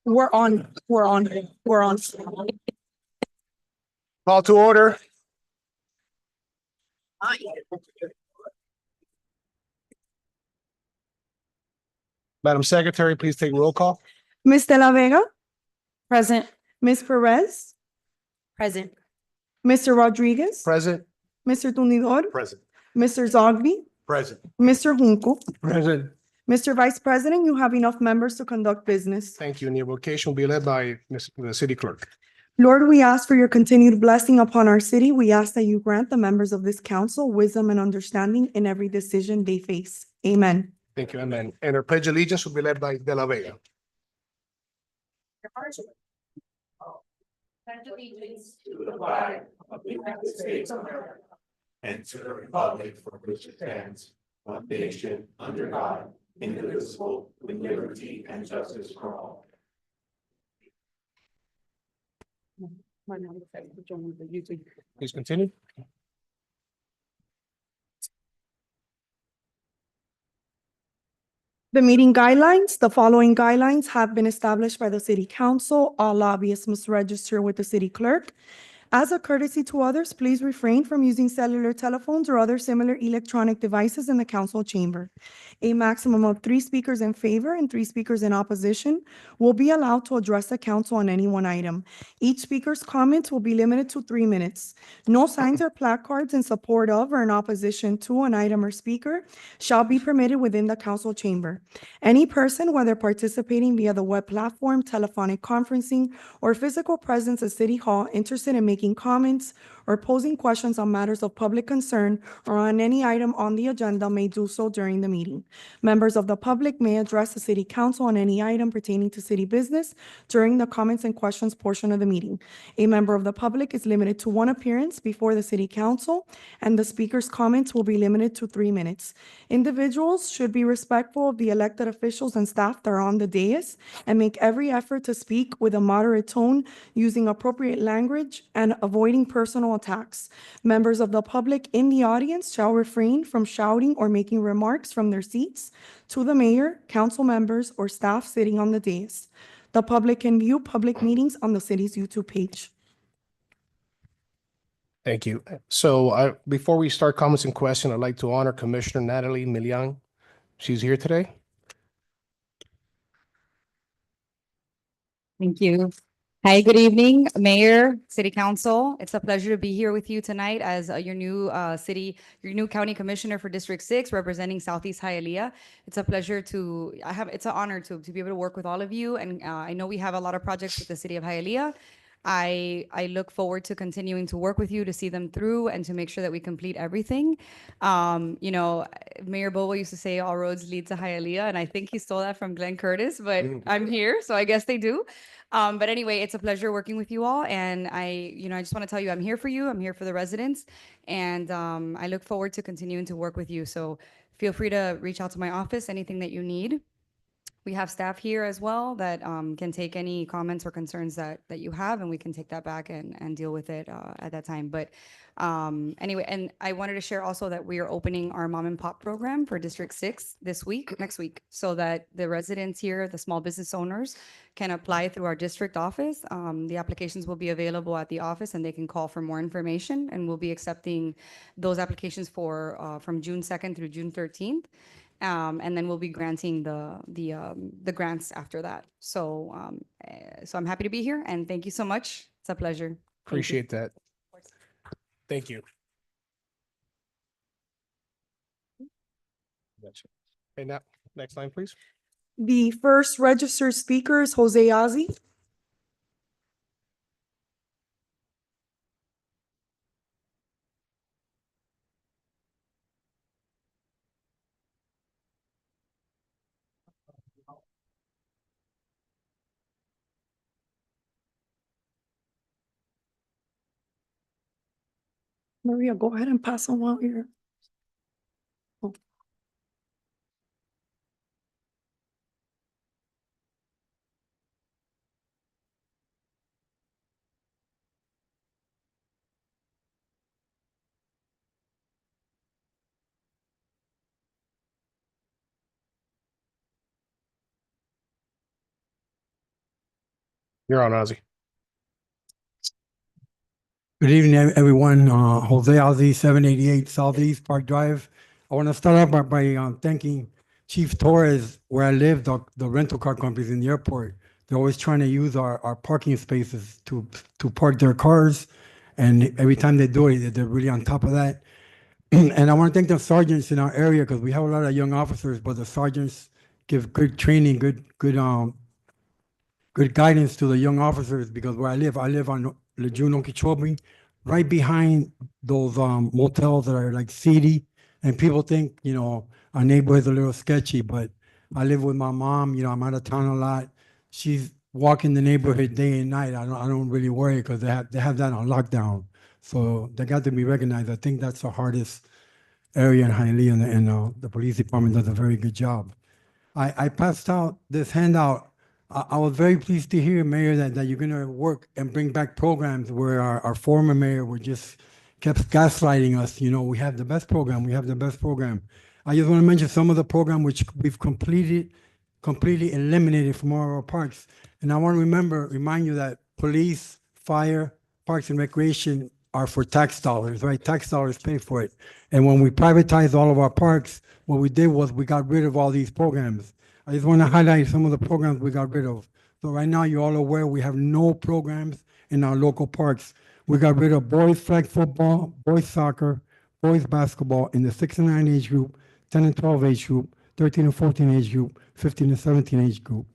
We're on. We're on. Call to order. Madam Secretary, please take roll call. Ms. De La Vega? Present. Ms. Perez? Present. Mr. Rodriguez? Present. Mr. Tunidor? Present. Mr. Zogby? Present. Mr. Junco? Present. Mr. Vice President, you have enough members to conduct business. Thank you. And your vocation will be led by the city clerk. Lord, we ask for your continued blessing upon our city. We ask that you grant the members of this council wisdom and understanding in every decision they face. Amen. Thank you. Amen. And our pledge of allegiance will be led by De La Vega. Pledge allegiance to the flag of the United States of America and to the republic for which it stands, one nation under God, indivisible, with liberty and justice for all. Please continue. The meeting guidelines. The following guidelines have been established by the city council. All lobbyists must register with the city clerk. As a courtesy to others, please refrain from using cellular telephones or other similar electronic devices in the council chamber. A maximum of 3 speakers in favor and 3 speakers in opposition will be allowed to address the council on any one item. Each speaker's comments will be limited to 3 minutes. No signs or placards in support of or in opposition to an item or speaker shall be permitted within the council chamber. Any person, whether participating via the web platform, telephonic conferencing, or physical presence at City Hall, interested in making comments or posing questions on matters of public concern or on any item on the agenda may do so during the meeting. Members of the public may address the city council on any item pertaining to city business during the comments and questions portion of the meeting. A member of the public is limited to 1 appearance before the city council, and the speaker's comments will be limited to 3 minutes. Individuals should be respectful of the elected officials and staff that are on the dais and make every effort to speak with a moderate tone, using appropriate language and avoiding personal attacks. Members of the public in the audience shall refrain from shouting or making remarks from their seats to the mayor, council members, or staff sitting on the dais. The public can view public meetings on the city's YouTube page. Thank you. So before we start comments and questions, I'd like to honor Commissioner Natalie Milian. She's here today. Thank you. Hi, good evening, Mayor, City Council. It's a pleasure to be here with you tonight as your new County Commissioner for District 6, representing Southeast Hialeah. It's a pleasure it's an honor to be able to work with all of you. And I know we have a lot of projects with the City of Hialeah. I look forward to continuing to work with you to see them through and to make sure that we complete everything. You know, Mayor Bobo used to say all roads lead to Hialeah, and I think he stole that from Glenn Curtis, but I'm here, so I guess they do. But anyway, it's a pleasure working with you all, and I just want to tell you I'm here for you. I'm here for the residents, and I look forward to continuing to work with you. So feel free to reach out to my office, anything that you need. We have staff here as well that can take any comments or concerns that you have, and we can take that back and deal with it at that time. But anyway, and I wanted to share also that we are opening our mom and pop program for District 6 next week, so that the residents here, the small business owners, can apply through our district office. The applications will be available at the office, and they can call for more information, and we'll be accepting those applications for from June 2nd through June 13th. And then we'll be granting the grants after that. So so I'm happy to be here, and thank you so much. It's a pleasure. Appreciate that. Thank you. Gotcha. Okay, now, next line, please. The first registered speaker is Jose Ozzie. Maria, go ahead and pass on while you're. Oh. You're on, Ozzy. Good evening, everyone. Jose Alzi, 788 Southeast Park Drive. I want to start off by thanking Chief Torres, where I live, the rental car companies in the airport. They're always trying to use our parking spaces to park their cars. And every time they do it, they're really on top of that. And I want to thank the sergeants in our area because we have a lot of young officers, but the sergeants give good training, good guidance to the young officers because where I live on Lejeune Okeechobee, right behind those motels that are like seedy. And people think, our neighborhood's a little sketchy, but I live with my mom, I'm out of town a lot. She's walking the neighborhood day and night. I don't really worry because they have that on lockdown. So they got to be recognized. I think that's the hardest area in Hialeah, and the police department does a very good job. I passed out this handout. I was very pleased to hear, Mayor, that you're going to work and bring back programs where our former mayor were just kept gaslighting us. We have the best program. We have the best program. I just want to mention some of the program which we've completely eliminated from all our parks. And I want to remind you that police, fire, parks and recreation are for tax dollars, right? Tax dollars pay for it. And when we privatized all of our parks, what we did was we got rid of all these programs. I just want to highlight some of the programs we got rid of. So right now, you're all aware we have no programs in our local parks. We got rid of boys flag football, boys soccer, boys basketball in the 6 and 9 age group, 10 and 12 age group, 13 and 14 age group, 15 and 17 age group.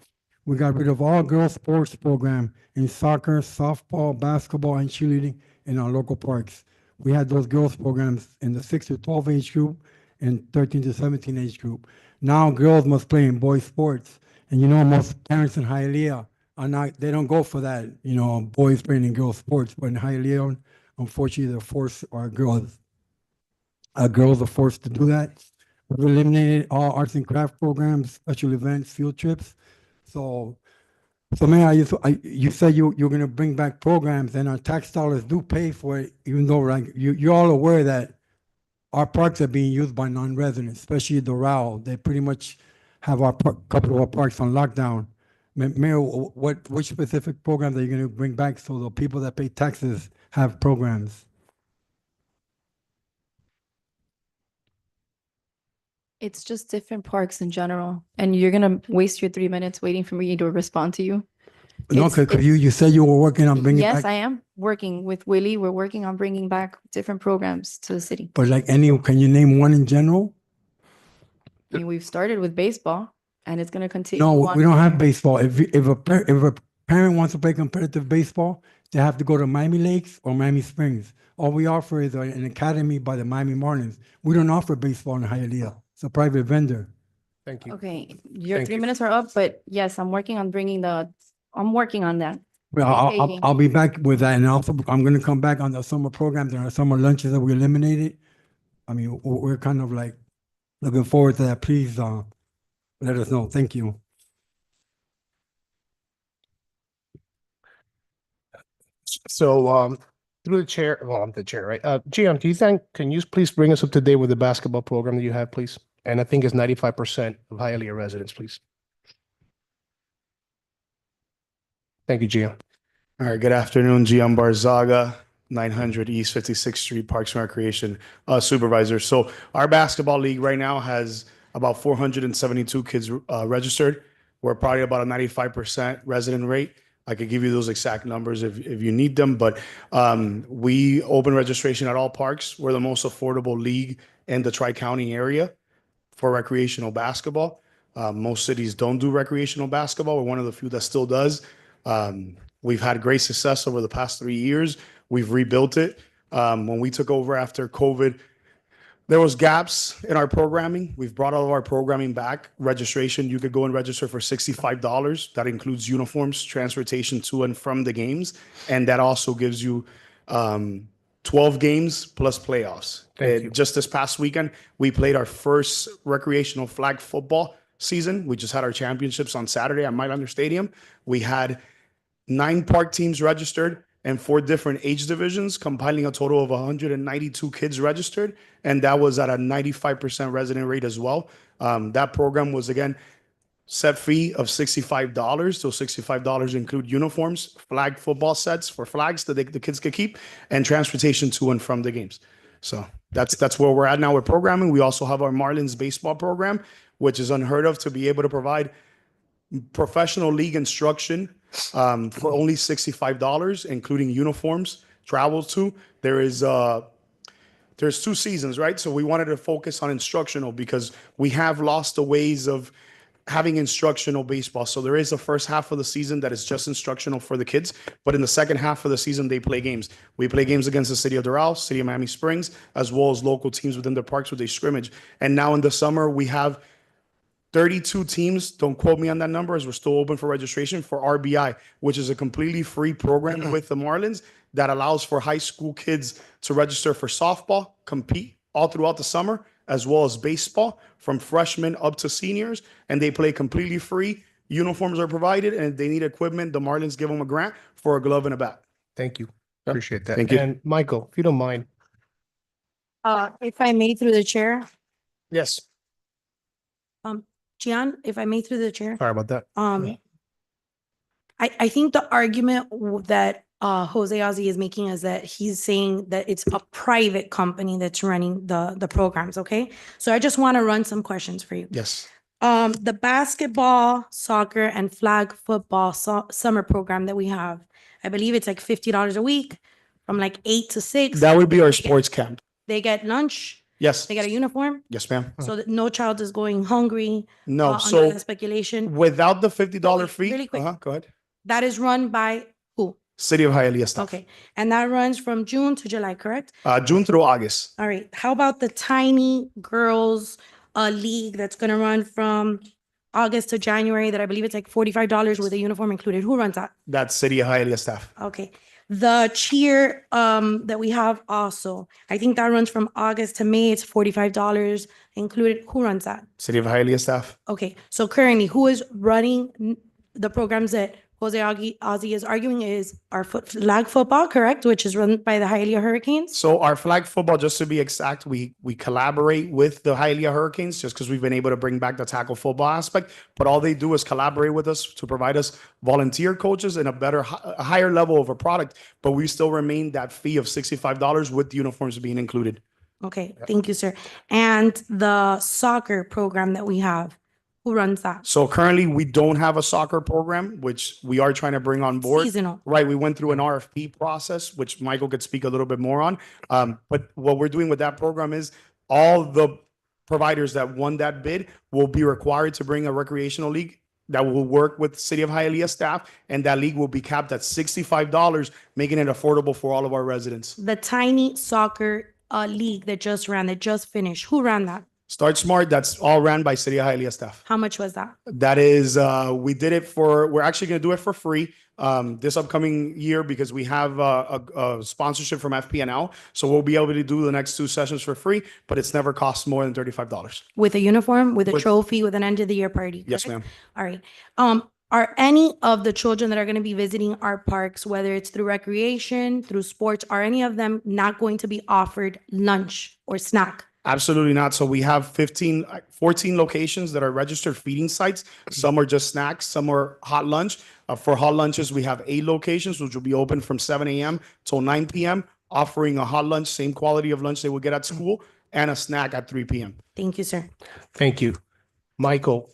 We got rid of all girls sports program in soccer, softball, basketball, and cheerleading in our local parks. We had those girls programs in the 6 to 12 age group and 13 to 17 age group. Now girls must play in boys sports. And most parents in Hialeah they don't go for that, boys playing in girls sports. But in Hialeah, unfortunately, they're forced, our girls are forced to do that. We've eliminated all arts and craft programs, special events, field trips. So Mayor, you said you're going to bring back programs, and our tax dollars do pay for it, even though you're all aware that our parks are being used by non-residents, especially Doral. They pretty much have couple of our parks on lockdown. Mayor, which specific programs are you going to bring back so the people that pay taxes have programs? It's just different parks in general, and you're gonna waste your 3 minutes waiting for me to respond to you. No, because you said you were working on bringing Yes, back. I am working with Willie. We're working on bringing back different programs to the city. But can you name one in general? I mean, we've started with baseball, and it's gonna continue. No, on. we don't have baseball. If a parent wants to play competitive baseball, they have to go to Miami Lakes or Miami Springs. All we offer is an academy by the Miami Marlins. We don't offer baseball in Hialeah. It's a private vendor. Thank you. Okay, your Thank 3 you. minutes are up, but yes, I'm working on I'm working on that. Well, I'll be back with that, and also I'm going to come back on the summer programs and our summer lunches that we eliminated. I mean, we're kind of like looking forward to that. Please let us know. Thank you. So, through the chair, well, I'm the chair, right? Gian, can you please bring us up to date with the basketball program that you have, please? And I think it's 95% of Hialeah residents, please. Thank you, Gian. All right, good afternoon, Gian Barzaga, 900 East 56th Street, Parks and Recreation Supervisor. So our basketball league right now has about 472 kids registered. We're probably about a 95% resident rate. I could give you those exact numbers if you need them, but we open registration at all parks. We're the most affordable league in the Tri-County area for recreational basketball. Most cities don't do recreational basketball. We're one of the few that still does. We've had great success over the past 3 years. We've rebuilt it. When we took over after COVID, there was gaps in our programming. We've brought all of our programming back. Registration, you could go and register for $65. That includes uniforms, transportation to and from the games. And that also gives you 12 games plus playoffs. Thank you. Just this past weekend, we played our first recreational flag football season. We just had our championships on Saturday at Mailander Stadium. We had 9 park teams registered and 4 different age divisions, compiling a total of 192 kids registered. And that was at a 95% resident rate as well. That program was, again, set fee of $65. So $65 include uniforms, flag football sets for flags that the kids could keep, and transportation to and from the games. So that's where we're at now with programming. We also have our Marlins baseball program, which is unheard of to be able to provide professional league instruction for only $65, including uniforms, travel too. There's 2 seasons, right? So we wanted to focus on instructional because we have lost the ways of having instructional baseball. So there is a first half of the season that is just instructional for the kids, but in the second half of the season, they play games. We play games against the city of Doral, city of Miami Springs, as well as local teams within the parks with a scrimmage. And now in the summer, we have 32 teams, don't quote me on that number, as we're still open for registration for RBI, which is a completely free program with the Marlins that allows for high school kids to register for softball, compete all throughout the summer, as well as baseball from freshmen up to seniors. And they play completely free. Uniforms are provided, and if they need equipment, the Marlins give them a grant for a glove and a bat. Thank you. Appreciate that. Thank you. And Michael, if you don't mind. If I may through the chair, Yes. Gian, if I may through the chair. Sorry about that. I think the argument that Jose Ozzie is making is that he's saying that it's a private company that's running the programs, okay? So I just want to run some questions for you. Yes. The basketball, soccer, and flag football summer program that we have, I believe it's like $50 a week from like 8 to 6. That would be our sports camp. They get lunch, Yes. they get a uniform, Yes, ma'am. so that no child is going hungry. No, under so that speculation. without the $50 fee, Really quick. go ahead. That is run by who? City of Hialeah staff. Okay, and that runs from June to July, correct? June through August. All right, how about the tiny girls league that's gonna run from August to January, that I believe it's like $45 with a uniform included? Who runs that? That's City of Hialeah staff. Okay, the cheer that we have also, I think that runs from August to May, it's $45 included. Who runs that? City of Hialeah staff. Okay, so currently, who is running the programs that Jose Ozzie is arguing is our flag football, correct? Which is run by the Hialeah Hurricanes? So our flag football, just to be exact, we collaborate with the Hialeah Hurricanes just because we've been able to bring back the tackle football aspect. But all they do is collaborate with us to provide us volunteer coaches and a higher level of a product. But we still remain that fee of $65 with the uniforms being included. Okay, thank you, sir. And the soccer program that we have, who runs that? So currently, we don't have a soccer program, which we are trying to bring on board. Seasonal. Right, we went through an RFP process, which Michael could speak a little bit more on. But what we're doing with that program is all the providers that won that bid will be required to bring a recreational league that will work with City of Hialeah staff, and that league will be capped at $65, making it affordable for all of our residents. The tiny soccer league that just finished, who ran that? Start Smart, that's all ran by City of Hialeah staff. How much was that? That is, we're actually going to do it for free this upcoming year because we have a sponsorship from FPNL. So we'll be able to do the next 2 sessions for free, but it's never cost more than $35. With a uniform, with a trophy, with an end of the year party? Yes, correct? ma'am. All right. Are any of the children that are going to be visiting our parks, whether it's through recreation, through sports, are any of them not going to be offered lunch or snack? Absolutely not. So we have 14 locations that are registered feeding sites. Some are just snacks, some are hot lunch. For hot lunches, we have 8 locations, which will be open from 7 a.m. till 9 p.m., offering a hot lunch, same quality of lunch they would get at school, and a snack at 3 p.m. Thank you, sir. Thank you. Michael,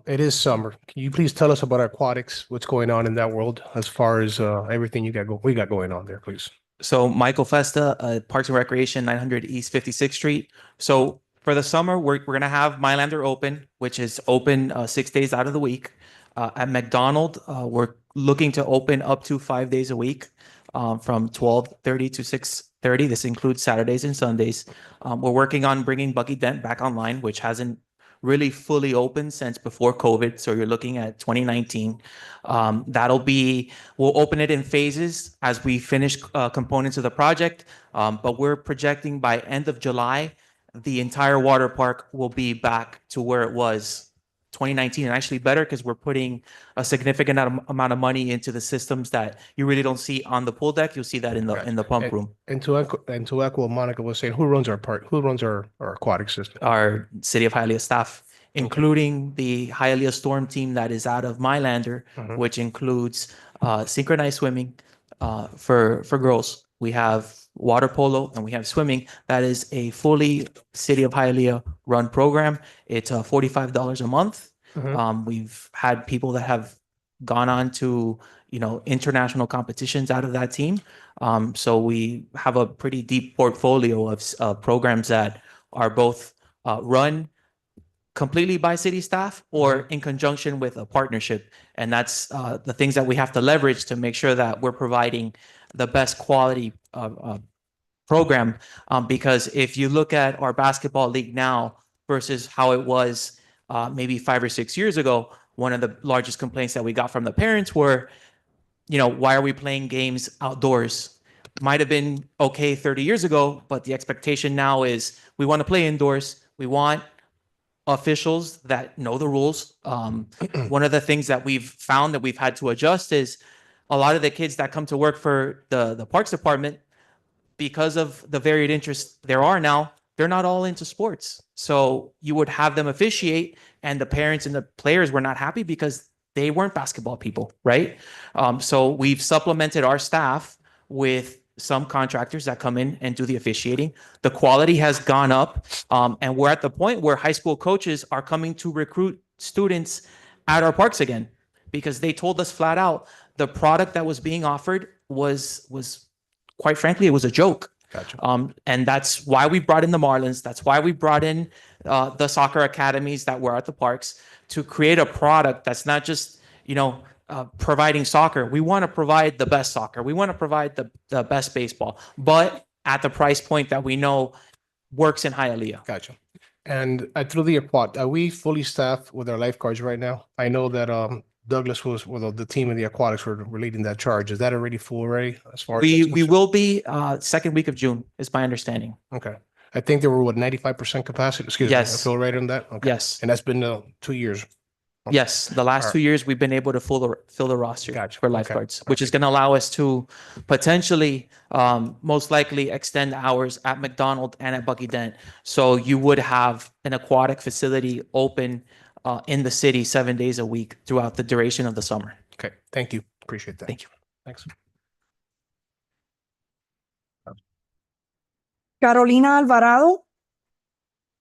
it is summer. Can you please tell us about Aquatics, what's going on in that world as far as everything we got going on there, please? So Michael Festa, Parks and Recreation, 900 East 56th Street. So for the summer, we're going to have Mylander open, which is open 6 days out of the week. At McDonald, we're looking to open up to 5 days a week from 12:30 to 6:30. This includes Saturdays and Sundays. We're working on bringing Bucky Dent back online, which hasn't really fully open since before COVID. So you're looking at 2019. We'll open it in phases as we finish components of the project. But we're projecting by end of July, the entire water park will be back to where it was 2019, and actually better because we're putting a significant amount of money into the systems that you really don't see on the pool deck. You'll see that in the pump room. And to echo what Monica was saying, who runs our park? Who runs our aquatic system? Our City of Hialeah staff, including the Hialeah Storm team that is out of Mylander, Mhm. which includes synchronized swimming for girls. We have water polo and we have swimming. That is a fully City of Hialeah run program. It's $45 a month. Mhm. We've had people that have gone on to, international competitions out of that team. So we have a pretty deep portfolio of programs that are both run completely by city staff or in conjunction with a partnership. And that's the things that we have to leverage to make sure that we're providing the best quality program. Because if you look at our basketball league now versus how it was maybe 5 or 6 years ago, one of the largest complaints that we got from the parents were, why are we playing games outdoors? Might have been okay 30 years ago, but the expectation now is we want to play indoors. We want officials that know the rules. One of the things that we've found that we've had to adjust is a lot of the kids that come to work for the Parks Department, because of the varied interests there are now, they're not all into sports. So you would have them officiate, and the parents and the players were not happy because they weren't basketball people, right? So we've supplemented our staff with some contractors that come in and do the officiating. The quality has gone up, and we're at the point where high school coaches are coming to recruit students at our parks again, because they told us flat out the product that was being offered was quite frankly, it was a joke. Gotcha. And that's why we brought in the Marlins. That's why we brought in the soccer academies that were at the parks to create a product that's not just, providing soccer. We want to provide the best soccer. We want to provide the best baseball, but at the price point that we know works in Hialeah. Gotcha. And through the aquat, are we fully staffed with our lifeguards right now? I know that Douglas was with the team in the aquatics were leading that charge. Is that already full already as far as We will be second week of June is my understanding. Okay. I think there were 95% capacity. Excuse me. Yes. I feel right on that. Okay. Yes. And that's been 2 years. Okay. Yes, the last Alright. 2 years we've been able to fill the roster Gotcha. for Okay. lifeguards, which is going to allow us to potentially, most likely extend hours at McDonald and at Bucky Dent. So you would have an aquatic facility open in the city 7 days a week throughout the duration of the summer. Okay. Thank you. Appreciate that. Thank you. Thanks. Carolina Alvarado.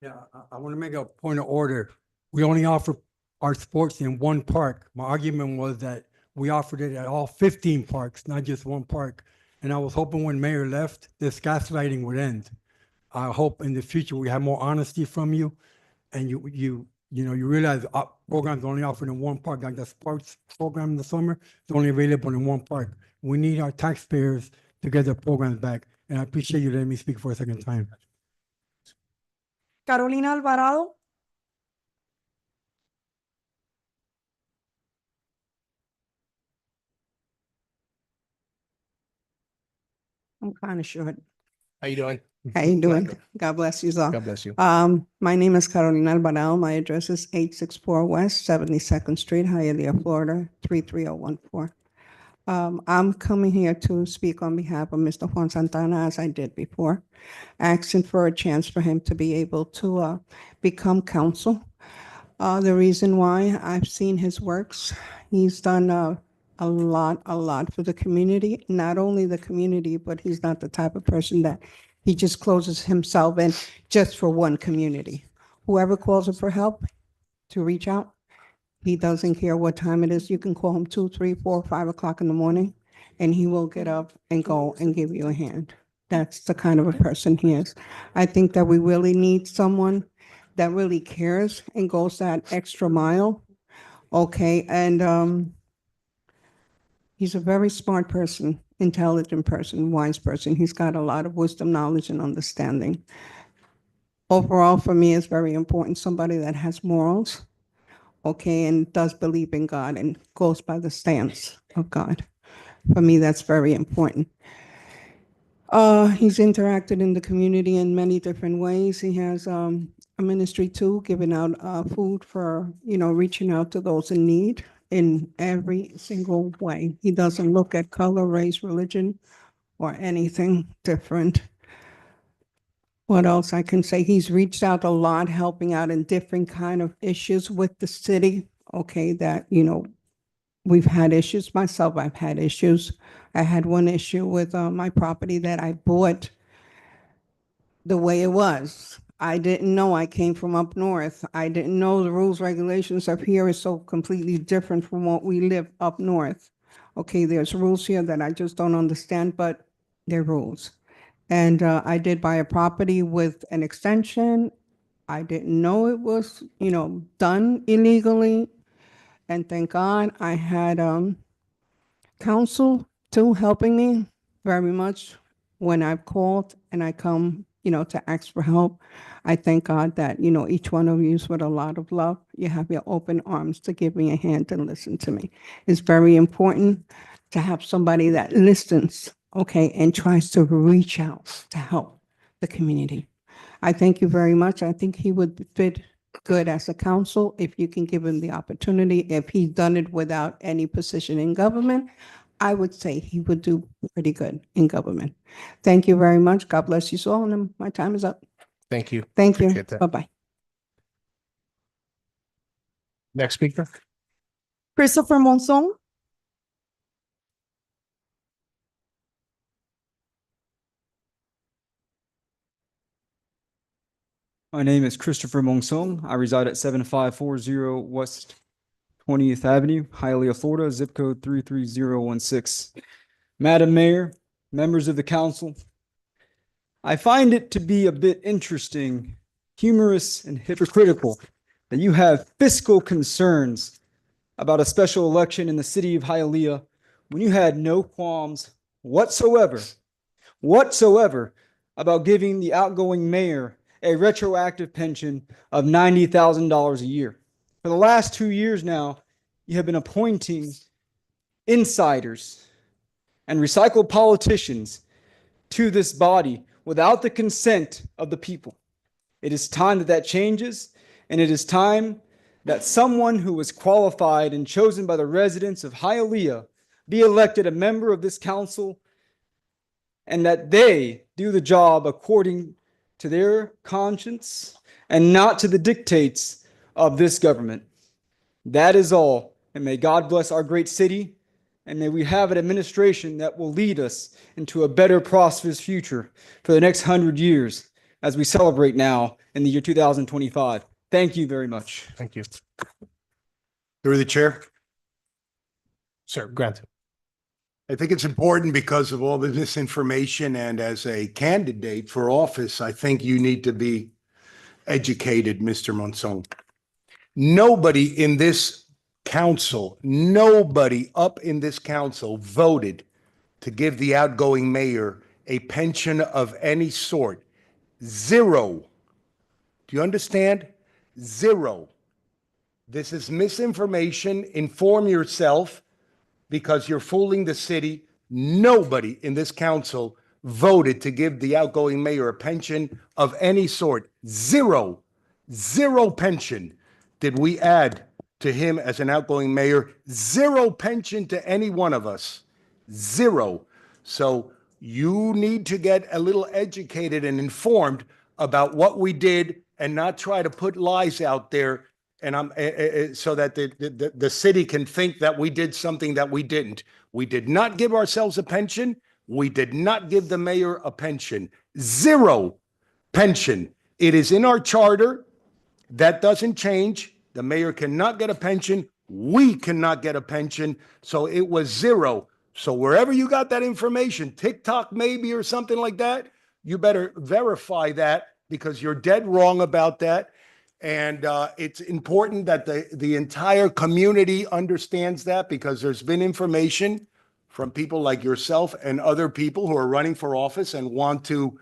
Yeah, I want to make a point of order. We only offer our sports in one park. My argument was that we offered it at all 15 parks, not just one park. And I was hoping when Mayor left, this gaslighting would end. I hope in the future we have more honesty from you, and you realize programs only offered in one park, like the sports program in the summer, it's only available in one park. We need our taxpayers to get their programs back. And I appreciate you letting me speak for a second time. Carolina Alvarado. I'm kind of short. How you doing? How you doing? Good. God bless you all. God bless you. My name is Carolina Alvarado. My address is 864 West 72nd Street, Hialeah, Florida, 33014. I'm coming here to speak on behalf of Mr. Juan Santana, as I did before, asking for a chance for him to be able to become counsel. The reason why, I've seen his works. He's done a lot for the community, not only the community, but he's not the type of person that he just closes himself in just for one community. Whoever calls him for help, to reach out. He doesn't care what time it is. You can call him 2, 3, 4, 5 o'clock in the morning, and he will get up and go and give you a hand. That's the kind of a person he is. I think that we really need someone that really cares and goes that extra mile. Okay, and he's a very smart person, intelligent person, wise person. He's got a lot of wisdom, knowledge, and understanding. Overall, for me, it's very important, somebody that has morals, okay, and does believe in God and goes by the stance of God. For me, that's very important. He's interacted in the community in many different ways. He has a ministry too, giving out food for, reaching out to those in need in every single way. He doesn't look at color, race, religion, or anything different. What else I can say? He's reached out a lot, helping out in different kind of issues with the city. Okay, that, we've had issues. Myself, I've had issues. I had one issue with my property that I bought the way it was. I didn't know. I came from up north. I didn't know the rules, regulations up here is so completely different from what we live up north. Okay, there's rules here that I just don't understand, but they're rules. And I did buy a property with an extension. I didn't know it was, done illegally. And thank God I had counsel too helping me very much when I've called and I come, to ask for help. I thank God that, each one of you with a lot of love, you have your open arms to give me a hand and listen to me. It's very important to have somebody that listens, okay, and tries to reach out to help the community. I thank you very much. I think he would fit good as a counsel if you can give him the opportunity. If he's done it without any position in government, I would say he would do pretty good in government. Thank you very much. God bless you all. And my time is up. Thank you. Thank you. Appreciate that. Bye-bye. Next speaker. Christopher Monson. My name is Christopher Monsong. I reside at 7540 West 20th Avenue, Hialeah, Florida, zip code 33016. Madam Mayor, members of the council, I find it to be a bit interesting, humorous, and hypocritical that you have fiscal concerns about a special election in the city of Hialeah when you had no qualms whatsoever about giving the outgoing mayor a retroactive pension of $90,000 a year. For the last 2 years now, you have been appointing insiders and recycled politicians to this body without the consent of the people. It is time that that changes, and it is time that someone who was qualified and chosen by the residents of Hialeah be elected a member of this council, and that they do the job according to their conscience and not to the dictates of this government. That is all. And may God bless our great city. And may we have an administration that will lead us into a better, prosperous future for the next 100 years as we celebrate now in the year 2025. Thank you very much. Thank you. Through the chair. Sir, granted. I think it's important because of all the misinformation, and as a candidate for office, I think you need to be educated, Mr. Monson. Nobody in this council, nobody up in this council voted to give the outgoing mayor a pension of any sort. Zero. Do you understand? Zero. This is misinformation. Inform yourself, because you're fooling the city. Nobody in this council voted to give the outgoing mayor a pension of any sort. Zero. Zero pension did we add to him as an outgoing mayor. Zero pension to any one of us. Zero. So you need to get a little educated and informed about what we did and not try to put lies out there, and so that the city can think that we did something that we didn't. We did not give ourselves a pension. We did not give the mayor a pension. Zero pension. It is in our charter. That doesn't change. The mayor cannot get a pension. We cannot get a pension. So it was zero. So wherever you got that information, TikTok maybe or something like that, you better verify that, because you're dead wrong about that. And it's important that the entire community understands that, because there's been information from people like yourself and other people who are running for office and want to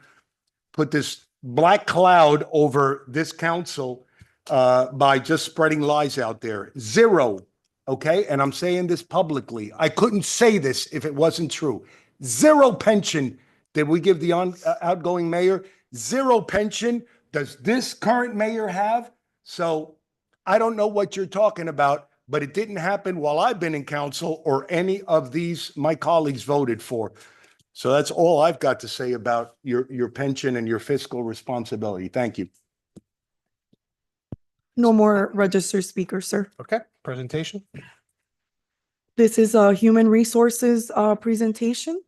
put this black cloud over this council by just spreading lies out there. Zero, okay? And I'm saying this publicly. I couldn't say this if it wasn't true. Zero pension did we give the outgoing mayor. Zero pension does this current mayor have. So I don't know what you're talking about, but it didn't happen while I've been in council or any of these my colleagues voted for. So that's all I've got to say about your pension and your fiscal responsibility. Thank you. No more registered speakers, sir. Okay, presentation. This is a human resources presentation.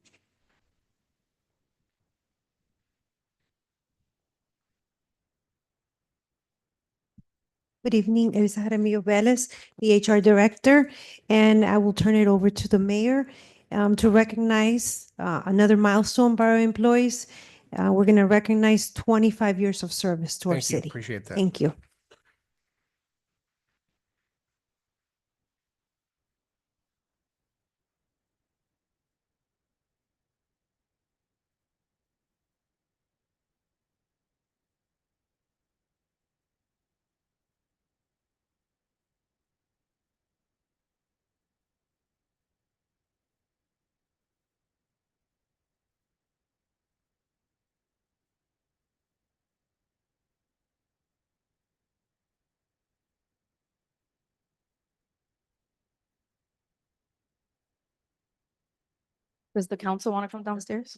Good evening, Elisa Jaramillo Velez, the HR Director, and I will turn it over to the mayor to recognize another milestone by our employees. We're going to recognize 25 years of service to our Thank you, city. appreciate that. Thank you. Does the council want to come downstairs?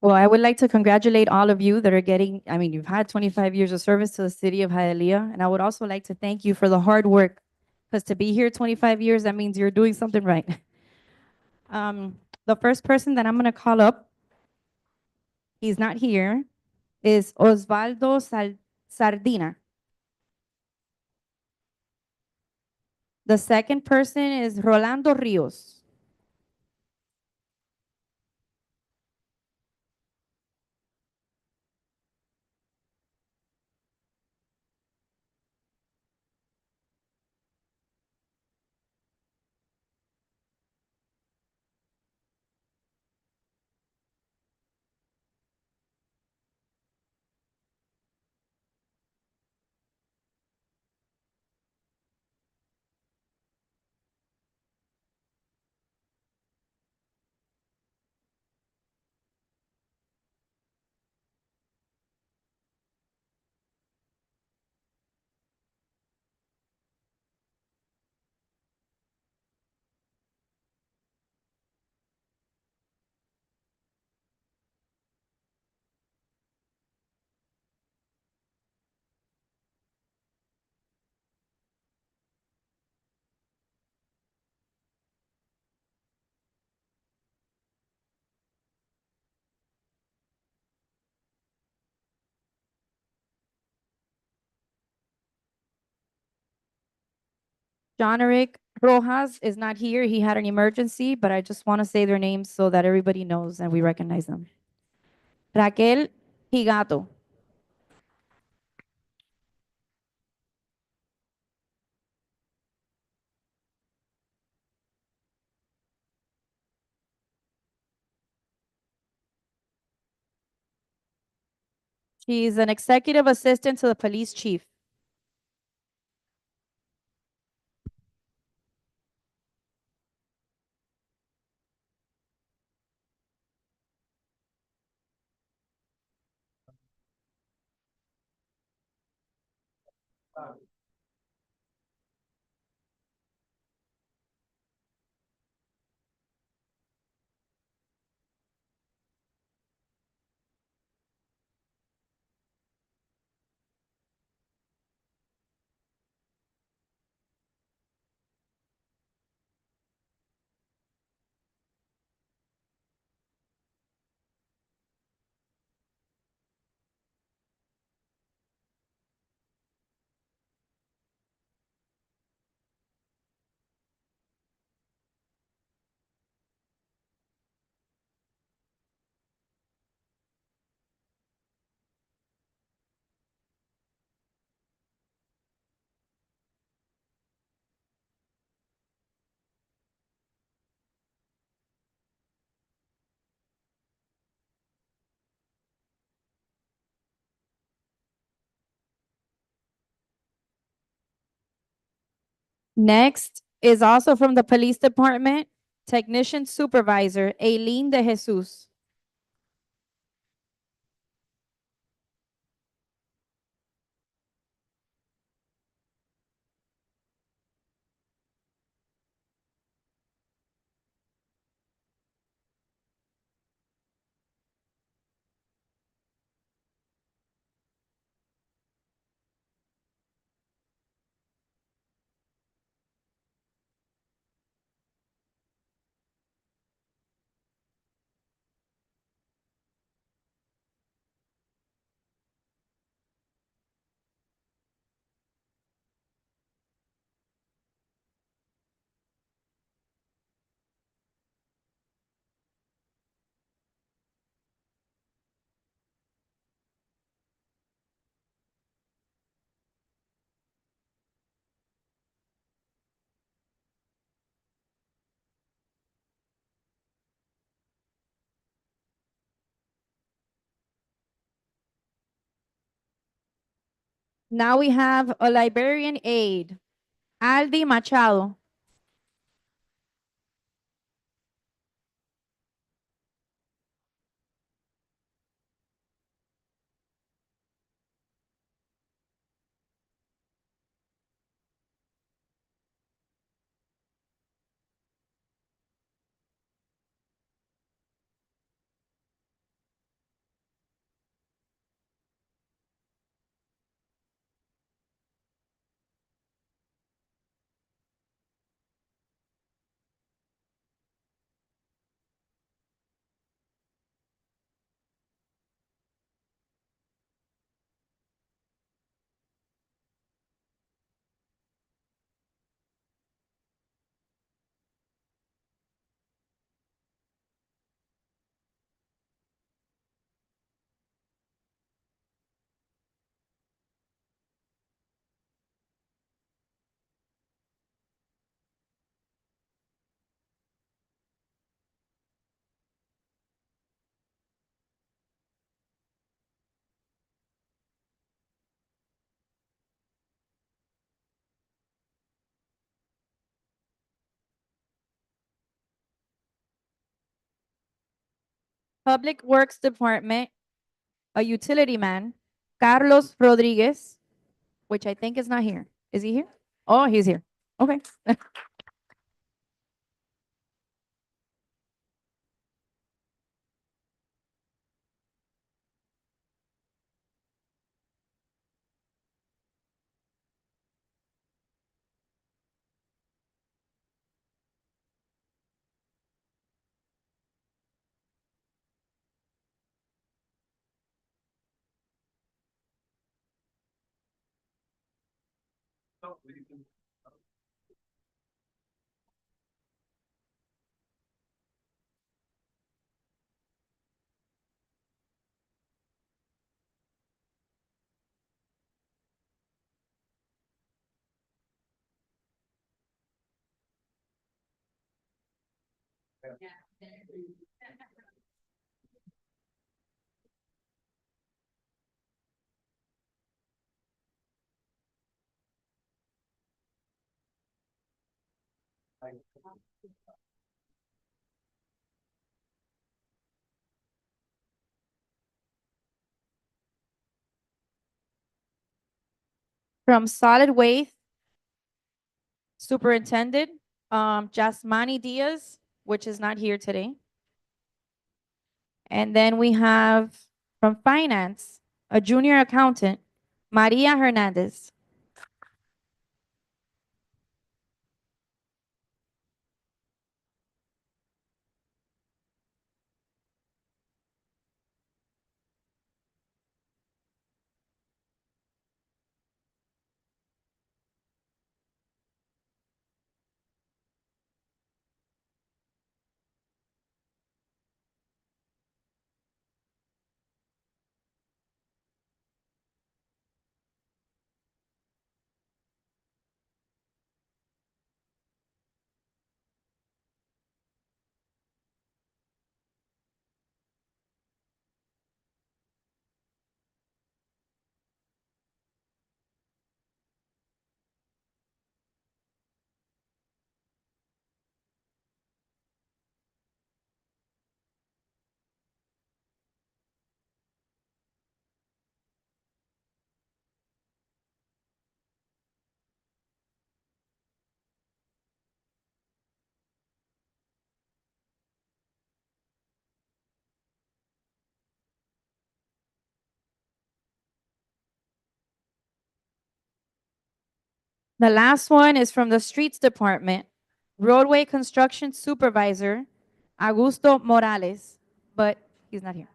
Well, I would like to congratulate all of you that are getting, I mean, you've had 25 years of service to the city of Hialeah, and I would also like to thank you for the hard work, because to be here 25 years, that means you're doing something right. The first person that I'm going to call up, he's not here, is Osvaldo Sardina. The second person is Rolando Rios. John Eric Rojas is not here. He had an emergency, but I just want to say their names so that everybody knows and we recognize them. Raquel Higato. She's an executive assistant to the police chief. Next is also from the police department, technician supervisor, Aileen de Jesus. Now we have a librarian aide, Aldi Machado. Public Works Department, a utility man, Carlos Rodriguez, which I think is not here. Is he here? Oh, he's here. Okay. From Solid Waste Superintendent, Jasmani Diaz, which is not here today. And then we have from Finance, a junior accountant, Maria Hernandez. The last one is from the Streets Department, Roadway Construction Supervisor, Augusto Morales, but he's not here.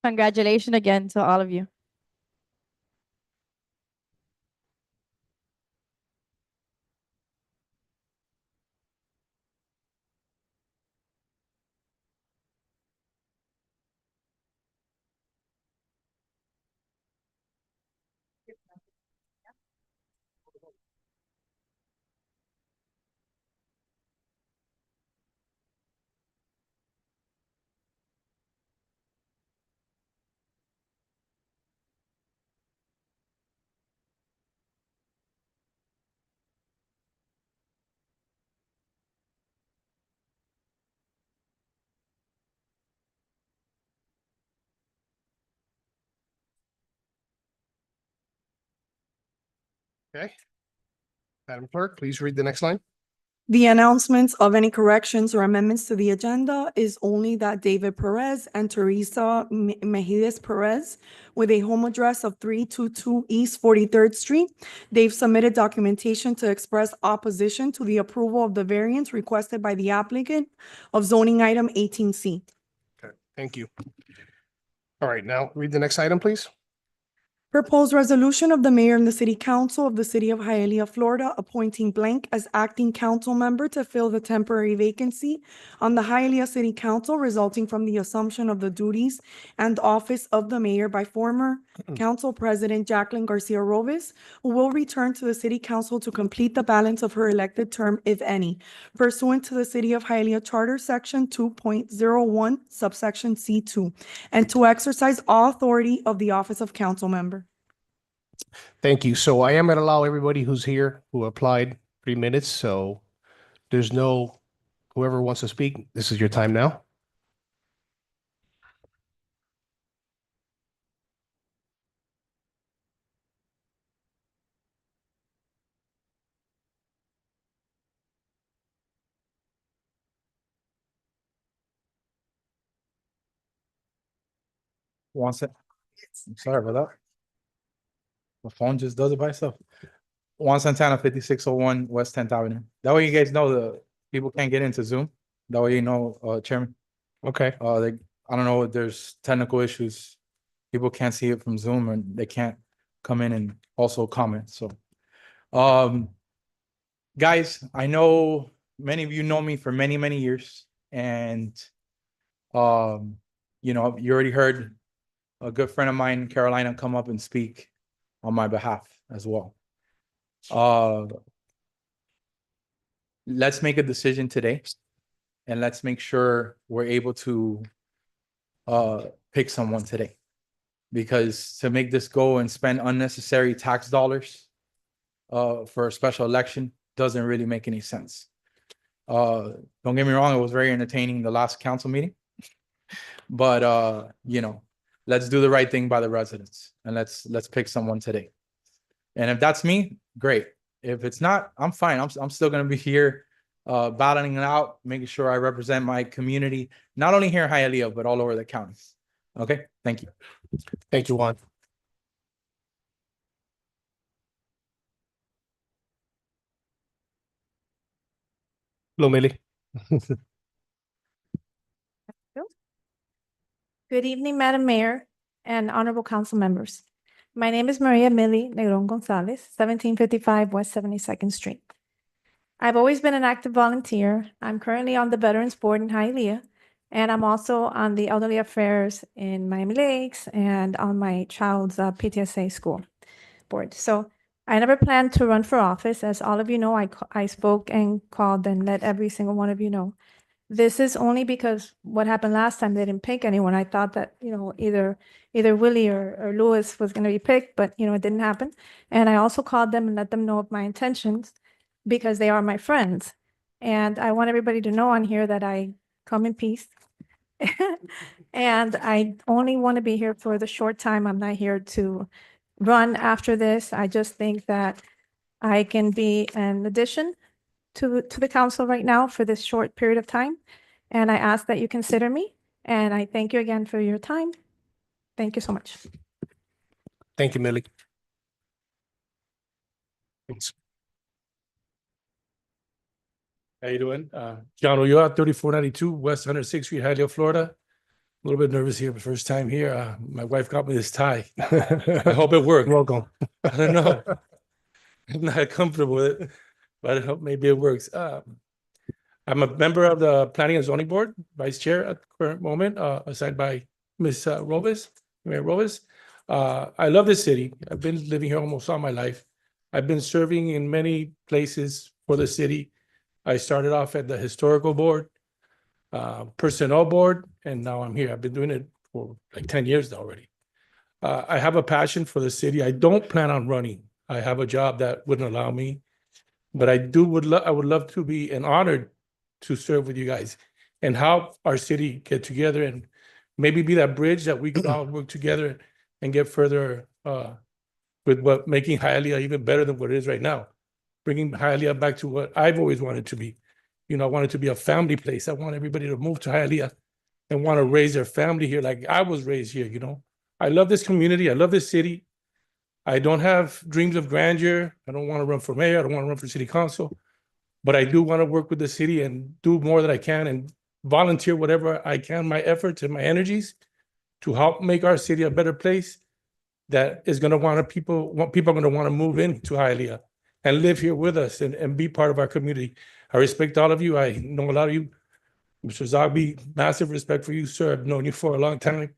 Congratulations again to all of you. Okay. Madam Clerk, please read the next line. The announcements of any corrections or amendments to the agenda is only that David Perez and Teresa Mejides Perez, with a home address of 322 East 43rd Street, they've submitted documentation to express opposition to the approval of the variance requested by the applicant of zoning item 18C. Okay, thank you. All right, now read the next item, please. Proposed resolution of the mayor and the city council of the city of Hialeah, Florida, appointing blank as acting council member to fill the temporary vacancy on the Hialeah City Council resulting from the assumption of the duties and office of the mayor by former council president Jacqueline Garcia Robes, who will return to the city council to complete the balance of her elected term, if any, pursuant to the city of Hialeah Charter, section 2.01, subsection C2, and to exercise all authority of the office of council member. Thank you. So I am going to allow everybody who's here who applied 3 minutes. So there's no, whoever wants to speak, this is your time now. I'm sorry about that. The phone just does it by itself. Juan Santana, 5601 West 10th Avenue. That way you guys know the people can't get into Zoom. That way you know, Chairman. Okay. I don't know if there's technical issues. People can't see it from Zoom and they can't come in and also comment. So, guys, I know many of you know me for many, many years. And, you know, you already heard a good friend of mine, Carolina, come up and speak on my behalf as well. Let's make a decision today and let's make sure we're able to pick someone today, because to make this go and spend unnecessary tax dollars for a special election doesn't really make any sense. Don't get me wrong, it was very entertaining the last council meeting, but you know, let's do the right thing by the residents and let's pick someone today. And if that's me, great. If it's not, I'm fine. I'm still going to be here battling it out, making sure I represent my community, not only here in Hialeah, but all over the county. Okay, thank you. Thank you, Juan. Hello, Millie. Good evening, Madam Mayor and honorable council members. My name is Maria Millie Negron Gonzalez, 1755 West 72nd Street. I've always been an active volunteer. I'm currently on the Veterans Board in Hialeah, and I'm also on the Elderly Affairs in Miami Lakes and on my child's PTSA school board. So I never planned to run for office. As all of you know, I spoke and called and let every single one of you know. This is only because what happened last time, they didn't pick anyone. I thought that, you know, either Willie or Louis was going to be picked, but, you know, it didn't happen. And I also called them and let them know of my intentions because they are my friends. And I want everybody to know on here that I come in peace. And I only want to be here for the short time. I'm not here to run after this. I just think that I can be an addition to the council right now for this short period of time. And I ask that you consider me. And I thank you again for your time. Thank you so much. Thank you, Millie. Thanks. How you doing? John Ulloa, 3492 West 106th Street, Hialeah, Florida. A little bit nervous here, but first time here. My wife got me this tie. I hope it worked. Welcome. I don't know. I'm not comfortable with it, but I hope maybe it works. I'm a member of the Planning and Zoning Board, Vice Chair at the current moment, assigned by Ms. Robes, Mayor Robes. I love this city. I've been living here almost all my life. I've been serving in many places for the city. I started off at the Historical Board, Personnel Board, and now I'm here. I've been doing it for like 10 years already. I have a passion for the city. I don't plan on running. I have a job that wouldn't allow me, but I would love to be and honored to serve with you guys and help our city get together and maybe be that bridge that we could all work together and get further with what making Hialeah even better than what it is right now, bringing Hialeah back to what I've always wanted to be. You know, I want it to be a family place. I want everybody to move to Hialeah and want to raise their family here like I was raised here, you know. I love this community. I love this city. I don't have dreams of grandeur. I don't want to run for mayor. I don't want to run for city council. But I do want to work with the city and do more that I can and volunteer whatever I can, my efforts and my energies to help make our city a better place that is going to want people are going to want to move into Hialeah and live here with us and be part of our community. I respect all of you. I know a lot of you. Mr. Zogby, massive respect for you, sir. I've known you for a long time.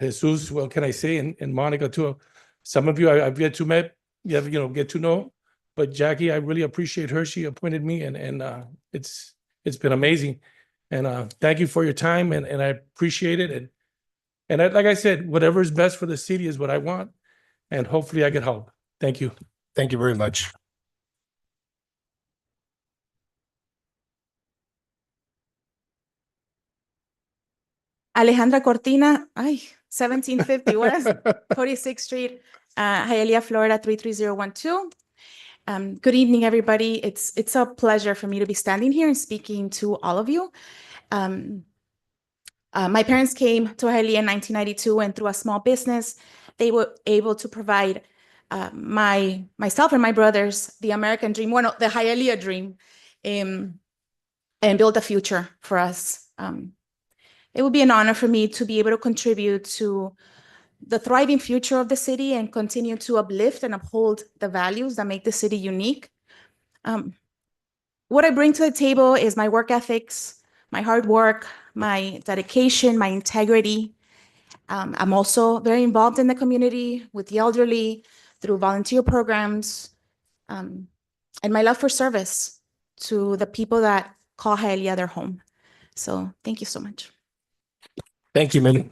Jesus, what can I say? And Monica too. Some of you I've yet to met, get to know. But Jackie, I really appreciate her. She appointed me and it's been amazing. And thank you for your time and I appreciate it. And like I said, whatever is best for the city is what I want. And hopefully I can help. Thank you. Thank you very much. Alejandra Cortina, 1750 West 46th Street, Hialeah, Florida 33012. Good evening, everybody. It's a pleasure for me to be standing here and speaking to all of you. My parents came to Hialeah in 1992, and through a small business, they were able to provide myself and my brothers the American dream, the Hialeah dream, and build a future for us. It would be an honor for me to be able to contribute to the thriving future of the city and continue to uplift and uphold the values that make the city unique. What I bring to the table is my work ethics, my hard work, my dedication, my integrity. I'm also very involved in the community with the elderly through volunteer programs, and my love for service to the people that call Hialeah their home. So thank you so much. Thank you, Millie.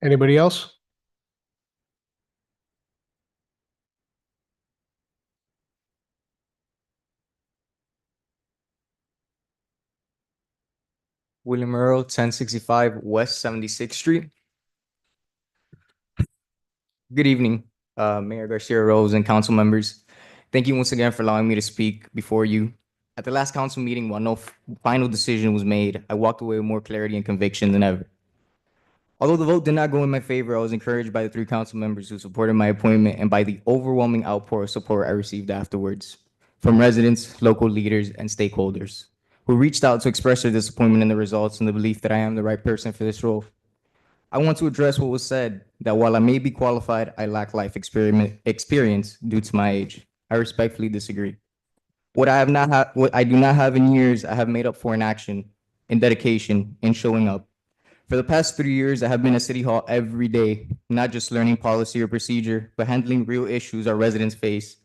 Anybody else? William Earl, 1065 West 76th Street. Good evening, Mayor Garcia Rose and council members. Thank you once again for allowing me to speak before you. At the last council meeting, while no final decision was made, I walked away with more clarity and conviction than ever. Although the vote did not go in my favor, I was encouraged by the 3 council members who supported my appointment and by the overwhelming outpour of support I received afterwards from residents, local leaders, and stakeholders who reached out to express their disappointment in the results and the belief that I am the right person for this role. I want to address what was said, that while I may be qualified, I lack life experience due to my age. I respectfully disagree. What I do not have in years, I have made up for in action, in dedication, in showing up. For the past 3 years, I have been at City Hall every day, not just learning policy or procedure, but handling real issues our residents face.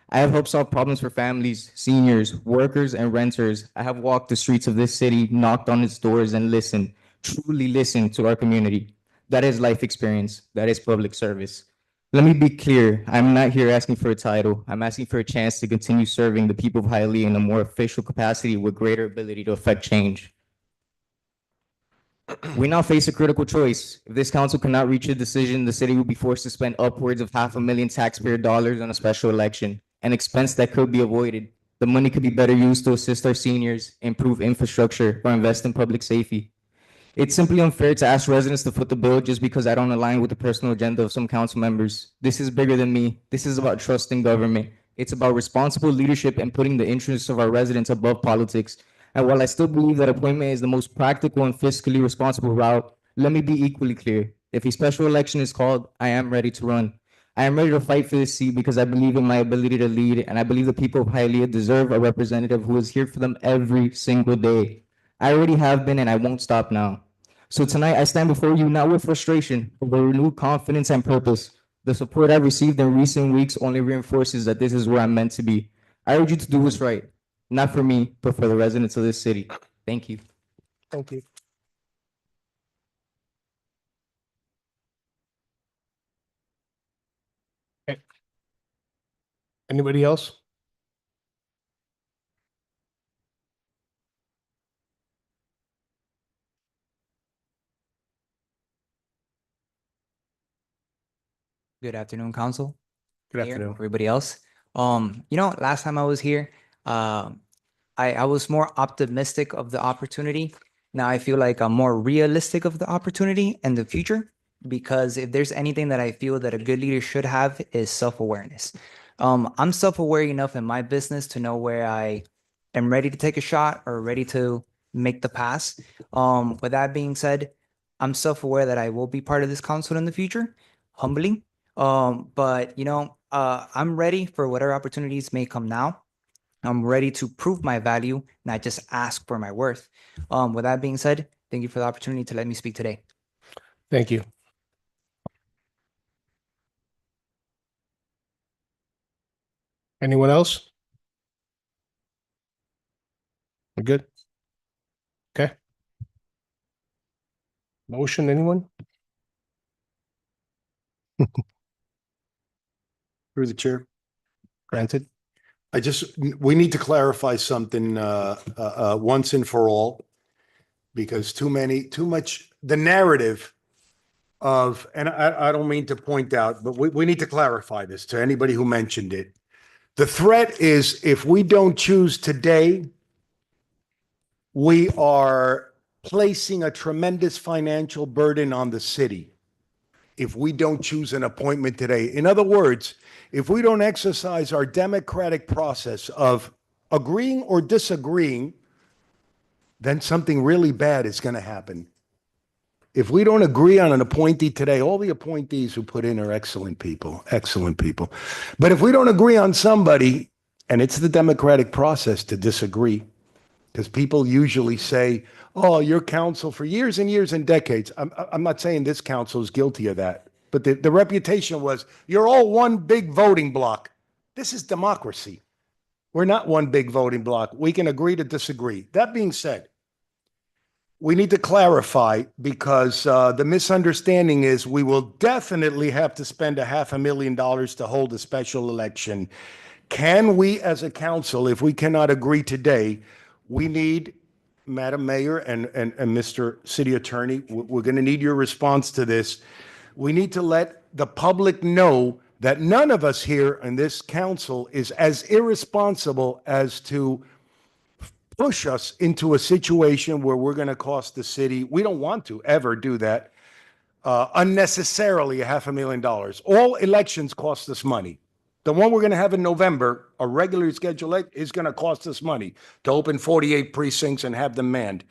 I have helped solve problems for families, seniors, workers, and renters. I have walked the streets of this city, knocked on its doors, and listened, truly listened to our community. That is life experience. That is public service. Let me be clear. I'm not here asking for a title. I'm asking for a chance to continue serving the people of Hialeah in a more official capacity with greater ability to affect change. We now face a critical choice. If this council cannot reach a decision, the city will be forced to spend upwards of $500,000 taxpayer dollars on a special election, an expense that could be avoided. The money could be better used to assist our seniors, improve infrastructure, or invest in public safety. It's simply unfair to ask residents to foot the bill just because I don't align with the personal agenda of some council members. This is bigger than me. This is about trust in government. It's about responsible leadership and putting the interests of our residents above politics. And while I still believe that appointment is the most practical and fiscally responsible route, let me be equally clear. If a special election is called, I am ready to run. I am ready to fight for this seat because I believe in my ability to lead, and I believe the people of Hialeah deserve a representative who is here for them every single day. I already have been, and I won't stop now. So tonight, I stand before you not with frustration, but with renewed confidence and purpose. The support I've received in recent weeks only reinforces that this is where I'm meant to be. I urge you to do what's right, not for me, but for the residents of this city. Thank you. Thank you. Okay. Anybody else? Good afternoon, council. Good Mayor, afternoon. everybody else. Last time I was here, I was more optimistic of the opportunity. Now I feel like I'm more realistic of the opportunity in the future, because if there's anything that I feel that a good leader should have is self-awareness. I'm self-aware enough in my business to know where I am ready to take a shot or ready to make the pass. With that being said, I'm self-aware that I will be part of this council in the future, humbly. I'm ready for whatever opportunities may come now. I'm ready to prove my value, not just ask for my worth. With that being said, thank you for the opportunity to let me speak today. Thank you. Anyone else? We're good? Okay. Motion, anyone? Through the chair. Granted. We need to clarify something once and for all, because too much, the narrative of, and I don't mean to point out, but we need to clarify this to anybody who mentioned it. The threat is, if we don't choose today, we are placing a tremendous financial burden on the city if we don't choose an appointment today. In other words, if we don't exercise our democratic process of agreeing or disagreeing, then something really bad is going to happen. If we don't agree on an appointee today, all the appointees who put in are excellent people, excellent people. But if we don't agree on somebody, and it's the democratic process to disagree, because people usually say, oh, your council for years and years and decades. I'm not saying this council is guilty of that, but the reputation was, you're all one big voting block. This is democracy. We're not one big voting block. We can agree to disagree. That being said, we need to clarify, because the misunderstanding is we will definitely have to spend $500,000 to hold a special election. Can we, as a council, if we cannot agree today, we need, Madam Mayor and Mr. City Attorney, we're going to need your response to this. We need to let the public know that none of us here in this council is as irresponsible as to push us into a situation where we're going to cost the city. We don't want to ever do that. Unnecessarily $500,000. All elections cost us money. The one we're going to have in November, a regularly scheduled, is going to cost us money to open 48 precincts and have them manned.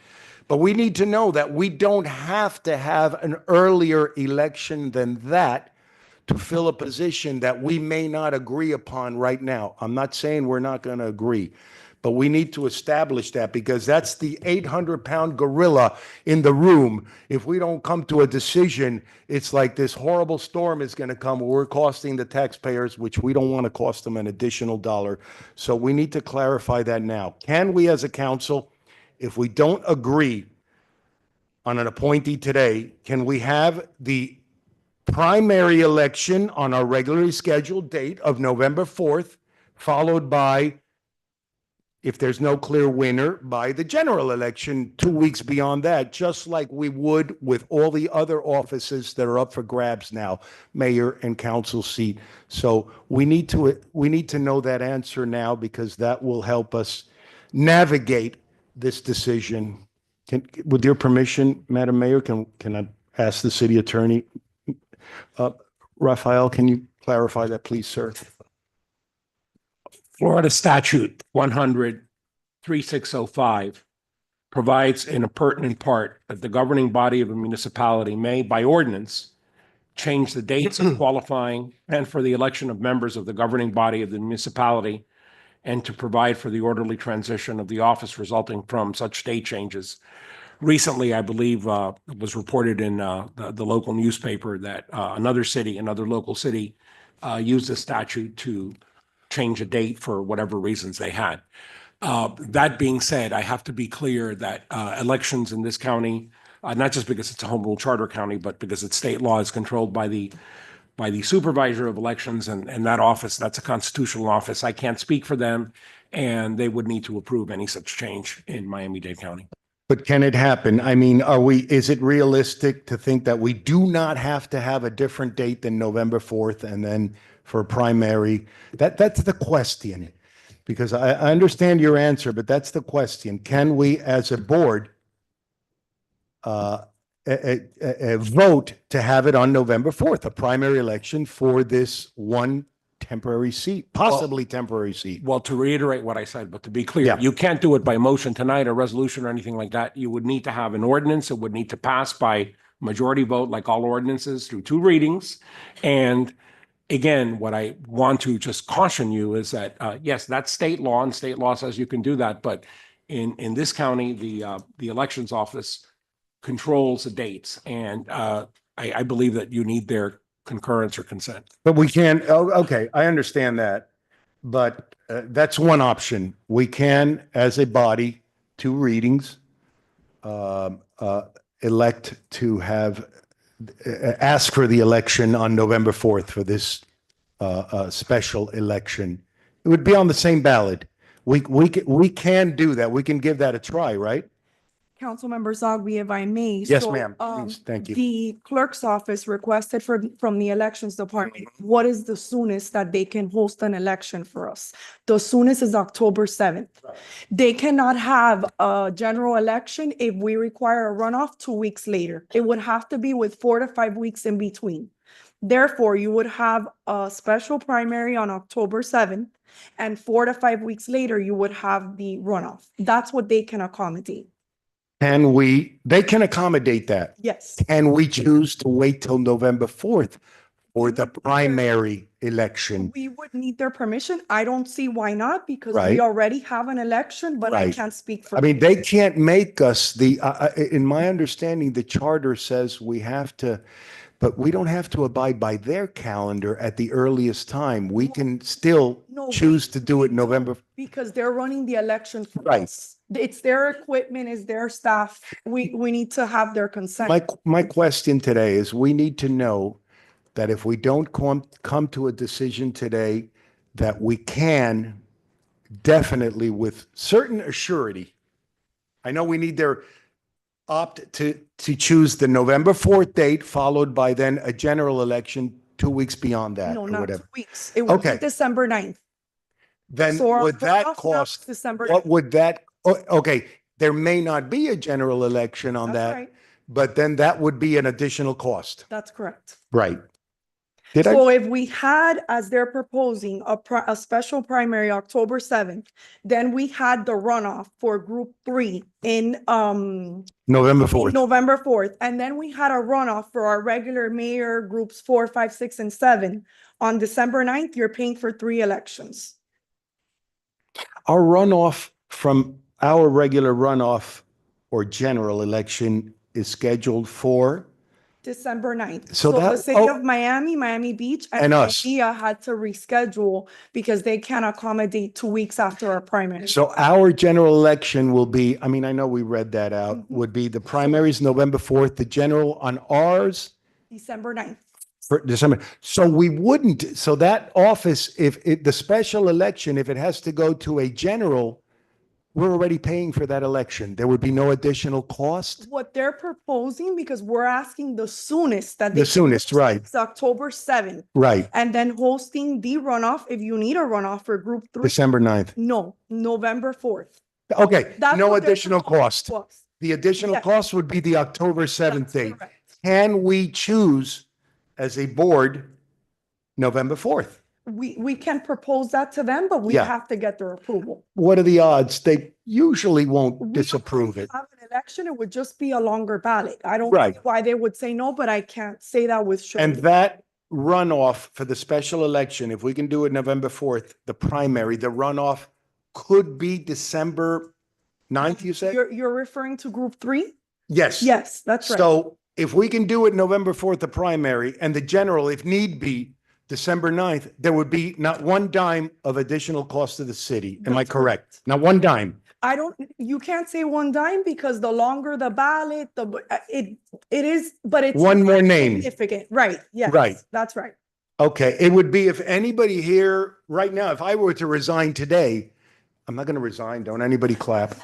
But we need to know that we don't have to have an earlier election than that to fill a position that we may not agree upon right now. I'm not saying we're not going to agree, but we need to establish that, because that's the 800-pound gorilla in the room. If we don't come to a decision, it's like this horrible storm is going to come where we're costing the taxpayers, which we don't want to cost them an additional dollar. So we need to clarify that now. Can we, as a council, if we don't agree on an appointee today, can we have the primary election on our regularly scheduled date of November 4th, followed by, if there's no clear winner, by the general election 2 weeks beyond that, just like we would with all the other offices that are up for grabs now, mayor and council seat. So we need to know that answer now, because that will help us navigate this decision. With your permission, Madam Mayor, can I ask the city attorney? Raphael, can you clarify that, please, sir? Florida statute 100-3605 provides in a pertinent part that the governing body of a municipality may, by ordinance, change the dates of qualifying and for the election of members of the governing body of the municipality, and to provide for the orderly transition of the office resulting from such date changes. Recently, I believe it was reported in the local newspaper that another local city used the statute to change a date for whatever reasons they had. That being said, I have to be clear that elections in this county, not just because it's a home rule charter county, but because its state law is controlled by the supervisor of elections, and that office, that's a constitutional office. I can't speak for them, and they would need to approve any such change in Miami-Dade County. But can it happen? I mean, is it realistic to think that we do not have to have a different date than November 4th and then for primary? That's the question. Because I understand your answer, but that's the question. Can we, as a board, vote to have it on November 4th, a primary election for this one temporary seat, possibly temporary seat? Well, to reiterate what I said, but to be clear, Yeah. you can't do it by motion tonight or resolution or anything like that. You would need to have an ordinance. It would need to pass by majority vote, like all ordinances, through 2 readings. And again, what I want to just caution you is that, yes, that's state law, and state law says you can do that. But in this county, the elections office controls the dates. And I believe that you need their concurrence or consent. But we can, okay, I understand that. But that's one option. We can, as a body, 2 readings, elect to have, ask for the election on November 4th for this special election. It would be on the same ballot. We can do that. We can give that a try, right? Councilmember Zogby, if I may. Yes, So, ma'am. Please, thank you. The clerk's office requested from the elections department, what is the soonest that they can host an election for us? The soonest is October 7th. They cannot have a general election if we require a runoff 2 weeks later. It would have to be with 4 to 5 weeks in between. Therefore, you would have a special primary on October 7th, and 4 to 5 weeks later, you would have the runoff. That's what they can accommodate. They can accommodate that. Yes. Can we choose to wait till November 4th for the primary election? We would need their permission. I don't see why not, because Right. we already have an election, but I Right. can't speak for. I mean, they can't make us in my understanding, the charter says we have to, but we don't have to abide by their calendar at the earliest time. We can still No, choose to do it November. because they're running the election for Right. us. It's their equipment, it's their staff. We need to have their consent. My question today is, we need to know that if we don't come to a decision today, that we can definitely, with certain assurity, I know we need their opt to choose the November 4th date, followed by then a general election 2 weeks beyond that, No, or not 2 whatever. weeks. It would be Okay. December 9th. Then So our would that runoff now is cost, December what 9th. would that, okay, there may not be a general election on That's that, right. but then that would be an additional cost. That's correct. Right. Did I? So if we had, as they're proposing, a special primary October 7th, then we had the runoff for group 3 in November 4th. November 4th. And then we had a runoff for our regular mayor groups 4, 5, 6, and 7. On December 9th, you're paying for 3 elections. Our runoff from our regular runoff or general election is scheduled for, December 9th. So the that- city oh. of Miami Beach, And us. Hialeah had to reschedule because they can't accommodate 2 weeks after our primary. so our general election will be, I mean, I know we read that out, would be the primaries November 4th, the general on ours December 9th. for December. So we wouldn't, so that office, the special election, if it has to go to a general, we're already paying for that election. There would be no additional cost? What they're proposing, because we're asking the soonest that they. The can soonest, host, right. It's October 7th. Right, And then hosting the runoff, if you need a runoff for group 3. December 9th. No, November 4th. Okay, That's no what they're additional cost. Was. The additional Yes. cost would be the October 7th That's date. correct. Can we choose as a board November 4th? We can propose that to them, but we Yeah. have to get their approval. What are the odds? They usually We won't don't disapprove it. Have an election, it would just be a longer ballot. I don't Right. see why they would say no, but I can't say that with And surety. that runoff for the special election, if we can do it November 4th, the primary, the runoff could be December 9th, you said? You're referring to group 3? Yes. Yes, that's right. So if we can do it November 4th, the primary, and the general, if need be, December 9th, there would be not one dime of additional cost to the city. Am I That's correct? Not one dime. You can't say one dime because the longer the ballot, it is, but it's. One more name. Significant, right, yes. Right. That's right. Okay, it would be if anybody here right now, if I were to resign today, I'm not going to resign, don't anybody clap.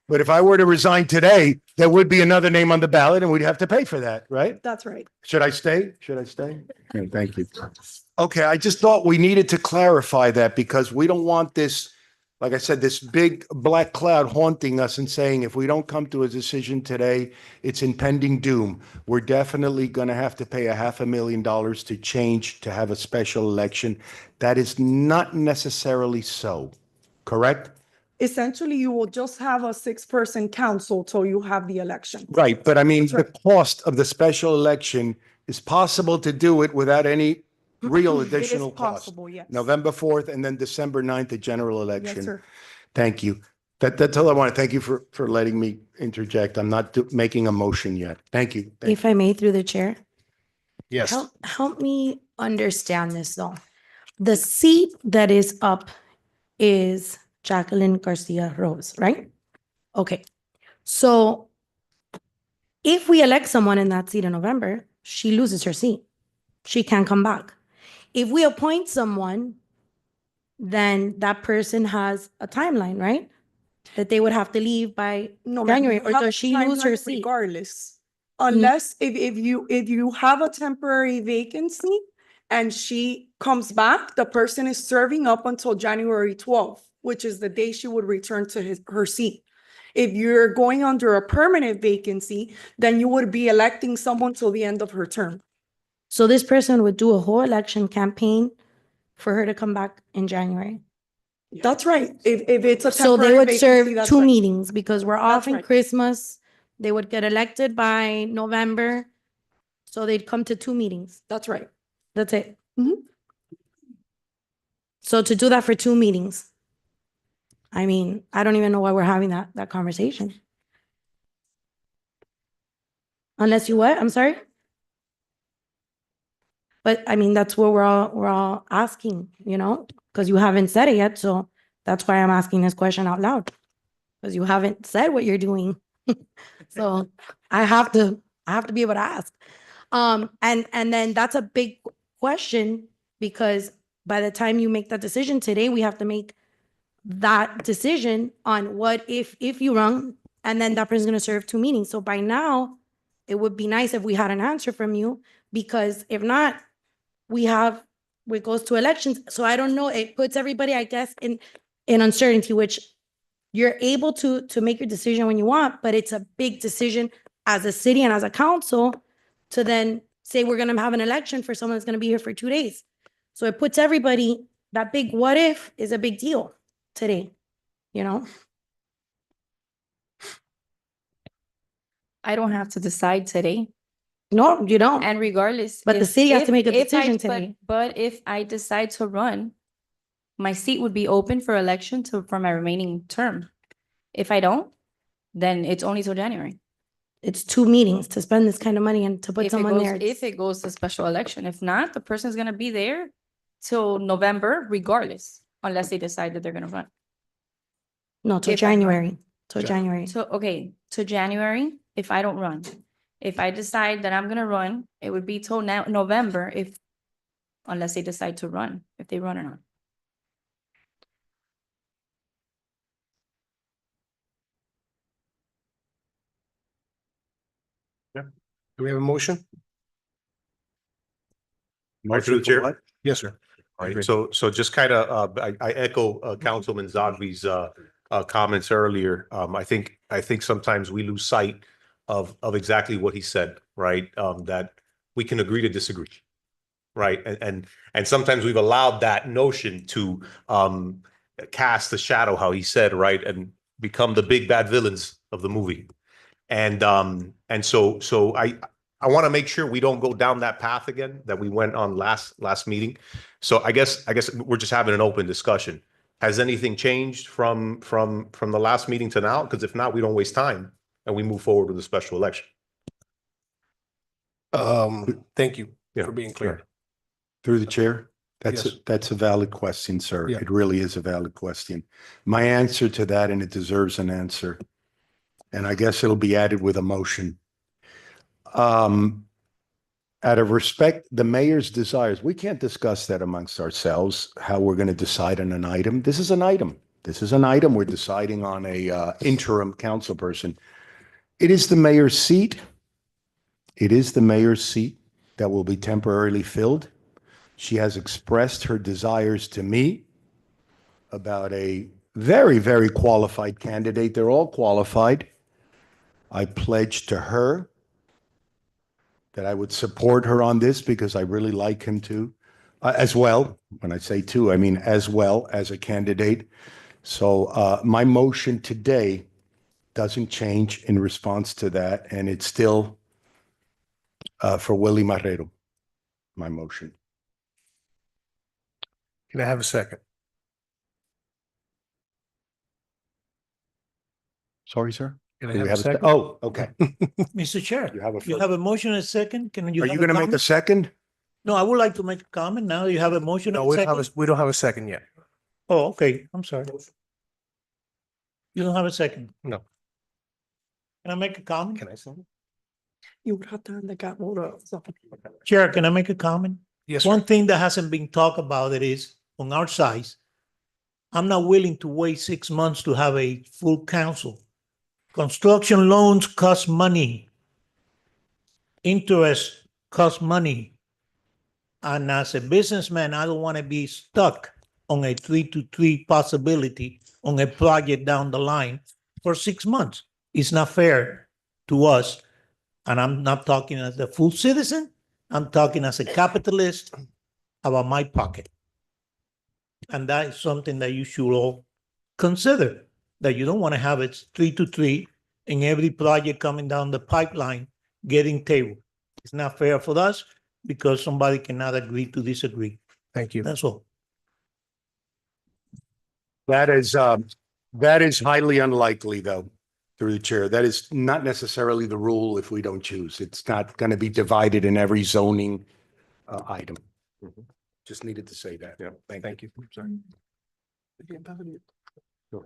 But if I were to resign today, there would be another name on the ballot and we'd have to pay for that, right? That's right. Should I stay? Should I stay? Okay, thank you. Okay, I just thought we needed to clarify that because we don't want this, like I said, this big black cloud haunting us and saying, if we don't come to a decision today, it's impending doom. We're definitely going to have to pay $500,000 to change, to have a special election. That is not necessarily so, correct? Essentially, you will just have a 6-person council till you have the election. Right, but I mean, That's right. the cost of the special election is possible to do it without any real It is additional cost. possible, yes. November 4th and then December 9th, the general election. Yes, sir. Thank you. That's all I want. Thank you for letting me interject. I'm not making a motion yet. Thank you. Thank If I may, through the chair, Yes. help me understand this though. The seat that is up is Jacqueline Garcia Rose, right? Okay. So if we elect someone in that seat in November, she loses her seat. She can't come back. If we appoint someone, then that person has a timeline, right? That they would have to leave by No, ma'am, January, you or have does she lose her timeline seat? regardless? Unless if you have a temporary vacancy and she comes back, the person is serving up until January 12th, which is the day she would return to her seat. If you're going under a permanent vacancy, then you would be electing someone till the end of her term. So this person would do a whole election campaign for her to come back in January. That's right. If it's a So they temporary would serve vacancy, that's two right. meetings because we're off That's in right. Christmas. They would get elected by November. So they'd come to two meetings. That's right. That's it. Mhm. So to do that for two meetings, I mean, I don't even know why we're having that conversation. Unless you what? I'm sorry? But I mean, that's what we're all asking, because you haven't said it yet. So that's why I'm asking this question out loud. Because you haven't said what you're doing. So I have to be able to ask. And then that's a big question because by the time you make that decision today, we have to make that decision on what if you run and then that person's going to serve two meetings. So by now, it would be nice if we had an answer from you because if not, it goes to elections. So I don't know, it puts everybody, I guess, in uncertainty, which you're able to make your decision when you want, but it's a big decision as a city and as a council to then say we're going to have an election for someone that's going to be here for 2 days. So it puts everybody, that big what if is a big deal today, I don't have to decide today. No, you don't. And regardless. But the city has to make a decision today. But if I decide to run, my seat would be open for election for my remaining term. If I don't, then it's only till January. It's two meetings to spend this kind of money and to put If someone there. If it goes to special election, if not, the person's gonna be there till November regardless, unless they decide that they're gonna run. No, till If I run. January, till January. So, okay, to January, if I don't run. If I decide that I'm gonna run, it would be till now November unless they decide to run, if they run or not. Do we have a motion? Through the chair. Yes, sir. All right, so just kind of, I echo Councilman Zogby's comments earlier. I think sometimes we lose sight of exactly what he said, right? That we can agree to disagree, right? And sometimes we've allowed that notion to cast a shadow, how he said, right, and become the big bad villains of the movie. And so I want to make sure we don't go down that path again that we went on last meeting. So I guess we're just having an open discussion. Has anything changed from the last meeting to now? Because if not, we don't waste time and we move forward with the special election. Thank you for being clear. Through the chair, Yes. that's a valid question, sir. Yeah. It really is a valid question. My answer to that, and it deserves an answer, and I guess it'll be added with a motion. Out of respect, the mayor's desires, we can't discuss that amongst ourselves, how we're going to decide on an item. This is an item. This is an item we're deciding on a interim council person. It is the mayor's seat. It is the mayor's seat that will be temporarily filled. She has expressed her desires to me about a very, very qualified candidate. They're all qualified. I pledged to her that I would support her on this because I really like him too, as well. When I say too, I mean as well as a candidate. So my motion today doesn't change in response to that, and it's still for Willie Marrero, my motion. Can I have a second? Sorry, sir? Can I Do we have a second? Oh, okay. Mr. Chair, You have a you first. have a motion and a second. Can you Are have you a going to make a comment? second? No, I would like to make a comment now. You have a motion No, and a second? we don't have a second yet. Oh, okay. I'm sorry. You don't have a second. No. Can I make a comment? Can I say? You would have to hand the gavel order. Chair, can I make a comment? Yes, sir. One thing that hasn't been talked about it is on our side, I'm not willing to wait 6 months to have a full council. Construction loans cost money. Interest costs money. And as a businessman, I don't want to be stuck on a 3-3 possibility on a project down the line for 6 months. It's not fair to us. And I'm not talking as a full citizen. I'm talking as a capitalist about my pocket. And that is something that you should all consider, that you don't want to have it 3-3 in every project coming down the pipeline getting tabled. It's not fair for us because somebody cannot agree to disagree. Thank you. That's all. That is highly unlikely, though, through the chair. That is not necessarily the rule if we don't choose. It's not going to be divided in every zoning item. Just needed to say that. Yeah, thank you. Sorry. No,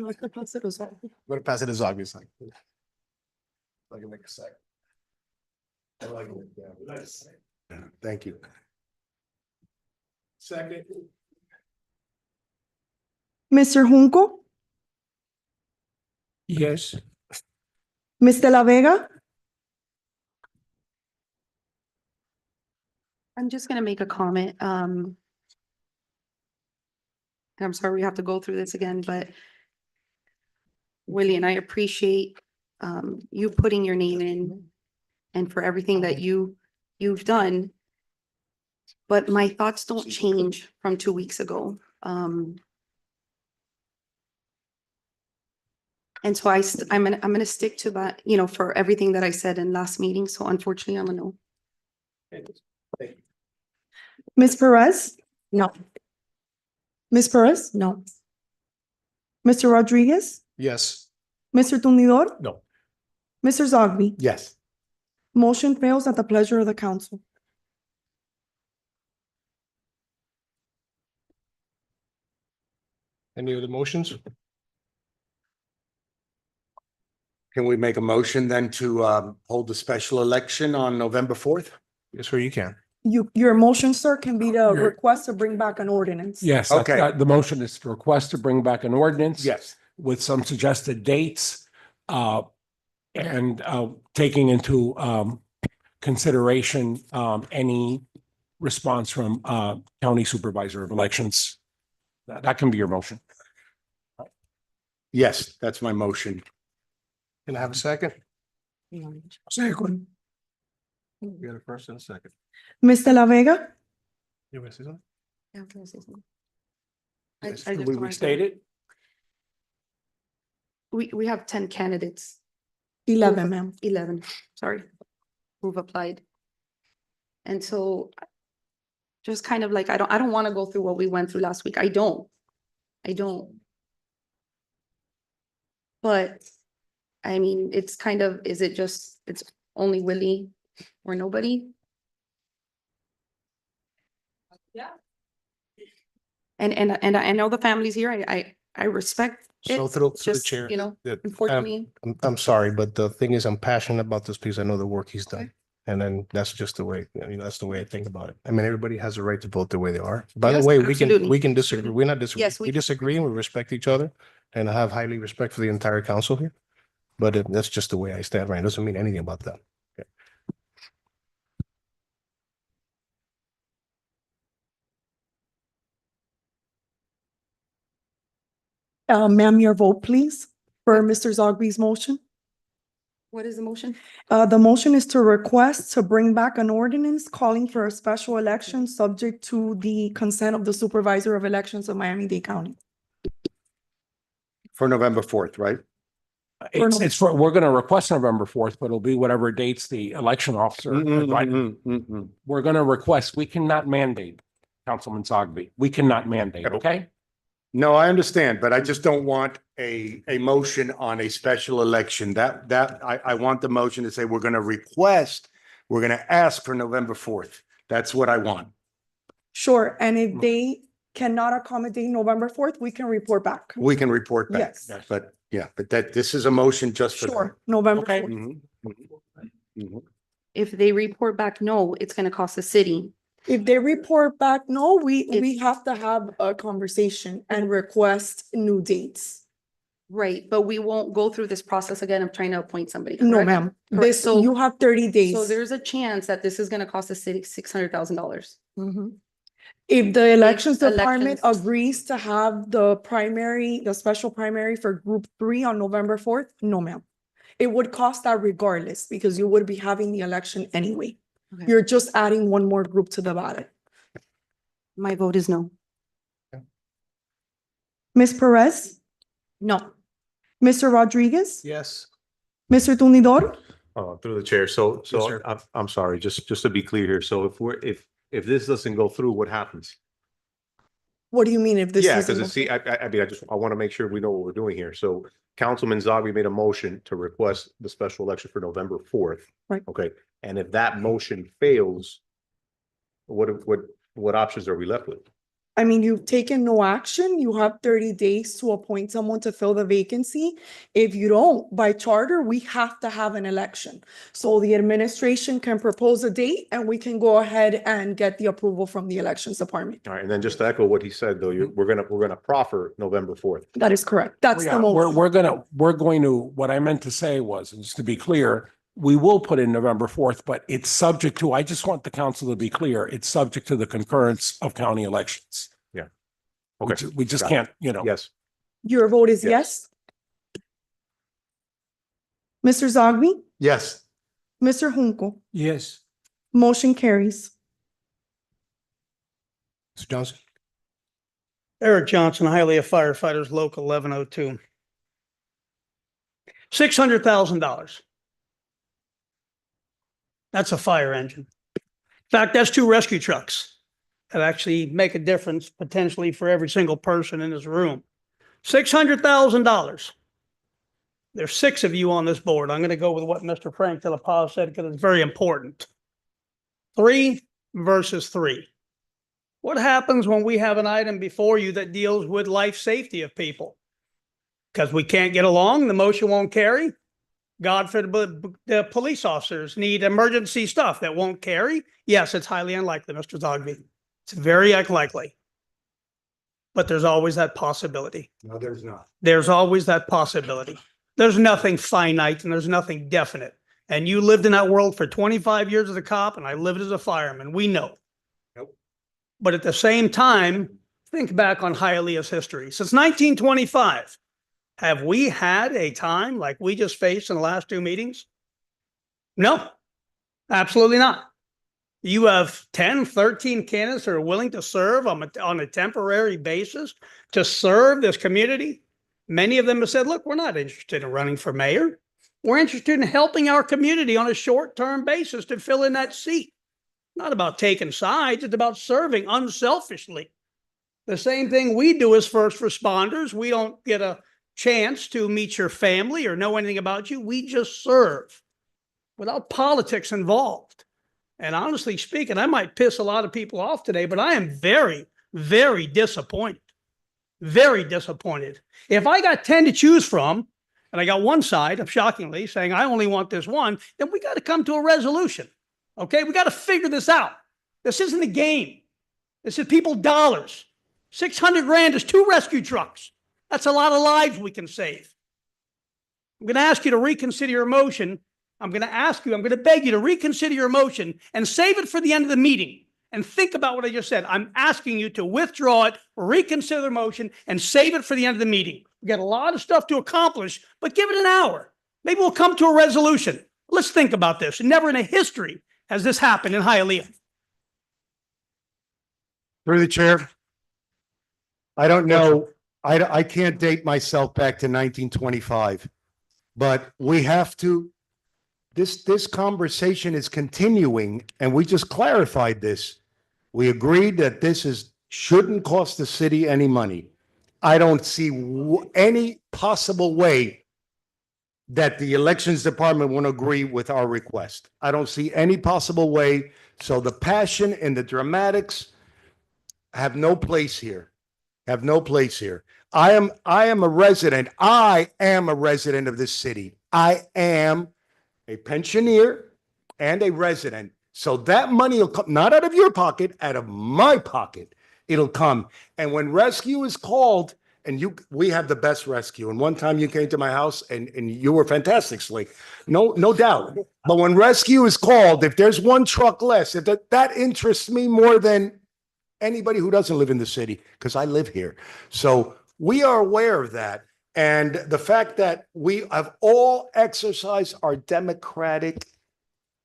I could pass it as well. I'm gonna pass it as obvious. I can make a second. I like it. Yeah. Thank you. Second. Mr. Junco, Yes. Ms. De La Vega, I'm just gonna make a comment. And I'm sorry we have to go through this again, but Willie and I appreciate you putting your name in and for everything that you've done. But my thoughts don't change from 2 weeks ago. And so I'm gonna stick to that, you know, for everything that I said in last meeting. So unfortunately, I'm a no. Ms. Perez, No, Ms. Perez, no. Mr. Rodriguez, Yes. Mr. Tumidor, No. Mr. Zogby. Yes. Motion fails at the pleasure of the council. Any other motions? Can we make a motion then to hold the special election on November 4th? Yes, sir, you can. Your motion, sir, can be the request to bring back an ordinance. Yes. Okay. The motion is to request to bring back an ordinance. Yes. With some suggested dates, and taking into consideration any response from county supervisor of elections. That can be your motion. Yes, that's my motion. Can I have a second? Second. We got a first and a second. Ms. De La Vega, You want to say something? Yeah, can I say something? Yes. I Can just we wanted to- restate it? We have 10 candidates. 11, ma'am. 11, sorry, who've applied. And so just kind of like, I don't want to go through what we went through last week. I don't. But I mean, it's kind of, is it just, it's only Willie or nobody? Yeah. And I know the families here. I respect it. So through the Just, chair. you know, that, unfortunately. I'm sorry, but the thing is, I'm passionate about this because I know the work he's done. And then that's just the way, that's the way I think about it. I mean, everybody has a right to vote the way they are. By the Yes, way, absolutely. we can disagree. We're not disagreeing. Yes, we We disagree and we respect each other. And I have highly respect for the entire council here. But that's just the way I stand right. It doesn't mean anything about that. Okay. Ma'am, your vote, please, for Mr. Zogby's motion. What is the motion? The motion is to request to bring back an ordinance calling for a special election subject to the consent of the supervisor of elections of Miami-Dade County. For November 4th, right? We're going to request November 4th, but it'll be whatever dates the election officer. We're going to request, we cannot mandate, Councilman Zogby. We cannot mandate, okay? No, I understand, but I just don't want a motion on a special election. I want the motion to say we're going to ask for November 4th. That's what I want. Sure, and if they cannot accommodate November 4th, we can report back. We can report back. Yes. But this is a motion just for. Sure, November Okay. 4th. If they report back no, it's gonna cost the city. If they report back no, we have to have a conversation and request new dates. Right, but we won't go through this process again of trying to appoint somebody. No, correct? ma'am. Correct. This, So- you have 30 days. So there's a chance that this is gonna cost the city $600,000. Mhm. If the elections If department elections- agrees to have the special primary for group 3 on November 4th, no, ma'am. It would cost that regardless because you would be having the election anyway. Okay. You're just adding one more group to the ballot. My vote is no. Ms. Perez, No. Mr. Rodriguez, Yes. Mr. Tunidor, Through the chair. So, Yes, sir. I'm sorry, just to be clear here. So if this doesn't go through, what happens? what do you mean if this Yeah, is? because see, I mean, I want to make sure we know what we're doing here. So Councilman Zogby made a motion to request the special election for November 4th. Right. Okay, and if that motion fails, what options are we left with? I mean, you've taken no action. You have 30 days to appoint someone to fill the vacancy. If you don't, by charter, we have to have an election. So the administration can propose a date and we can go ahead and get the approval from the elections department. All right, and then just to echo what he said, though, we're gonna proffer November 4th. That is correct. That's the motion. We're going to, what I meant to say was, and just to be clear, we will put in November 4th, but it's subject to, I just want the council to be clear, it's subject to the concurrence of county elections. Yeah. Okay. We just Got it. can't, you know. Yes. Your vote is yes? Mr. Zogby, Yes. Mr. Junco, Yes. motion carries. Mr. Johnson? Eric Johnson, Hialeah Firefighters, Local 1102. $600,000. That's a fire engine. In fact, that's 2 rescue trucks that actually make a difference potentially for every single person in this room. $600,000. There's 6 of you on this board. I'm going to go with what Mr. Frank De La Paz said because it's very important. 3 versus 3. What happens when we have an item before you that deals with life safety of people? Because we can't get along, the motion won't carry. God forbid the police officers need emergency stuff that won't carry. Yes, it's highly unlikely, Mr. Zogby. It's very unlikely. But there's always that possibility. No, there's not. There's always that possibility. There's nothing finite and there's nothing definite. And you lived in that world for 25 years as a cop and I lived as a fireman. We know. Nope. But at the same time, think back on Hialeah's history. Since 1925, have we had a time like we just faced in the last 2 meetings? No, absolutely not. You have 10, 13 candidates that are willing to serve on a temporary basis to serve this community. Many of them have said, look, we're not interested in running for mayor. We're interested in helping our community on a short-term basis to fill in that seat. Not about taking sides, it's about serving unselfishly. The same thing we do as first responders. We don't get a chance to meet your family or know anything about you. We just serve without politics involved. And honestly speaking, I might piss a lot of people off today, but I am very, very disappointed. Very disappointed. If I got 10 to choose from, and I got one side, shockingly, saying I only want this one, then we got to come to a resolution. Okay, we got to figure this out. This isn't a game. This is people dollars. 600 grand is 2 rescue trucks. That's a lot of lives we can save. I'm going to ask you to reconsider your motion. I'm going to beg you to reconsider your motion and save it for the end of the meeting. And think about what I just said. I'm asking you to withdraw it, reconsider the motion, and save it for the end of the meeting. We got a lot of stuff to accomplish, but give it an hour. Maybe we'll come to a resolution. Let's think about this. Never in a history has this happened in Hialeah. Through the chair. I don't know. I can't date myself back to 1925, but we have to, this conversation is continuing, and we just clarified this. We agreed that shouldn't cost the city any money. I don't see any possible way that the elections department won't agree with our request. I don't see any possible way. So the passion and the dramatics have no place here. Have no place here. I am a resident. I am a resident of this city. I am a pensioner and a resident. So that money will come, not out of your pocket, out of my pocket. It'll come. And when rescue is called, and we have the best rescue. And one time you came to my house and you were fantastic, Slick. No doubt. But when rescue is called, if there's one truck less, if that interests me more than anybody who doesn't live in the city, because I live here. So we are aware of that. And the fact that we have all exercised our democratic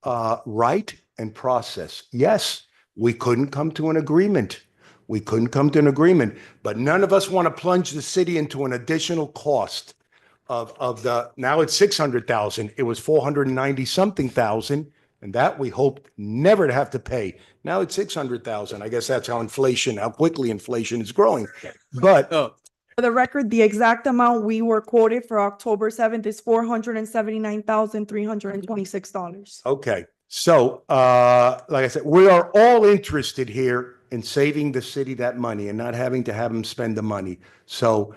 right and process. Yes, we couldn't come to an agreement. But none of us want to plunge the city into an additional cost now it's 600,000. It was 490 something thousand. And that we hope never to have to pay. Now it's 600,000. I guess that's how quickly inflation is growing. But For the record, the exact amount we were quoted for October 7th is $479,326. okay. So, like I said, we are all interested here in saving the city that money and not having to have them spend the money. So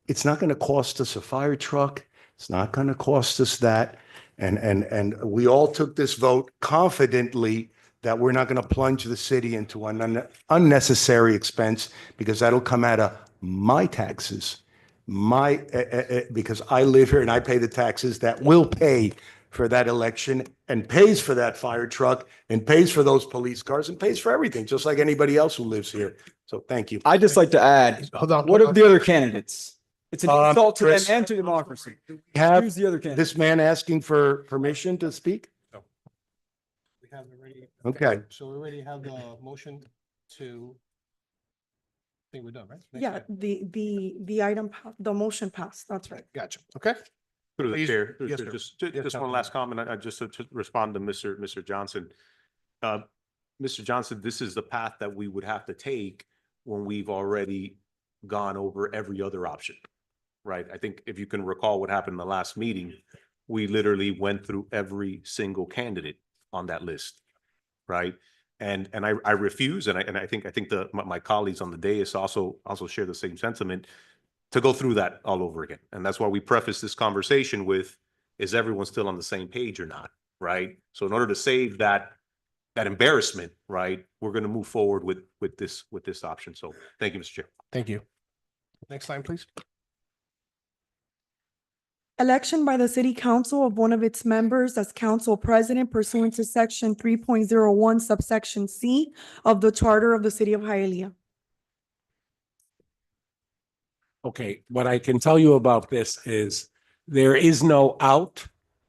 it's not going to cost us a fire truck. It's not going to cost us that. And we all took this vote confidently that we're not going to plunge the city into an unnecessary expense, because that'll come out of my taxes, because I live here and I pay the taxes that will pay for that election and pays for that fire truck and pays for those police cars and pays for everything, just like anybody else who lives here. So thank you. I'd just like to add, what of the other candidates? It's an insult to them and to democracy. Who's the other candidate? This man asking for permission to speak? No. We have already. Okay. So we already have the motion to. I think we're done, right? Yeah, the item, the motion passed. That's right. Gotcha. Okay. Through the Please. chair, Yes, sir. just Yes, one Councilman. last comment. I just to respond to Mr. Johnson. Mr. Johnson, this is the path that we would have to take when we've already gone over every other option, right? I think if you can recall what happened in the last meeting, we literally went through every single candidate on that list, right? And I refuse, and I think my colleagues on the dais also share the same sentiment, to go through that all over again. And that's why we preface this conversation with, is everyone still on the same page or not, right? So in order to save that embarrassment, right, we're going to move forward with this option. So thank you, Mr. Chair. Thank you. Next line, please. Election by the city council of one of its members as council president pursuant to section 3.01 subsection C of the charter of the city of Hialeah. Okay, what I can tell you about this is there is no out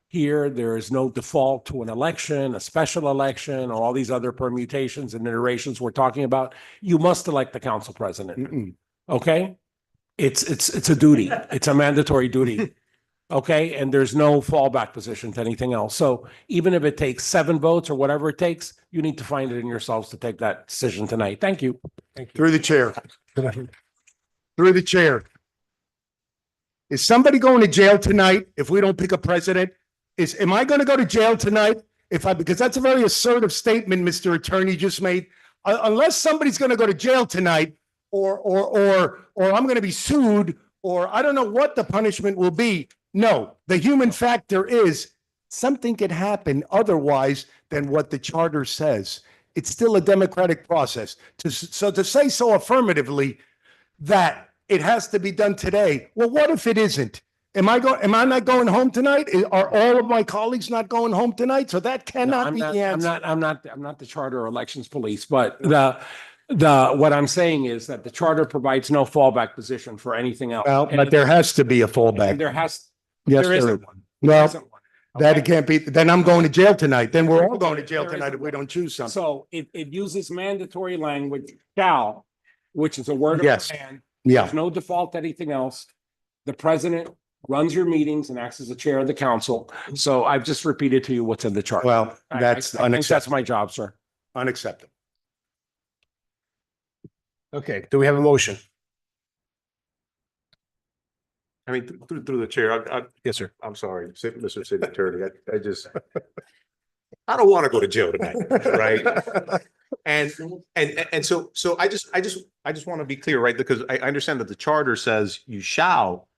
here. There is no default to an election, a special election, or all these other permutations and iterations we're talking about. You must elect the council president. Okay? It's a duty. It's a mandatory duty. Okay, and there's no fallback position to anything else. So even if it takes 7 votes or whatever it takes, you need to find it in yourselves to take that decision tonight. Thank you. Thank you. Through the chair. Through the chair. Is somebody going to jail tonight if we don't pick a president? Am I going to go to jail tonight because that's a very assertive statement Mr. Attorney just made. Unless somebody's going to go to jail tonight or I'm going to be sued or I don't know what the punishment will be. No, the human factor is something could happen otherwise than what the charter says. It's still a democratic process. So to say so affirmatively that it has to be done today, well, what if it isn't? Am I not going home tonight? Are all of my colleagues not going home tonight? So that No, cannot be the answer. I'm not the charter or elections police, but what I'm saying is that the charter provides no fallback position for anything else. Well, but there has to be a And fallback. yes, Yes, there isn't there is. one. There Well, isn't one. that Okay? it can't be, then I'm going to jail tonight. Then we're all going to jail There tonight isn't if we don't choose something. So it uses mandatory language, shall, which is a word of Yes. command. Yeah. There's no default to anything else. The president runs your meetings and acts as the chair of the council. So I've just repeated to you what's in the chart. Well, I that's think that's unacceptable. my job, sir. Unacceptable. Okay, do we have a motion? I mean, through the chair, Yes, sir. I'm sorry, Mr. City Attorney, I just, I don't want to go to jail tonight, right? And so I just want to be clear, right? Because I understand that the charter says you shall,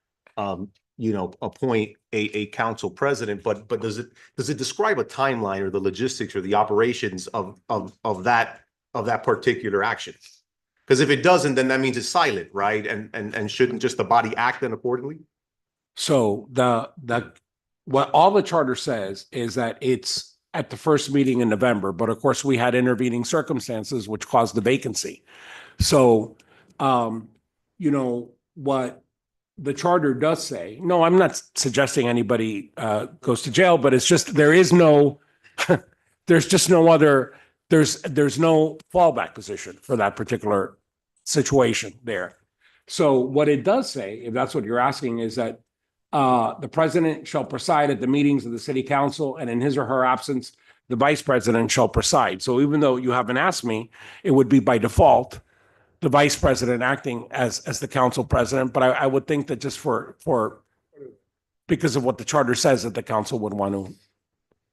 appoint a council president, but does it describe a timeline or the logistics or the operations of that particular action? Because if it doesn't, then that means it's silent, right? And shouldn't just the body act then accordingly? So what all the charter says is that it's at the first meeting in November, but of course we had intervening circumstances which caused the vacancy. So, what the charter does say, no, I'm not suggesting anybody goes to jail, but it's just, there's no fallback position for that particular situation there. So what it does say, if that's what you're asking, is that the president shall preside at the meetings of the city council, and in his or her absence, the vice president shall preside. So even though you haven't asked me, it would be by default the vice president acting as the council president. But I would think that just for because of what the charter says, that the council would want to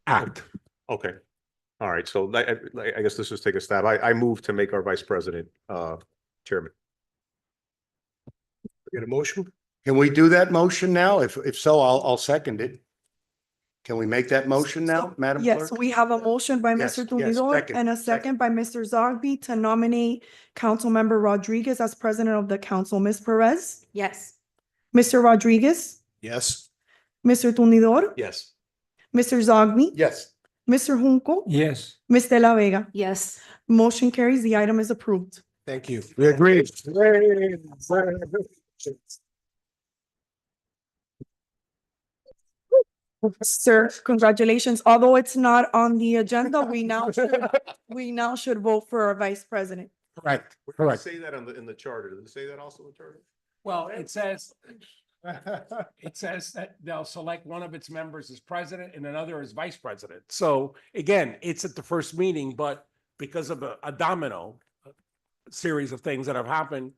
act. Okay. All right. So I guess let's just take a stab. I move to make our vice president chairman. Get a motion? Can we do that motion now? If so, I'll second it. Can we make that motion now, Madam Clerk? Yes, we have a motion by Yes, Mr. yes, Tumidor second, and a second by Mr. Zogby to nominate Councilmember Rodriguez as president of the council. Ms. Perez? Yes. Mr. Rodriguez? Yes. Mr. Tumidor? Yes. Mr. Zogby? Yes. Mr. Junco? Yes. Ms. De La Vega? Yes. Motion carries. The item is approved. Thank you. We agree. Sir, congratulations. Although it's not on the agenda, we now should vote for our vice president. Correct, Where does correct. it say that in the charter? Does it say that also in the charter? Well, it says that they'll select one of its members as president and another as vice president. So again, it's at the first meeting, but because of a domino series of things that have happened,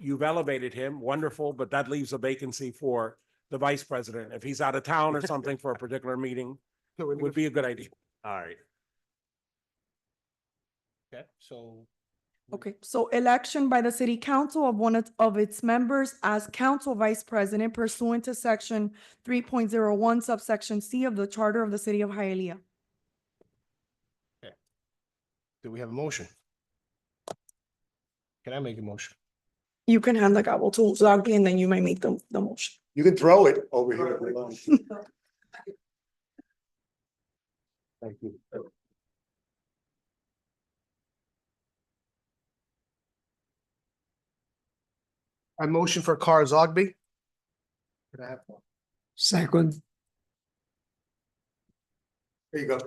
you've elevated him, wonderful, but that leaves a vacancy for the vice president. If he's out of town or something for a particular meeting, it would be a good idea. All right. Okay, so Okay, so election by the city council of one of its members as council vice president pursuant to section 3.01 subsection C of the charter of the city of Hialeah. do we have a motion? Can I make a motion? You can hand the gavel to Zogby and then you may make the motion. You can throw it over here. if you want. Thank you. I motion for Carl Zogby. Could I have one? Second. There you go.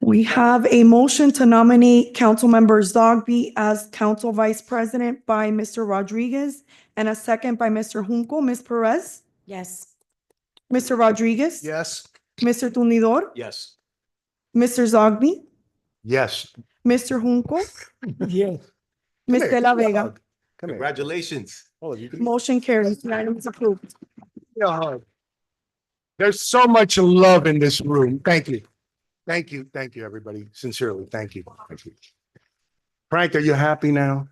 We have a motion to nominate Councilmember Zogby as council vice president by Mr. Rodriguez and a second by Mr. Junco. Ms. Perez? Yes. Mr. Rodriguez? Yes. Mr. Tumidor? Yes. Mr. Zogby? Yes. Mr. Junco? Yes. Ms. here, De La give me a Vega? hug. Come here. Congratulations. Oh, you can- Motion carries. The item is approved. Yeah, hug. There's so much love in this room. Thank you. Thank you. Thank you, everybody. Sincerely, thank you. Thank you. Frank, are you happy now?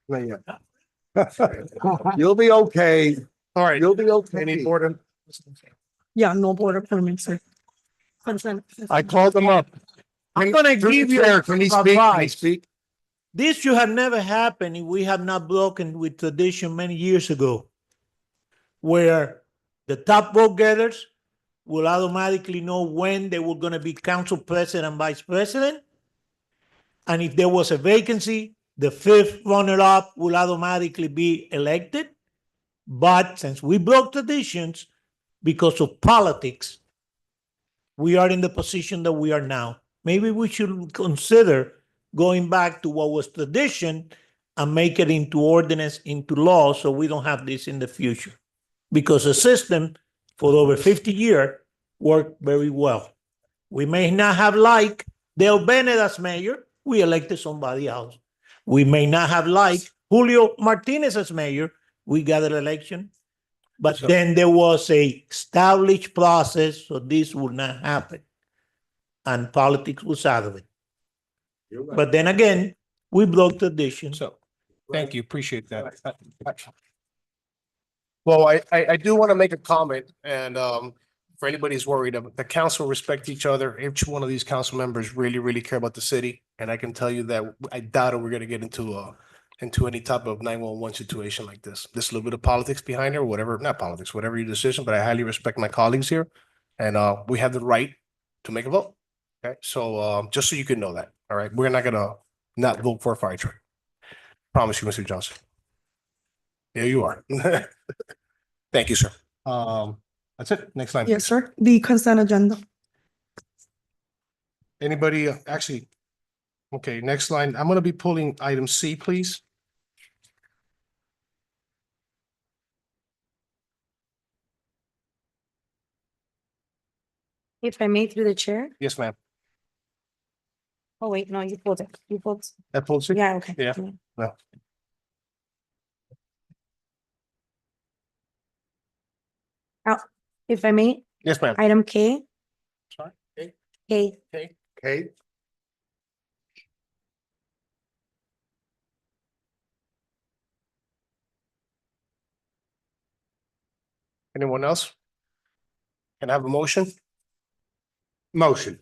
Yeah. You'll be okay. All right. You'll be okay. Any more than? Yeah, no border permits, sir. Consent. I called them up. I'm gonna give you Chair, can he speak? Can he advice. speak? This should have never happened if we had not broken with tradition many years ago, where the top vote getters will automatically know when they were gonna be council president and vice president. And if there was a vacancy, the fifth runner-up will automatically be elected. But since we broke traditions because of politics, we are in the position that we are now. Maybe we should consider going back to what was tradition and make it into ordinance, into law, so we don't have this in the future. Because the system for over 50 years worked very well. We may not have liked Dale Bennett as mayor, we elected somebody else. We may not have liked Julio Martinez as mayor, we got an election. But then there was a established process, so this would not happen. And politics was out of it. But then again, we broke tradition. So, thank you, appreciate that. Well, I do want to make a comment, and for anybody who's worried, the council respect each other. Each one of these council members really care about the city, and I can tell you that I doubt we're gonna get into any type of 911 situation like this. There's a little bit of politics behind it, whatever, not politics, whatever your decision, but I highly respect my colleagues here, and we have the right to make a vote. Okay, so just so you can know that, all right, we're not gonna not vote for a fire truck. Promise you, Mr. Johnson. There you are. Thank you, sir. That's it. Next line. Yes, please. sir. The consent agenda. Anybody, actually, okay, next line. I'm gonna be pulling item C, please. If I may, through the chair. Yes, ma'am. Oh, wait, no, you pulled it. You pulled. That pulled C? Yeah, okay. Yeah. No. If I may, Yes, ma'am. item K. Sorry. Okay. K. Okay. Okay. Anyone else? Can I have a motion? Motion.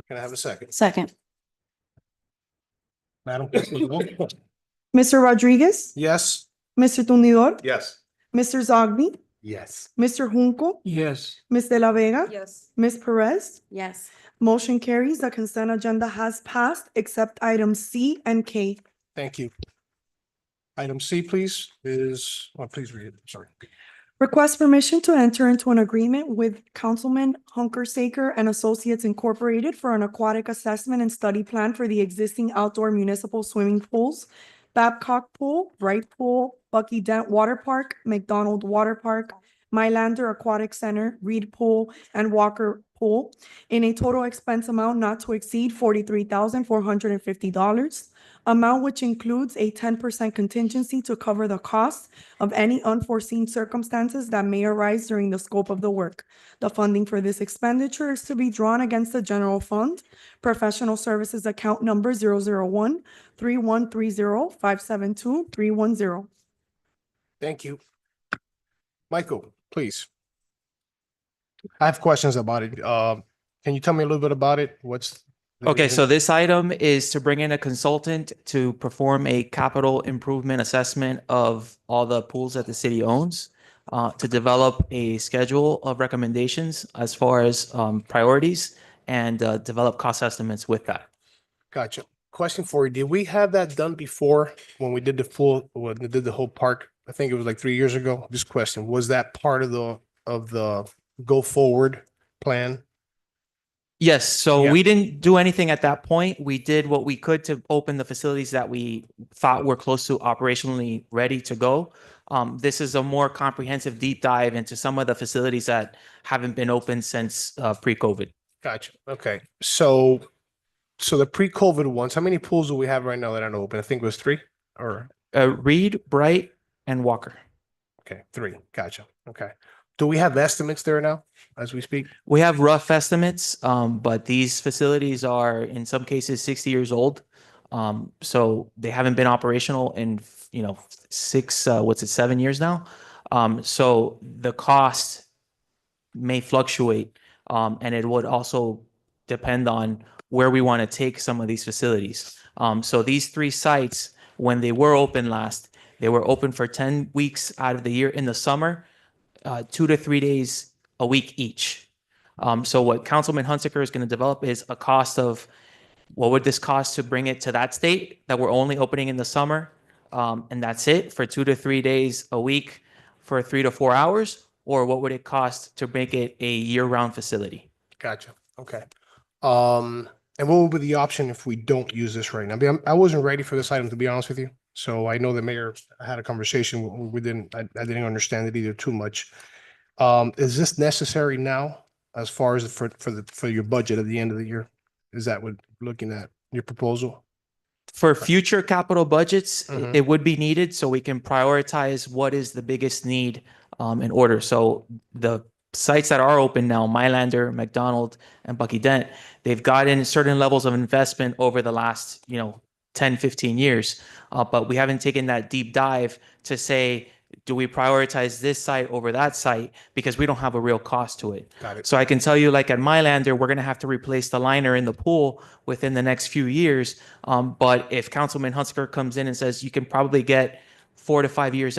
Can I have a second? Second. Madam. Clerk, please vote. Mr. Rodriguez, Yes. Mr. Tumidor, Yes. Mr. Zogby, Yes. Mr. Junco, Yes. Ms. De La Vega, Yes. Ms. Perez. Yes. Motion carries. The consent agenda has passed except items C and K. Thank you. Item C, please, is, well, please read it. Sorry. Request permission to enter into an agreement with Councilman Hunker-Saker and Associates Incorporated for an aquatic assessment and study plan for the existing outdoor municipal swimming pools, Babcock Pool, Wright Pool, Bucky Dent Water Park, McDonald Water Park, Mylander Aquatic Center, Reed Pool, and Walker Pool in a total expense amount not to exceed $43,450. Amount which includes a 10% contingency to cover the costs of any unforeseen circumstances that may arise during the scope of the work. The funding for this expenditure is to be drawn against the general fund, professional services account number 001-3130-572-310. Thank you. Michael, please. I have questions about it. Can you tell me a little bit about it? What's the Okay, reason? so this item is to bring in a consultant to perform a capital improvement assessment of all the pools that the city owns, to develop a schedule of recommendations as far as priorities and develop cost estimates with that. Gotcha. Question for you. Did we have that done before when we did the when we did the whole park? I think it was like 3 years ago. Just question, was that part of the go forward plan? Yes, so Yeah. we didn't do anything at that point. We did what we could to open the facilities that we thought were close to operationally ready to go. This is a more comprehensive deep dive into some of the facilities that haven't been open since pre-COVID. Gotcha. Okay. So the pre-COVID ones, how many pools do we have right now that aren't open? I think it was 3 or Reed, Bright, and Walker. okay, 3. Gotcha. Okay. Do we have estimates there now as we speak? We have rough estimates, but these facilities are in some cases 60 years old. So they haven't been operational in, 7 years now. So the cost may fluctuate. And it would also depend on where we want to take some of these facilities. So these three sites, when they were open last, they were open for 10 weeks out of the year in the summer, 2 to 3 days a week each. So what Councilman Hunsaker is going to develop is a cost of what would this cost to bring it to that state that we're only opening in the summer, and that's it for 2 to 3 days a week for 3 to 4 hours, or what would it cost to make it a year-round facility? Gotcha. Okay. And what would be the option if we don't use this right now? I wasn't ready for this item, to be honest with you. So I know the mayor had a conversation. I didn't understand it either too much. Is this necessary now as far as for your budget at the end of the year? Is that what looking at your proposal? For future capital budgets, Mhm. it would be needed so we can prioritize what is the biggest need in order. So the sites that are open now, Mylander, McDonald, and Bucky Dent, they've gotten certain levels of investment over the last, 10, 15 years. But we haven't taken that deep dive to say, do we prioritize this site over that site? Because we don't have a real cost to it. Got it. So I can tell you, like at Mylander, we're going to have to replace the liner in the pool within the next few years. But if Councilman Hunsaker comes in and says you can probably get 4 to 5 years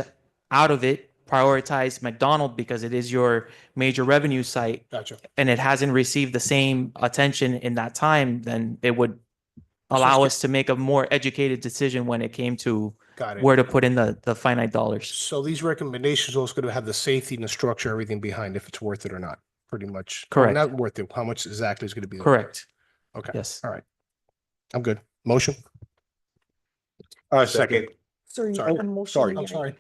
out of it, prioritize McDonald because it is your major revenue site, Gotcha. and it hasn't received the same attention in that time, then it would allow us to make a more educated decision when it came to Got it. where to put in the finite dollars. So these recommendations also going to have the safety and the structure, everything behind if it's worth it or not, pretty much. Or Correct. not worth it. How much exactly is going to be? Correct. Okay. Yes. All right. I'm good. Motion? Second. Sorry, Sorry. a motion Sorry. in I'm the- sorry.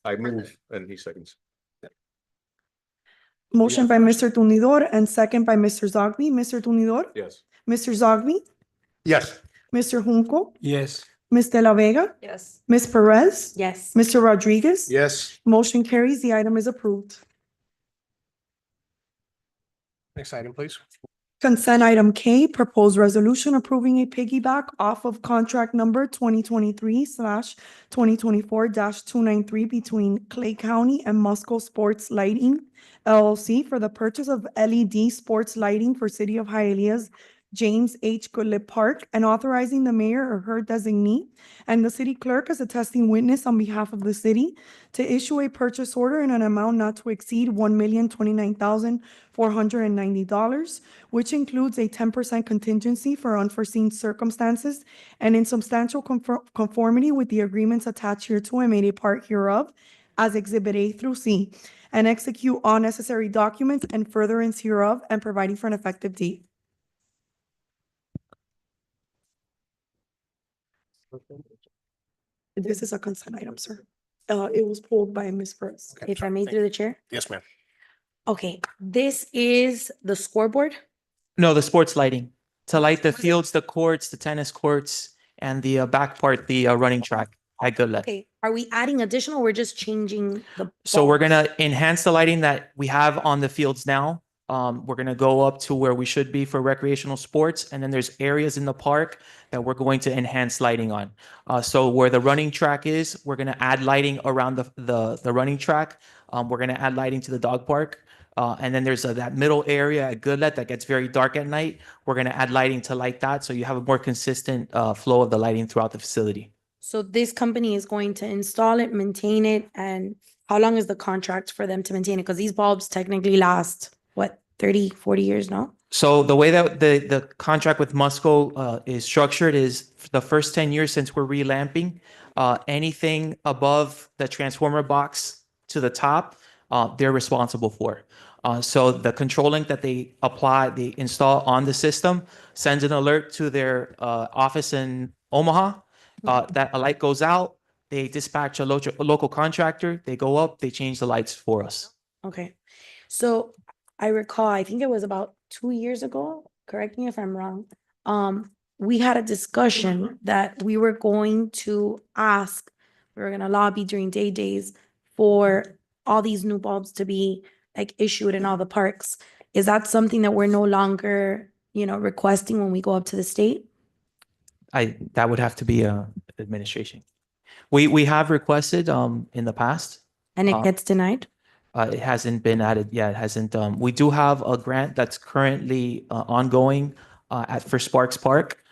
I move and he seconds. Motion by Mr. Tunidor and second by Mr. Zogby. Mr. Tunidor? Yes. Mr. Zogby? Yes. Mr. Junco? Yes. Ms. De La Vega? Yes. Ms. Perez? Yes. Mr. Rodriguez? Yes. Motion carries. The item is approved. Next item, please. Consent item K, proposed resolution approving a piggyback off of contract number 2023/2024-293 between Clay County and Musco Sports Lighting LLC for the purchase of LED sports lighting for City of Hialeah's James H. Goodlett Park, and authorizing the mayor or her designee and the city clerk as attesting witness on behalf of the city to issue a purchase order in an amount not to exceed $1,029,490, which includes a 10% contingency for unforeseen circumstances and in substantial conformity with the agreements attached hereto and made a part hereof as Exhibit A through C, and execute all necessary documents and furtherance hereof and providing for an effective date. This is a consent item, sir. It was pulled by Ms. Perez. Okay, If I sorry. may Thank through the chair? Yes, ma'am. Okay, this is the scoreboard. No, the sports lighting to light the fields, the courts, the tennis courts, and the back part, the running track at Goodlet. Okay, are we adding additional? We're just changing the. So we're bulbs? gonna enhance the lighting that we have on the fields now. We're gonna go up to where we should be for recreational sports, and then there's areas in the park that we're going to enhance lighting on. So where the running track is, we're gonna add lighting around the running track. We're gonna add lighting to the dog park. And then there's that middle area at Goodlet that gets very dark at night. We're gonna add lighting to light that, so you have a more consistent flow of the lighting throughout the facility. So this company is going to install it, maintain it, and how long is the contract for them to maintain it? Because these bulbs technically last, what, 30, 40 years, no? So the way that the contract with Musco is structured is for the first 10 years since we're relamping, anything above the transformer box to the top, they're responsible for. So the control link that they install on the system sends an alert to their office in Omaha. That a light goes out, they dispatch a local contractor, they go up, they change the lights for us. Okay, so I recall, I think it was about 2 years ago, correct me if I'm wrong. We had a discussion that we were going to ask, we were gonna lobby during days for all these new bulbs to be like issued in all the parks. Is that something that we're no longer, requesting when we go up to the state? That would have to be administration. We have requested in the past. And it Uh, gets denied? It hasn't been added yet. It hasn't, we do have a grant that's currently ongoing for Sparks Park,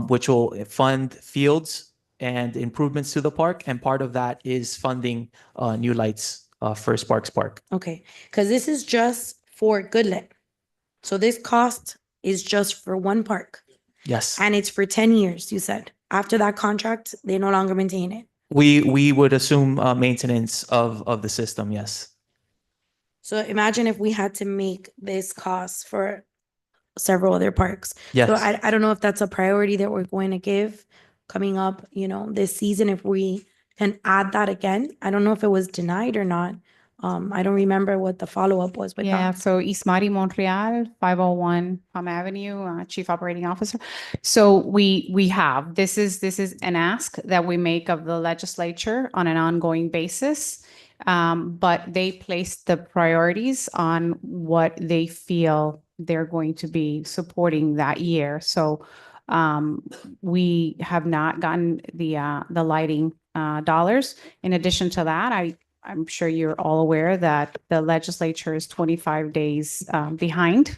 which will fund fields and improvements to the park. And part of that is funding new lights for Sparks Park. Okay, because this is just for Goodlet. So this cost is just for one park. Yes. And it's for 10 years, you said. After that contract, they no longer maintain it. We would assume maintenance of the system, yes. So imagine if we had to make this cost for several other parks. Yes. So I don't know if that's a priority that we're going to give coming up, this season, if we can add that again. I don't know if it was denied or not. I don't remember what the follow-up was with Yeah, that. so Ismari Montreal, 501 Palm Avenue, Chief Operating Officer. So we have, this is an ask that we make of the legislature on an ongoing basis. But they place the priorities on what they feel they're going to be supporting that year. So we have not gotten the lighting dollars. In addition to that, I'm sure you're all aware that the legislature is 25 days behind.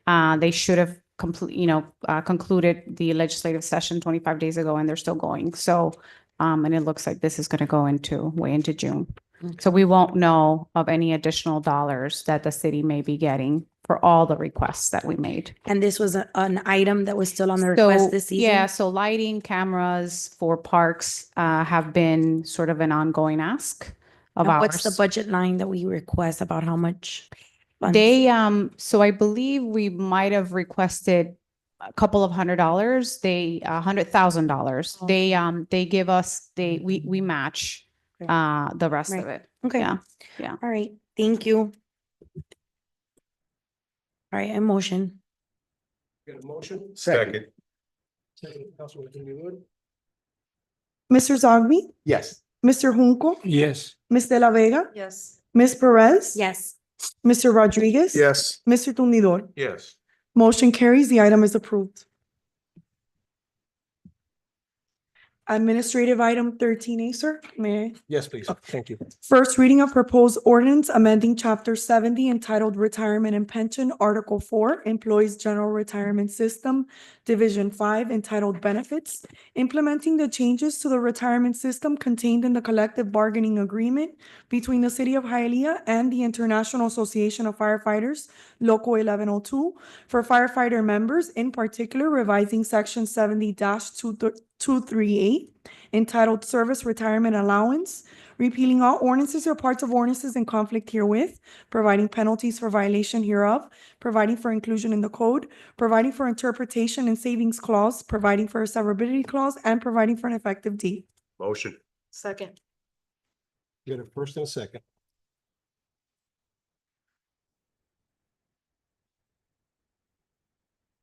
They should have concluded the legislative session 25 days ago, and they're still going. So, and it looks like this is going to go way into June. So we won't know of any additional dollars that the city may be getting for all the requests that we made. And this was an item that was still on the request this season? Yeah, so lighting cameras for parks have been sort of an ongoing ask of And ours. what's the budget line that we request about how much? funds? They, so I believe we might have requested a couple of $100. They, $100,000. They give us, we match the rest of Right. it. Okay. Yeah. All right, thank you. All right, a motion. Get a motion? Second. Councilman Wood? Mr. Zogby, Yes. Mr. Junco, Yes. Ms. De La Vega, Yes. Ms. Perez. Yes. Mr. Rodriguez. Yes. Mr. Tumidor. Yes. Motion carries. The item is approved. Administrative item 13A, sir. May I? Yes, please. Thank you. First reading of proposed ordinance amending chapter 70 entitled Retirement and Pension, Article 4, Employees General Retirement System, Division 5, entitled Benefits, implementing the changes to the retirement system contained in the collective bargaining agreement between the City of Hialeah and the International Association of Firefighters, Local 1102, for firefighter members, in particular revising section 70-238 entitled Service Retirement Allowance, repealing all ordinances or parts of ordinances in conflict herewith, providing penalties for violation hereof, providing for inclusion in the code, providing for interpretation and savings clause, providing for a severability clause, and providing for an effective date. Motion. Second. Get a first and a second.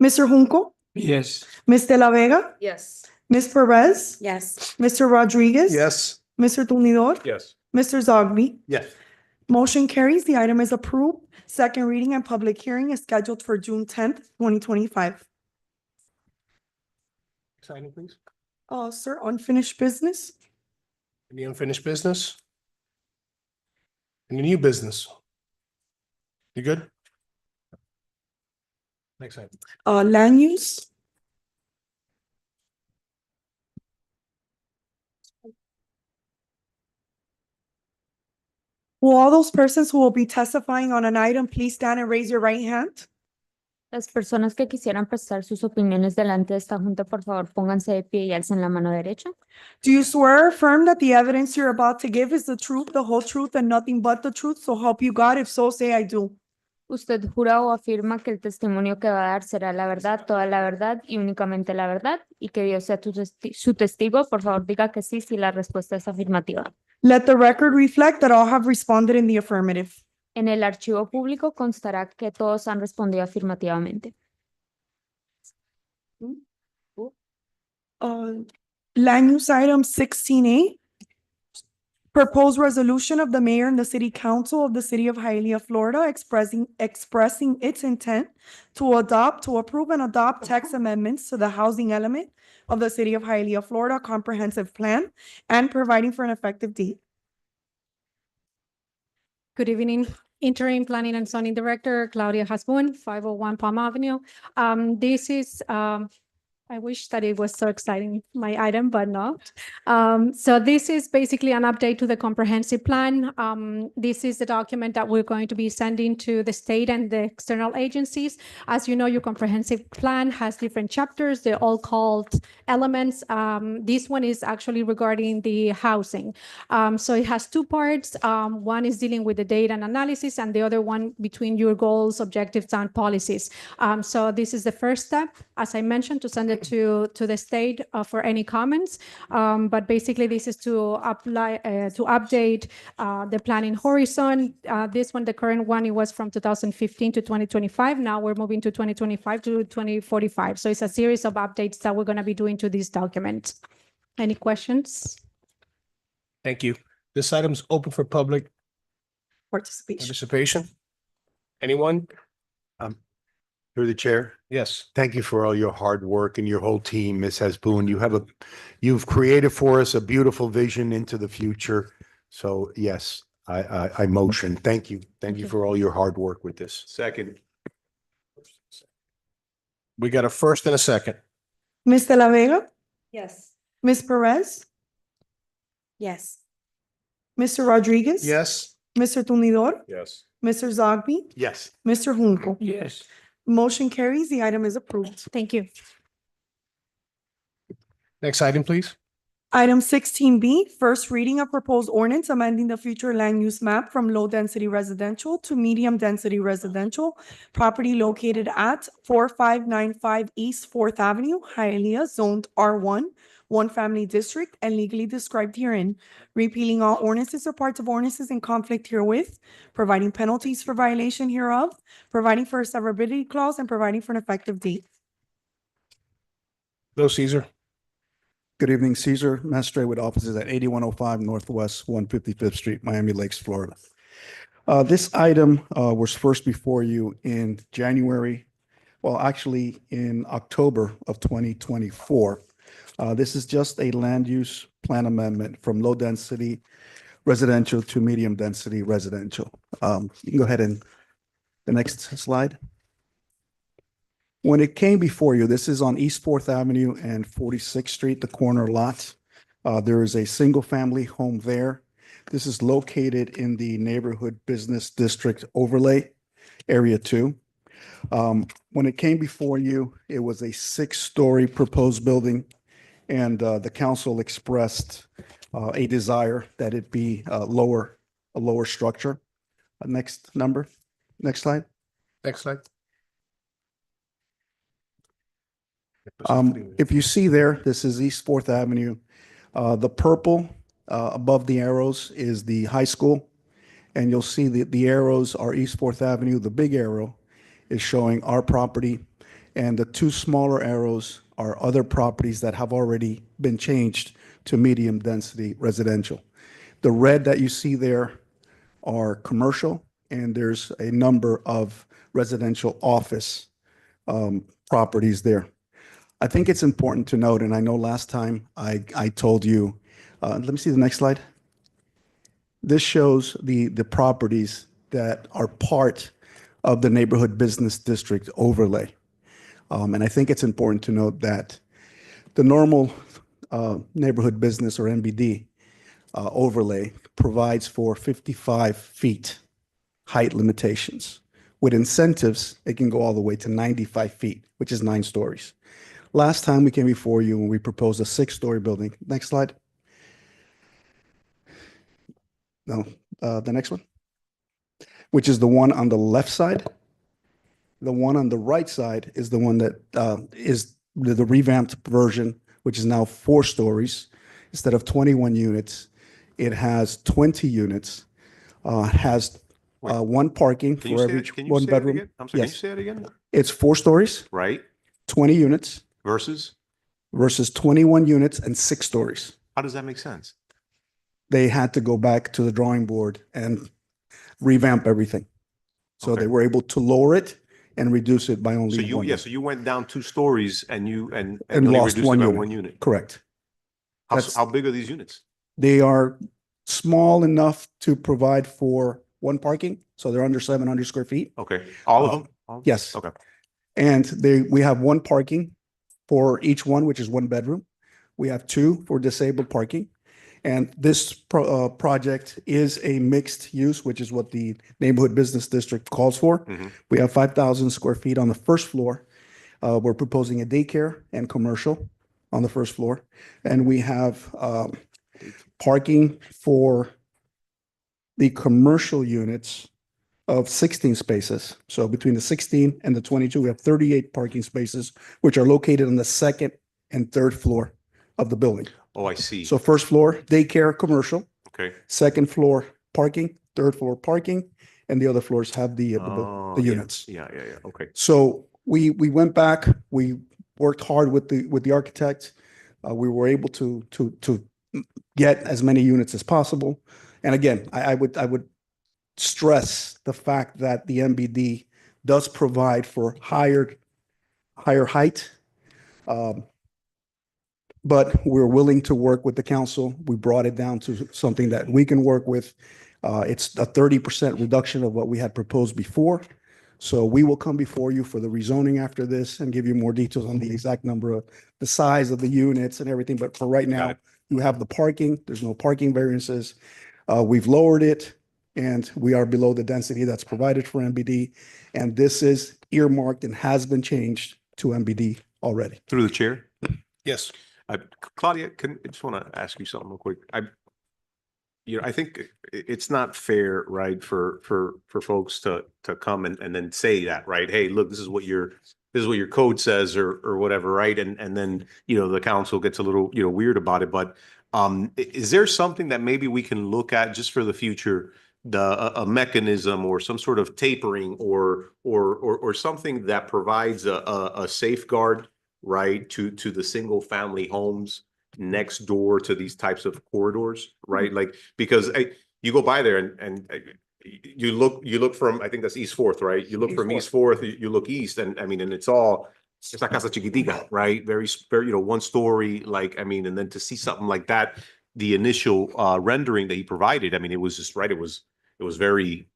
Mr. Junco, Yes. Ms. De La Vega, Yes. Ms. Perez, Yes. Mr. Rodriguez. Yes. Mr. Tumidor. Yes. Mr. Zogby. Yes. Motion carries. The item is approved. Second reading and public hearing is scheduled for June 10th, 2025. Signing, please. Sir, unfinished business? Any unfinished business? Any new business? You good? Next item. Land use? Will all those persons who will be testifying on an item please stand and raise your right hand? Las personas que quisieran prestar sus opiniones delante de esta junta, por favor, pónganse de pie y alcen la mano derecha. Do you swear or affirm that the evidence you're about to give is the truth, the whole truth, and nothing but the truth? So help you God. If so, say I do. ¿Usted jura o afirma que el testimonio que va a dar será la verdad, toda la verdad y únicamente la verdad? Y que Dios sea su testigo. Por favor, diga que sí si la respuesta es afirmativa. Let the record reflect that all have responded in the affirmative. En el archivo público constará que todos han respondido afirmativamente. Land use item 16A. Proposed resolution of the mayor and the city council of the city of Hialeah, Florida, expressing its intent to approve and adopt text amendments to the housing element of the city of Hialeah, Florida comprehensive plan and providing for an effective date. Good evening, Interim Planning and Zoning Director Claudia Hasbun, 501 Palm Avenue. This is, I wish that it was so exciting, my item, but not. So this is basically an update to the comprehensive plan. This is the document that we're going to be sending to the state and the external agencies. As you know, your comprehensive plan has different chapters. They're all called elements. This one is actually regarding the housing. So it has two parts. One is dealing with the data and analysis, and the other one between your goals, objectives, and policies. So this is the first step, as I mentioned, to send it to the state for any comments. But basically, this is to apply to update the planning horizon. This one, the current one, it was from 2015 to 2025. Now we're moving to 2025 to 2045. So it's a series of updates that we're going to be doing to this document. Any questions? Thank you. This item's open for public Participation. Anyone? Through the chair. Yes. Thank you for all your hard work and your whole team, Ms. Hasbun. You've created for us a beautiful vision into the future. So yes, I motion. Thank you. Thank you for all your hard work with this. Second. We got a first and a second. Ms. De La Vega, Yes. Ms. Perez, Yes. Mr. Rodriguez. Yes. Mr. Tumidor, Yes. Mr. Zogby, Yes. Mr. Junco. Yes. Motion carries. The item is approved. Thank you. Next item, please. Item 16B, first reading of proposed ordinance amending the future land use map from low-density residential to medium-density residential property located at 4595 East 4th Avenue, Hialeah, zoned R1, one family district, and legally described herein, repealing all ordinances or parts of ordinances in conflict herewith, providing penalties for violation hereof, providing for a severability clause, and providing for an effective date. Go Caesar. Good evening, Caesar Mestre with offices at 8105 Northwest 155th Street, Miami Lakes, Florida. This item was first before you in January, well, actually in October of 2024. This is just a land use plan amendment from low density residential to medium density residential. You can go ahead and the next slide. When it came before you, this is on East 4th Avenue and 46th Street, the corner lot. There is a single family home there. This is located in the neighborhood business district overlay, area 2. When it came before you, it was a 6-story proposed building, and the council expressed a desire that it be a lower structure. Next slide. Next slide. If you see there, this is East 4th Avenue. The purple above the arrows is the high school, and you'll see that the arrows are East 4th Avenue. The big arrow is showing our property, and the two smaller arrows are other properties that have already been changed to medium density residential. The red that you see there are commercial, and there's a number of residential office properties there. I think it's important to note, and I know last time I told you, let me see the next slide. This shows the properties that are part of the neighborhood business district overlay. And I think it's important to note that the normal neighborhood business or NBD overlay provides for 55 feet height limitations. With incentives, it can go all the way to 95 feet, which is 9 stories. Last time we came before you when we proposed a 6-story building. Next slide. No, the next one, which is the one on the left side. The one on the right side is the one that is the revamped version, which is now 4 stories. Instead of 21 units, it has 20 units, has one parking for every one bedroom. I'm sorry, Yes. can you say it again? It's 4 stories, Right, 20 units versus, versus 21 units and 6 stories. how does that make sense? They had to go back to the drawing board and revamp everything. So Okay. they were able to lower it and reduce it by So only you, one. yeah, so you went down 2 stories and you, and And only lost reduced one it by unit. 1 unit. Correct. How, That's- how big are these units? They are small enough to provide for one parking, so they're under 700 square feet. Okay, all of Uh, them? All- Yes. Okay. And we have one parking for each one, which is one bedroom. We have two for disabled parking. And this project is a mixed use, which is what the neighborhood business district calls for. Mhm. We have 5,000 square feet on the first floor. We're proposing a daycare and commercial on the first floor. And we have parking for the commercial units of 16 spaces. So between the 16 and the 22, we have 38 parking spaces, which are located on the second and third floor of the building. Oh, I see. So first floor, daycare, commercial, Okay. second floor, parking, third floor, parking, and the other floors have the Oh, the yeah. units. Yeah, yeah, yeah. Okay. So we went back, we worked hard with the architect. We were able to get as many units as possible. And again, I would stress the fact that the MBD does provide for higher height. But we're willing to work with the council. We brought it down to something that we can work with. It's a 30% reduction of what we had proposed before. So we will come before you for the rezoning after this and give you more details on the exact number of the size of the units and everything. But for right now, you have the parking. There's no parking variances. We've lowered it and we are below the density that's provided for MBD. And this is earmarked and has been changed to MBD already. Through the chair. Yes. Claudia, I just want to ask you something real quick. I think it's not fair, right, for folks to come and then say that, right? Hey, look, this is what your code says or whatever, right? And then, the council gets a little, weird about it. But is there something that maybe we can look at just for the future, a mechanism or some sort of tapering or something that provides a safeguard, right, to the single family homes next door to these types of corridors, right? Like, because you go by there and you look from, I think that's East Fourth, right? You look from East Fourth, you look east, and I mean, and it's la casa chiquitica, right? Very, one story, like, I mean, and then to see something like that, the initial rendering that he provided, I mean, it was just right. It was very,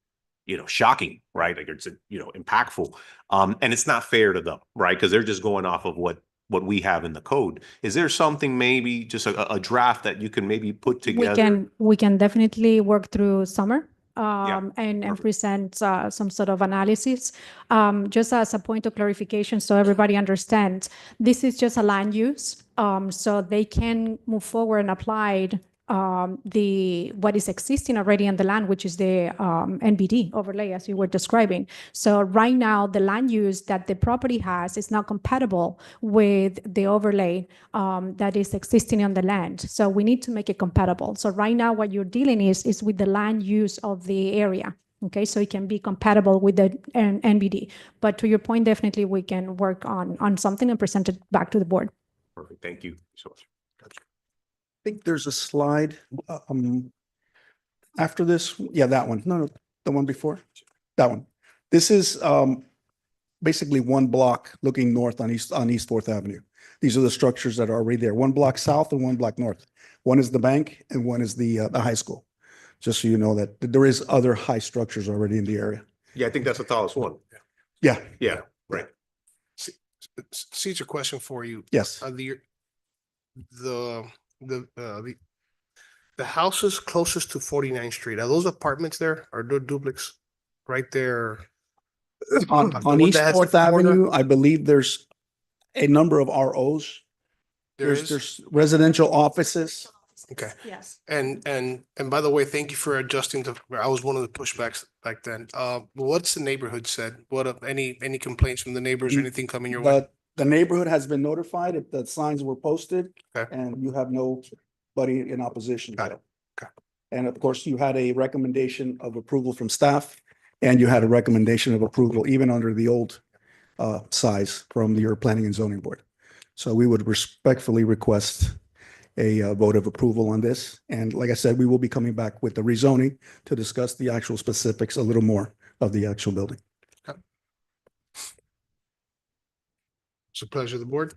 shocking, right? Like it's, impactful. And it's not fair to them, right? Because they're just going off of what we have in the code. Is there something, maybe just a draft that you can maybe put together? We can definitely work through summer Yeah, and present some sort of analysis. Just as a point of clarification, so everybody understands, this is just a land use. So they can move forward and apply what is existing already on the land, which is the NBD overlay, as you were describing. So right now, the land use that the property has is not compatible with the overlay that is existing on the land. So we need to make it compatible. So right now, what you're dealing is with the land use of the area. Okay, so it can be compatible with the NBD. But to your point, definitely we can work on something and present it back to the board. Perfect. Thank you so much. I think there's a slide after this. Yeah, that one. No, the one before. That one. This is basically one block looking north on East 4th Avenue. These are the structures that are already there. One block south and one block north. One is the bank and one is the high school. Just so you know that there is other high structures already in the area. Yeah, I think that's the tallest one. Yeah. Yeah, right. Caesar, question for you. Yes. The houses closest to 49th Street, are those apartments there? Are there duplex right there? On East 4th Avenue, I believe there's a number of ROs. There's residential offices. Okay. Yes. And by the way, thank you for adjusting I was one of the pushbacks back then. What's the neighborhood said? Any complaints from the neighbors or anything coming your way? The neighborhood has been notified if the signs were posted. Okay. And you have nobody in opposition. Got it. Okay. And of course, you had a recommendation of approval from staff and you had a recommendation of approval even under the old size from your planning and zoning board. So we would respectfully request a vote of approval on this. And like I said, we will be coming back with the rezoning to discuss the actual specifics a little more of the actual building. It's a pleasure of the board.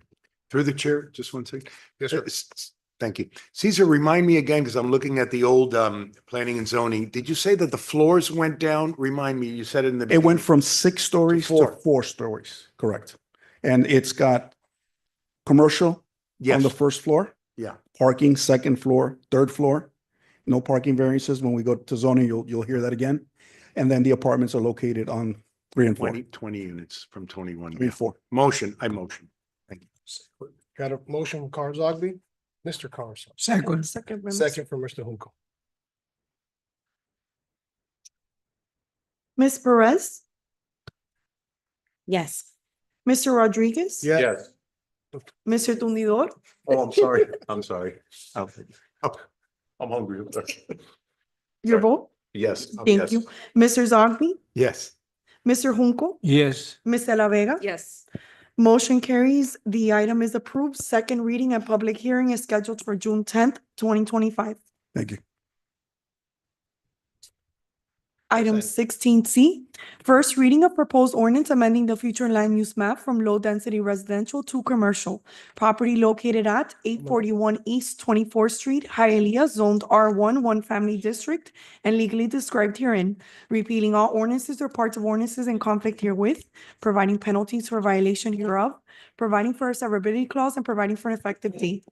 Through the chair, just one second. Yes, sir. Thank you. Caesar, remind me again, because I'm looking at the old planning and zoning. Did you say that the floors went down? Remind me, you said it in the. It went from 6 stories to four. 4 stories, correct. And it's got commercial on Yes. the first floor, Yeah. parking, second floor, third floor. No parking variances. When we go to zoning, you'll hear that again. And then the apartments are located on 3 and 4. 20 units from 21. 3 and 4. Motion, I motion. Thank you. Got a motion from Carl Zogby, Mr. Carson. Second. Second from Mr. Junco. Ms. Perez, Yes. Mr. Rodriguez. Yes. Mr. Tundidor, Oh, I'm sorry. I'm sorry. I'm hungry. your vote? Yes. Thank you. Mr. Zogby, Yes. Mr. Junco, Yes. Ms. De La Vega. Yes. Motion carries. The item is approved. Second reading and public hearing is scheduled for June 10th, 2025. Thank you. Item 16C, first reading of proposed ordinance amending the future land use map from low-density residential to commercial. Property located at 841 East 24th Street, Hialeah, zoned R1, one family district, and legally described herein. Repealing all ordinances or parts of ordinances in conflict herewith, providing penalties for violation hereof, providing for a severability clause, and providing for an effective date.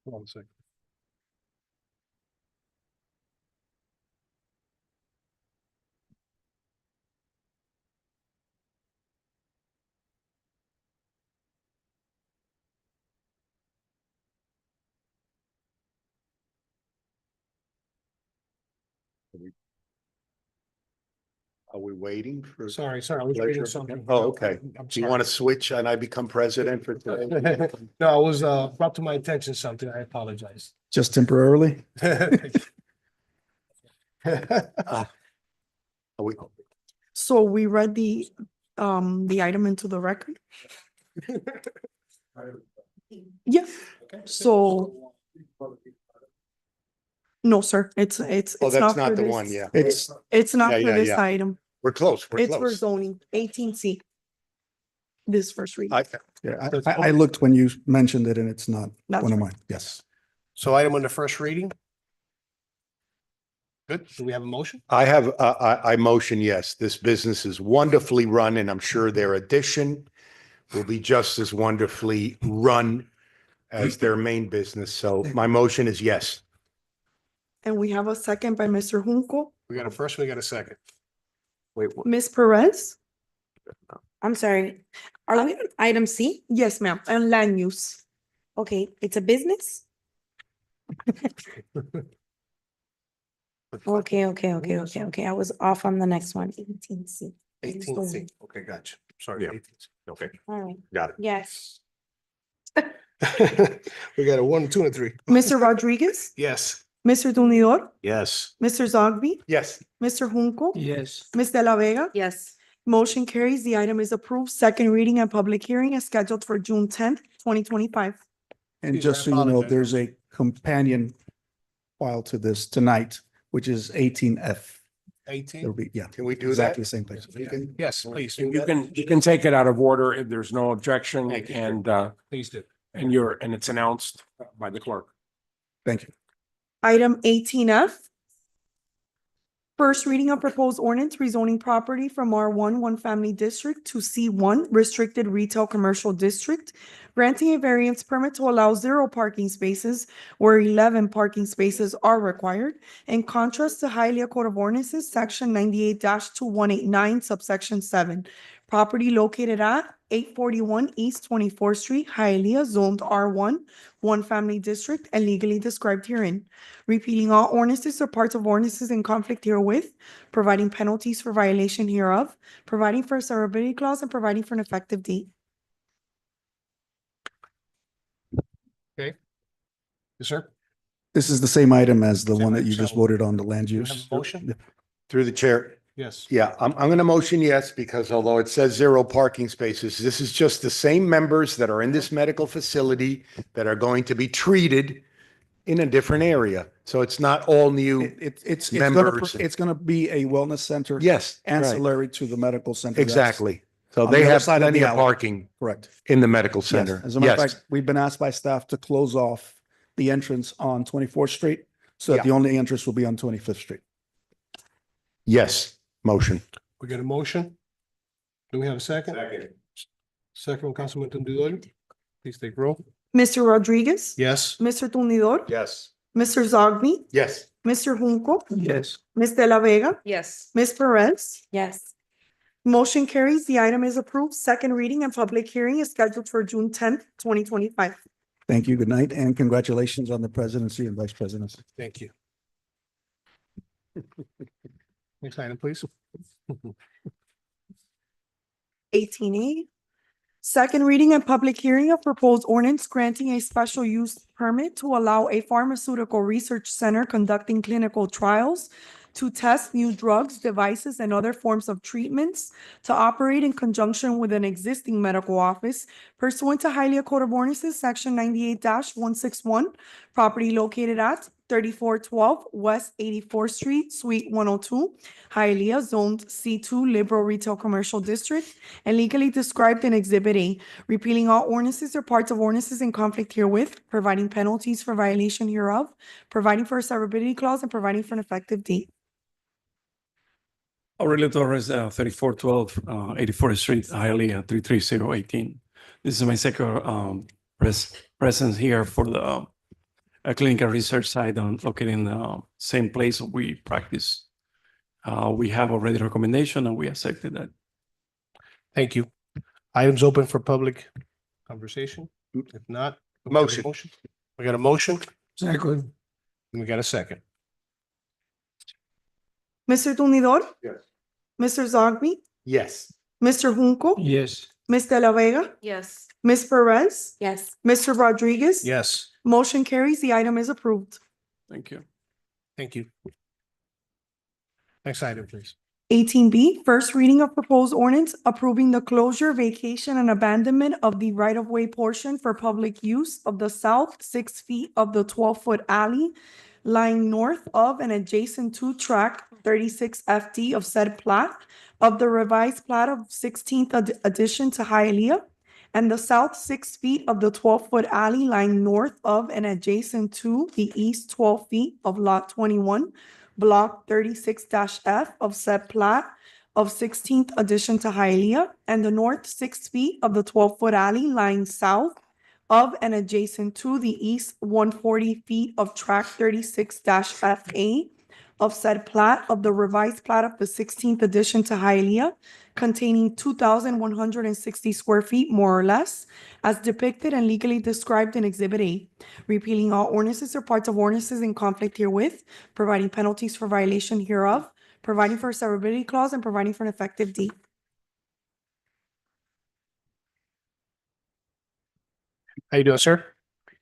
One second. Are we waiting for? Sorry, I was reading something. Oh, okay. I'm Do you want to switch and I become president for today? No, it was brought to my attention something. I apologize. Just temporarily? Are we- So we read the item into the record? Yeah, so. No, sir, it's Oh, it's that's not not for the this. one, yeah. It's not Yeah, for yeah, this yeah. item. We're close, we're It's for close. zoning, 18C. This first reading. Yeah, I looked when you mentioned it and it's not That's one of right. mine. Yes. So item on the first reading. Good. Do we have a motion? I have, I motion yes. This business is wonderfully run and I'm sure their addition will be just as wonderfully run as their main business. So my motion is yes. And we have a second by Mr. Junco. We got a first, we got a second. Wait, Ms. Perez? I'm sorry. Are we on item C? Yes, ma'am, and land use. Okay, it's a business? Okay. I was off on the next one. 18C. 18C. Okay, gotcha. Sorry. 18C. Okay, All right. got it. Yes. We got a 1, 2, and 3. Mr. Rodriguez? Yes. Mr. Tundidor? Yes. Mr. Zogby? Yes. Mr. Junco? Yes. Ms. De La Vega? Yes. Motion carries. The item is approved. Second reading and public hearing is scheduled for June 10th, 2025. And Excuse me, just I so you know, apologize. there's a companion file to this tonight, which is 18F. 18. It'll be, yeah. Can we do that? Exactly the same place. Yes, please. You can take it out of order if there's no objection Thank you. and Please do. and it's announced by the clerk. Thank you. Item 18F. First reading of proposed ordinance rezoning property from R1, one family district to C1, restricted retail commercial district, granting a variance permit to allow 0 parking spaces where 11 parking spaces are required. In contrast to Hialeah Code of Ordinances, section 98-2189, subsection 7. Property located at 841 East 24th Street, Hialeah, zoned R1, one family district, and legally described herein. Repealing all ordinances or parts of ordinances in conflict herewith, providing penalties for violation hereof, providing for a severability clause, and providing for an effective date. Okay. Yes, sir. This is the same item as the Same one that item, you just so voted on, the land Do we have use. a motion? Through the chair. Yes. Yeah, I'm going to motion yes, because although it says 0 parking spaces, this is just the same members that are in this medical facility that are going to be treated in a different area. So it's not all new. It's members. gonna be a wellness center. Yes, right. Ancillary to the medical center. Exactly. So On they the other have side of plenty the of alley. parking Correct. in the medical Yes. center. As a matter of Yes. fact, we've been asked by staff to close off the entrance on 24th Street so that Yeah. the only entrance will be on 25th Street. Yes, motion. We got a motion? Do we have a second? Second from Councilman Tundidor. Please take roll. Mr. Rodriguez? Yes. Mr. Tumnidor? Yes. Mr. Zogby? Yes. Mr. Junco? Yes. Ms. De La Vega? Yes. Ms. Perez? Yes. Motion carries. The item is approved. Second reading and public hearing is scheduled for June 10th, 2025. Thank you. Good night and congratulations on the presidency and vice presidency. Thank you. Next item, please. 18A. Second reading and public hearing of proposed ordinance granting a special use permit to allow a pharmaceutical research center conducting clinical trials to test new drugs, devices, and other forms of treatments to operate in conjunction with an existing medical office pursuant to Hialeah Code of Ordinances, Section 98-161, property located at 3412 West 84th Street, Suite 102, Hialeah, zoned C2 Liberal Retail Commercial District, and legally described in Exhibit A, repealing all ordinances or parts of ordinances in conflict herewith, providing penalties for violation hereof, providing for a severability clause, and providing for an effective date. Aurelio Torres, 3412 84th Street, Hialeah, 33018. This is my second presence here for the clinical research site located in the same place we practice. We have already a recommendation and we accepted that. Thank you. Items open for public conversation? If not. we got a Motion. We got a motion? Second. And we got a second. Mr. Tumnidor? Yes. Mr. Zogby? Yes. Mr. Junco? Yes. Ms. De La Vega? Yes. Ms. Perez? Yes. Mr. Rodriguez? Yes. Motion carries. The item is approved. Thank you. Thank you. Next item, please. 18B, first reading of proposed ordinance approving the closure, vacation, and abandonment of the right-of-way portion for public use of the south 6 feet of the 12-foot alley lying north of and adjacent to track 36 FD of said plat of the revised plat of 16th addition to Hialeah, and the south 6 feet of the 12-foot alley lying north of and adjacent to the east 12 feet of lot 21, block 36-F of said plat of 16th addition to Hialeah, and the north 6 feet of the 12-foot alley lying south of and adjacent to the east 140 feet of track 36-FA of said plat of the revised plat of the 16th addition to Hialeah, containing 2,160 square feet more or less, as depicted and legally described in Exhibit A, repealing all ordinances or parts of ordinances in conflict herewith, providing penalties for violation hereof, providing for a severability clause, and providing for an effective date. How you doing, sir?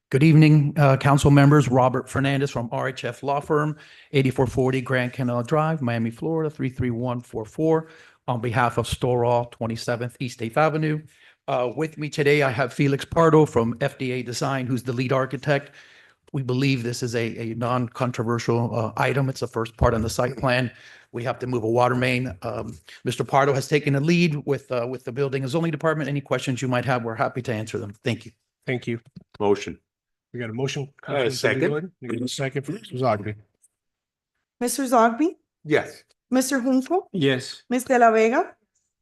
Good evening, council members. Robert Fernandez from RHF Law Firm, 8440 Grand Canal Drive, Miami, Florida, 33144, on behalf of Storall, 27th East 8th Avenue. With me today, I have Felix Pardo from FDA Design, who's the lead architect. We believe this is a non-controversial item. It's the first part on the site plan. We have to move a water main. Mr. Pardo has taken a lead with the Building and Zoning Department. Any questions you might have, we're happy to answer them. Thank you. Thank you. Motion. We got a motion. Second. We got a second from Mr. Zogby. Mr. Zogby? Yes. Mr. Junco? Yes. Ms. De La Vega?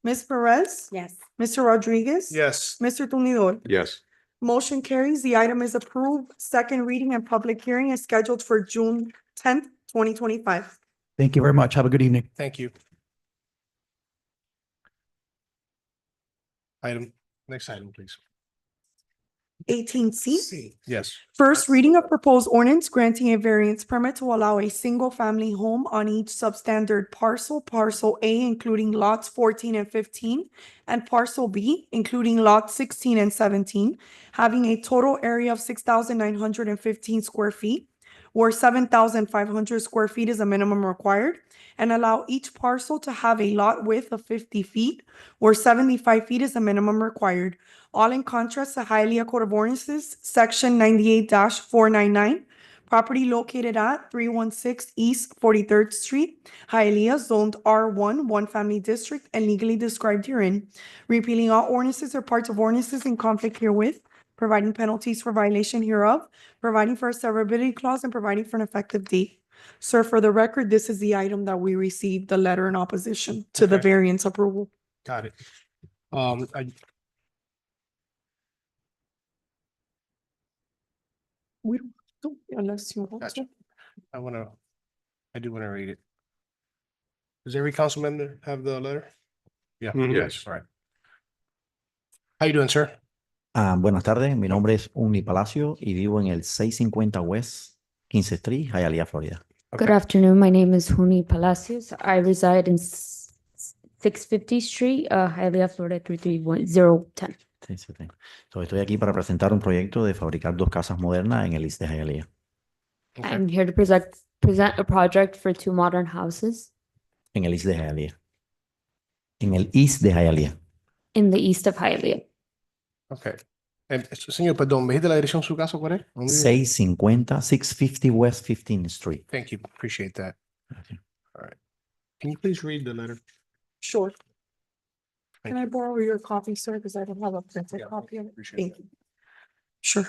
Ms. Perez? Yes. Mr. Rodriguez? Yes. Mr. Tumnidor? Yes. Motion carries. The item is approved. Second reading and public hearing is scheduled for June 10th, 2025. Thank you very much. Have a good evening. Thank you. Next item, please. 18C. Yes. First reading of proposed ordinance granting a variance permit to allow a single-family home on each substandard parcel, Parcel A including lots 14 and 15, and Parcel B including lots 16 and 17, having a total area of 6,915 square feet, where 7,500 square feet is a minimum required, and allow each parcel to have a lot width of 50 feet, where 75 feet is a minimum required. All in contrast to Hialeah Code of Ordinances, Section 98-499, Property located at 316 East 43rd Street, Hialeah, zoned R1, one family district, and legally described herein. Repealing all ordinances or parts of ordinances in conflict herewith, providing penalties for violation hereof, providing for a severability clause, and providing for an effective date. Sir, for the record, this is the item that we received, the letter in opposition to the Okay. variance approval. Got it. We don't, unless you want Gotcha. to. I do want to read it. Does every council member have the letter? Yeah. Mhm. Yes. All right. How you doing, sir? Buenas tardes, mi nombre es Uni Palacio y vivo en el 650 West 15th Street, Hialeah, Florida. Good afternoon. My name is Juni Palacios. I reside in 650 Street, Hialeah, Florida 33010. Sí, sí, sí. So, estoy aquí para presentar un proyecto de fabricar dos casas modernas en el East de Hialeah. I'm here to present a project for 2 modern houses En el East de Hialeah. En el East de Hialeah. in the east of Hialeah. Okay. Señor, perdón, ¿me dijiste la dirección de su casa cuál es? 650 West 15th Street. Thank you. Appreciate that. Okay. All right. Can you please read the letter? Sure. Thank Can I borrow your copy, sir? Because I don't have a printed copy of it. Thank you. Sure.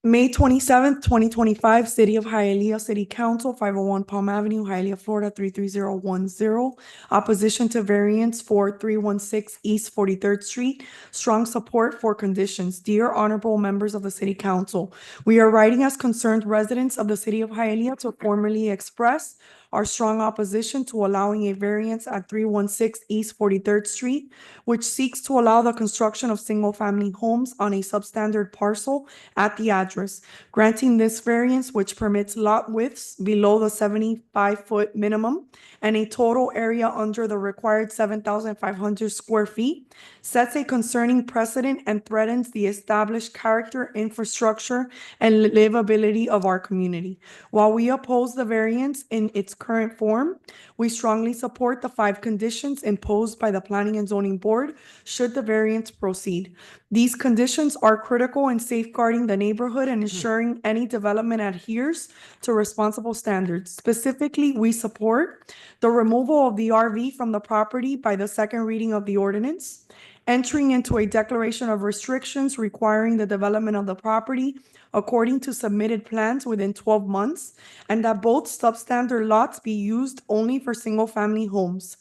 May 27th, 2025, City of Hialeah City Council, 501 Palm Avenue, Hialeah, Florida, 33010. Opposition to variance for 316 East 43rd Street. Strong support for conditions. Dear honorable members of the City Council, we are writing as concerned residents of the City of Hialeah to formally express our strong opposition to allowing a variance at 316 East 43rd Street, which seeks to allow the construction of single-family homes on a substandard parcel at the address. Granting this variance, which permits lot widths below the 75-foot minimum and a total area under the required 7,500 square feet, sets a concerning precedent and threatens the established character, infrastructure, and livability of our community. While we oppose the variance in its current form, we strongly support the 5 conditions imposed by the Planning and Zoning Board should the variance proceed. These conditions are critical in safeguarding the neighborhood and ensuring any development adheres to responsible standards. Specifically, we support the removal of the RV from the property by the second reading of the ordinance, entering into a declaration of restrictions requiring the development of the property according to submitted plans within 12 months, and that both substandard lots be used only for single-family homes.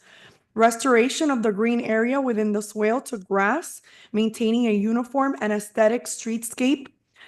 Restoration of the green area within the swale to grass, maintaining a uniform and aesthetic streetscape.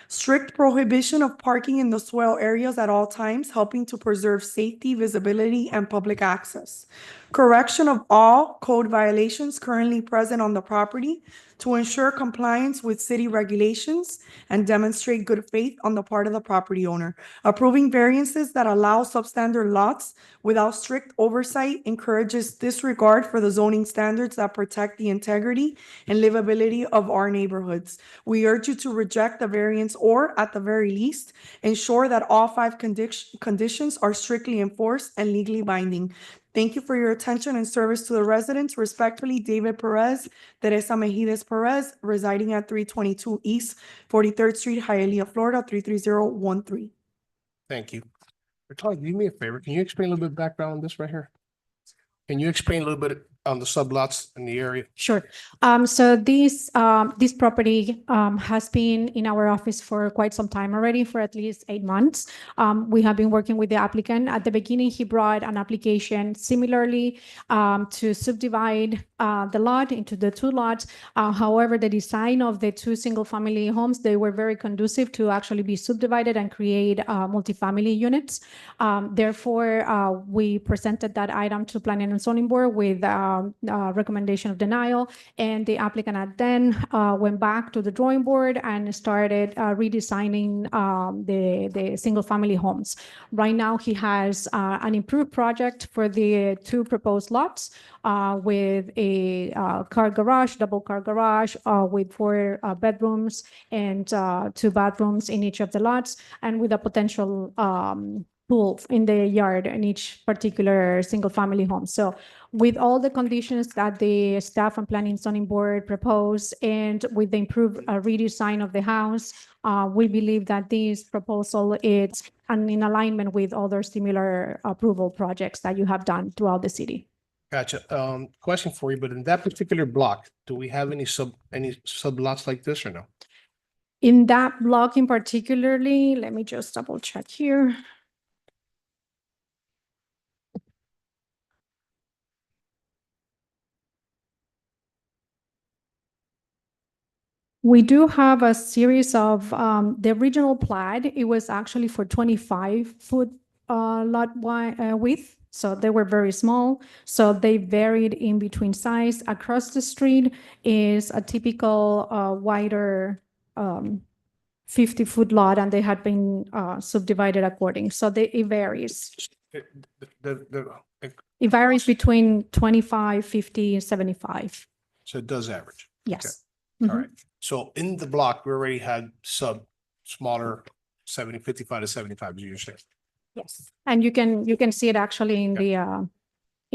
Strict prohibition of parking in the swale areas at all times, helping to preserve safety, visibility, and public access. Correction of all code violations currently present on the property to ensure compliance with city regulations and demonstrate good faith on the part of the property owner. Approving variances that allow substandard lots without strict oversight encourages disregard for the zoning standards that protect the integrity and livability of our neighborhoods. We urge you to reject the variance or, at the very least, ensure that all 5 conditions are strictly enforced and legally binding. Thank you for your attention and service to the residents. Respectfully, David Perez, Teresa Mejides Perez, residing at 322 East 43rd Street, Hialeah, Florida, 33013. Thank you. Charlie, do me a favor. Can you explain a little bit of background on this right here? Can you explain a little bit on the sublots in the area? Sure. So this property has been in our office for quite some time already, for at least 8 months. We have been working with the applicant. At the beginning, he brought an application similarly to subdivide the lot into the 2 lots. However, the design of the 2 single-family homes, they were very conducive to actually be subdivided and create multifamily units. Therefore, we presented that item to Planning and Zoning Board with recommendation of denial, and the applicant then went back to the drawing board and started redesigning the single-family homes. Right now, he has an improved project for the 2 proposed lots with a car garage, double car garage, with 4 bedrooms and 2 bathrooms in each of the lots, and with a potential pool in the yard in each particular single-family home. So with all the conditions that the staff and Planning and Zoning Board proposed, and with the improved redesign of the house, We believe that this proposal is in alignment with other similar approval projects that you have done throughout the city. Gotcha. Question for you, but in that particular block, do we have any sub lots like this or no? In that block in particularly, let me just double check here. We do have a series of, the original plat, it was actually for 25-foot width. So they were very small. So they varied in between size. Across the street is a typical wider 50-foot lot, and they had been subdivided according. So it varies. It varies between 25, 50, 75. So it does average. Yes. All right. So in the block, we already had smaller 55 to 75, as you said. Yes. And you can see it actually in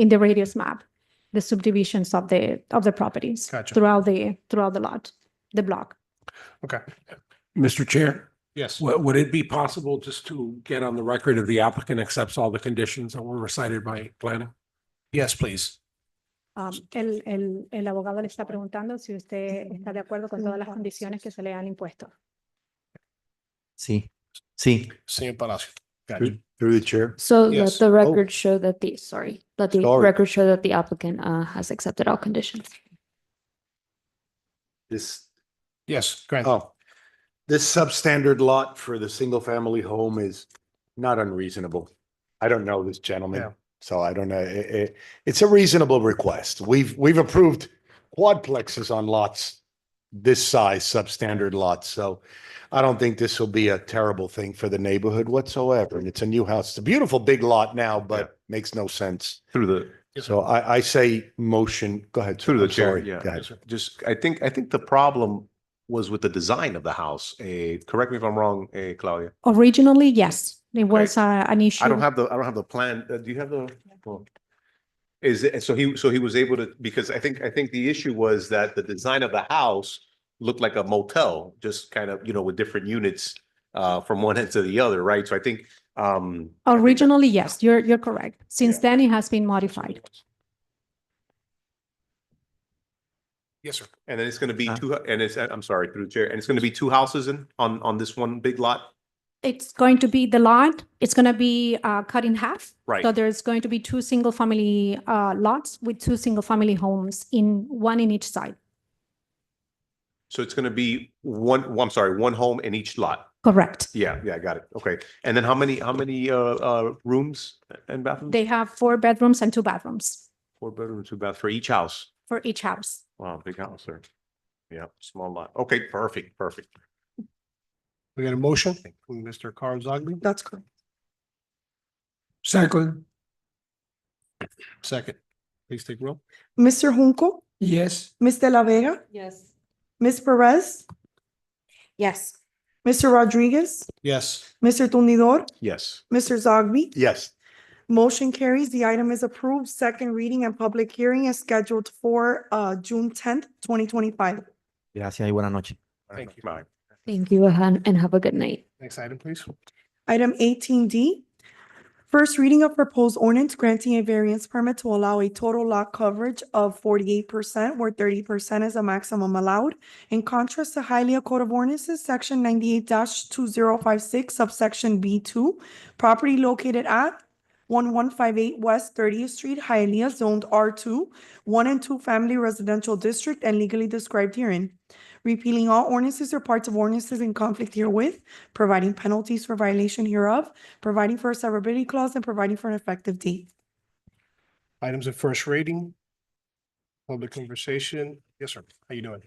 the radius map, the subdivisions of the properties. Gotcha. throughout the lot, the block. Okay. Mr. Chair, Yes. would it be possible just to get on the record if the applicant accepts all the conditions that were recited by planning? Yes, please. El abogado le está preguntando si usted está de acuerdo con todas las condiciones que se le han impuesto. Sí, sí. Señor Palacio. Gotcha. Through the chair. So Yes. let the record show that let the Sorry. record show that the applicant has accepted all conditions. This, Yes, grant. oh, this substandard lot for the single family home is not unreasonable. I don't know this gentleman, Yeah. so I don't know. It's a reasonable request. We've approved quadplexes on lots this size, substandard lots, so I don't think this will be a terrible thing for the neighborhood whatsoever. And it's a new house. It's a beautiful big lot now, but makes no sense. Through the, So I say motion, go ahead. through the I'm chair, sorry. yeah. Go ahead. Just, I think the problem was with the design of the house. Correct me if I'm wrong, Claudia. Originally, yes, it was an issue. I don't have the plan. Do you have the? Well, is it, so he was able to, because I think the issue was that the design of the house looked like a motel, just kind of, with different units from one end to the other, right? So I think Originally, yes, you're correct. Since then, it has been modified. Yes, sir. and then it's going to be I'm sorry, through the chair, and it's going to be two houses on this one big lot. It's going to be the lot, it's going to be cut in half. Right. So there's going to be two single-family lots with two single-family homes one in each side. So it's going to be one home in each lot. Correct. Yeah, I got it. Okay. And then how many rooms and bathrooms? They have 4 bedrooms and 2 bathrooms 4 bedrooms, 2 baths for each house. for each house. Wow, big house there. Yeah, small lot. Okay, perfect. We got a motion from Mr. Carl Zogby. That's correct. Second. Please take roll. Mr. Junco, Yes. Ms. De La Vega, Yes. Ms. Perez, Yes. Mr. Rodriguez, Yes. Mr. Tumidor, Yes. Mr. Zogby. Yes. Motion carries. The item is approved. Second reading and public hearing is scheduled for June 10th, 2025. Gracias y buenas noches. Thank you. Bye. Thank you, and have a good night. Next item, please. Item 18D, first reading of proposed ordinance granting a variance permit to allow a total lot coverage of 48%, where 30% is a maximum allowed. In contrast to Hialeah Code of Ordinances, Section 98-2056, subsection B2, property located at 1158 West 30th Street, Hialeah, zoned R2, 1 and 2 family residential district, and legally described herein. Repealing all ordinances or parts of ordinances in conflict herewith, providing penalties for violation hereof, providing for a severability clause, and providing for an effective date. Items of first reading. Public conversation. Yes, sir. How you doing?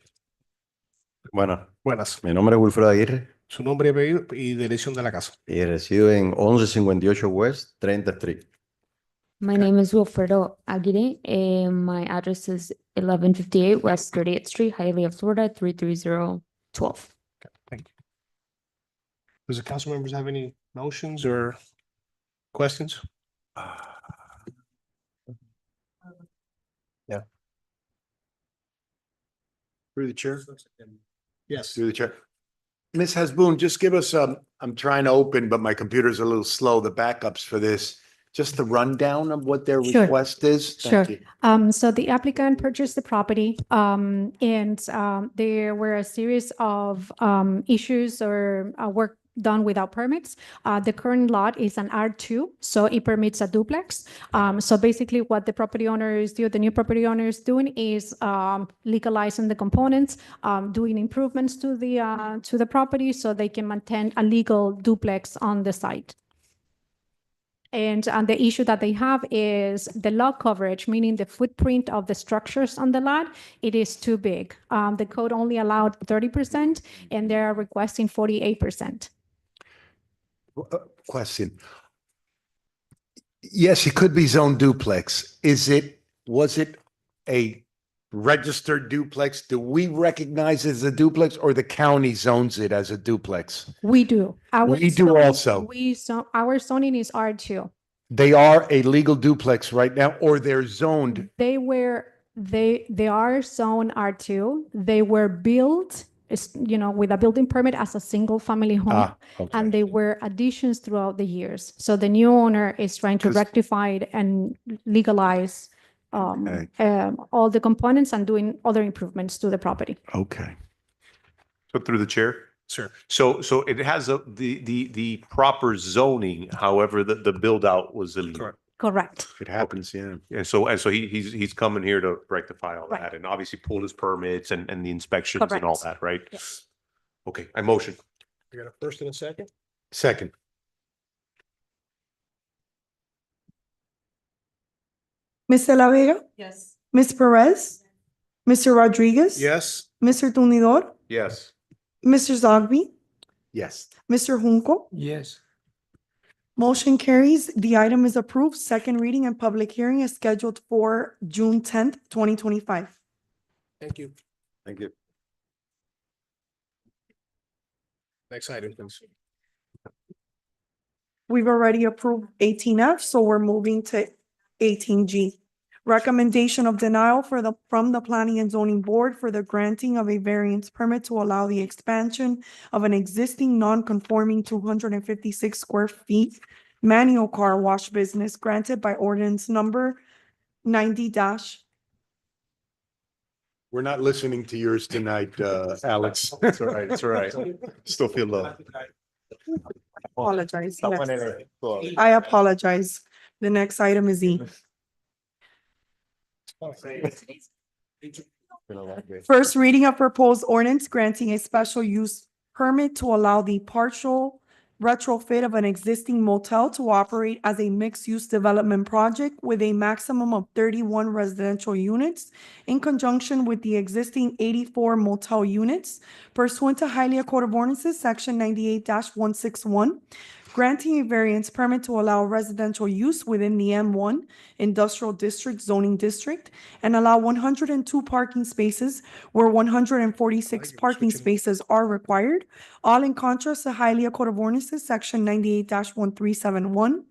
Buenas. Mi nombre es Wilfredo Aguirre Su nombre, apellido y dirección de la casa. y resido en 1158 West 30th Street. My name is Wilfredo Aguirre, and my address is 1158 West 30th Street, Hialeah, Florida, 33012. Thank you. Does the council members have any motions or questions? Yeah. Through the chair. Yes. Through the chair. Ms. Hasboon, just give us, I'm trying to open, but my computer's a little slow, the backups for this. Just the rundown of what their Sure. request is? Sure. Thank you. So the applicant purchased the property, and there were a series of issues or work done without permits. The current lot is an R2, so it permits a duplex. So basically what the property owner is doing, the new property owner is doing is legalizing the components, doing improvements to the property so they can maintain a legal duplex on the site. And the issue that they have is the lot coverage, meaning the footprint of the structures on the lot, it is too big. The code only allowed 30% and they are requesting 48%. Question. Yes, it could be zone duplex. Was it a registered duplex? Do we recognize it as a duplex or the county zones it as a duplex? We do. We do also. Our zoning is R2. They are a legal duplex right now, or they're zoned. They are zone R2. They were built, with a building permit as a single family home. Okay. And they were additions throughout the years. So the new owner is trying to rectify it and legalize all the components and doing other improvements to the property. Okay. So through the chair? Sure. So it has the proper zoning, however, the build out was illegal. Correct. Correct. It happens, yeah. And so he's coming here to rectify all that and obviously pull his permits and the inspections and all Correct. that, right? Yes. Okay, I motion. You got a first and a second? Second. Ms. De La Vega? Yes. Ms. Perez? Mr. Rodriguez? Yes. Mr. Tunidor? Yes. Mr. Zogby? Yes. Mr. Junco? Yes. Motion carries. The item is approved. Second reading and public hearing is scheduled for June 10th, 2025. Thank you. Thank you. Next item, please. We've already approved 18F, so we're moving to 18G. Recommendation of denial from the Planning and Zoning Board for the granting of a variance permit to allow the expansion of an existing non-conforming 256 square feet manual car wash business granted by ordinance number 90 We're not listening to yours tonight, Alex. It's all right. It's all right. Still feel low. Apologize. Yes. I apologize. The next item is E. First reading of proposed ordinance granting a special use permit to allow the partial retrofit of an existing motel to operate as a mixed-use development project with a maximum of 31 residential units in conjunction with the existing 84 motel units pursuant to Hialeah Code of Ordinances, Section 98-161, granting a variance permit to allow residential use within the M1 Industrial District zoning district and allow 102 parking spaces where 146 parking spaces are required, all in contrast to Hialeah Code of Ordinances, Section 98-1371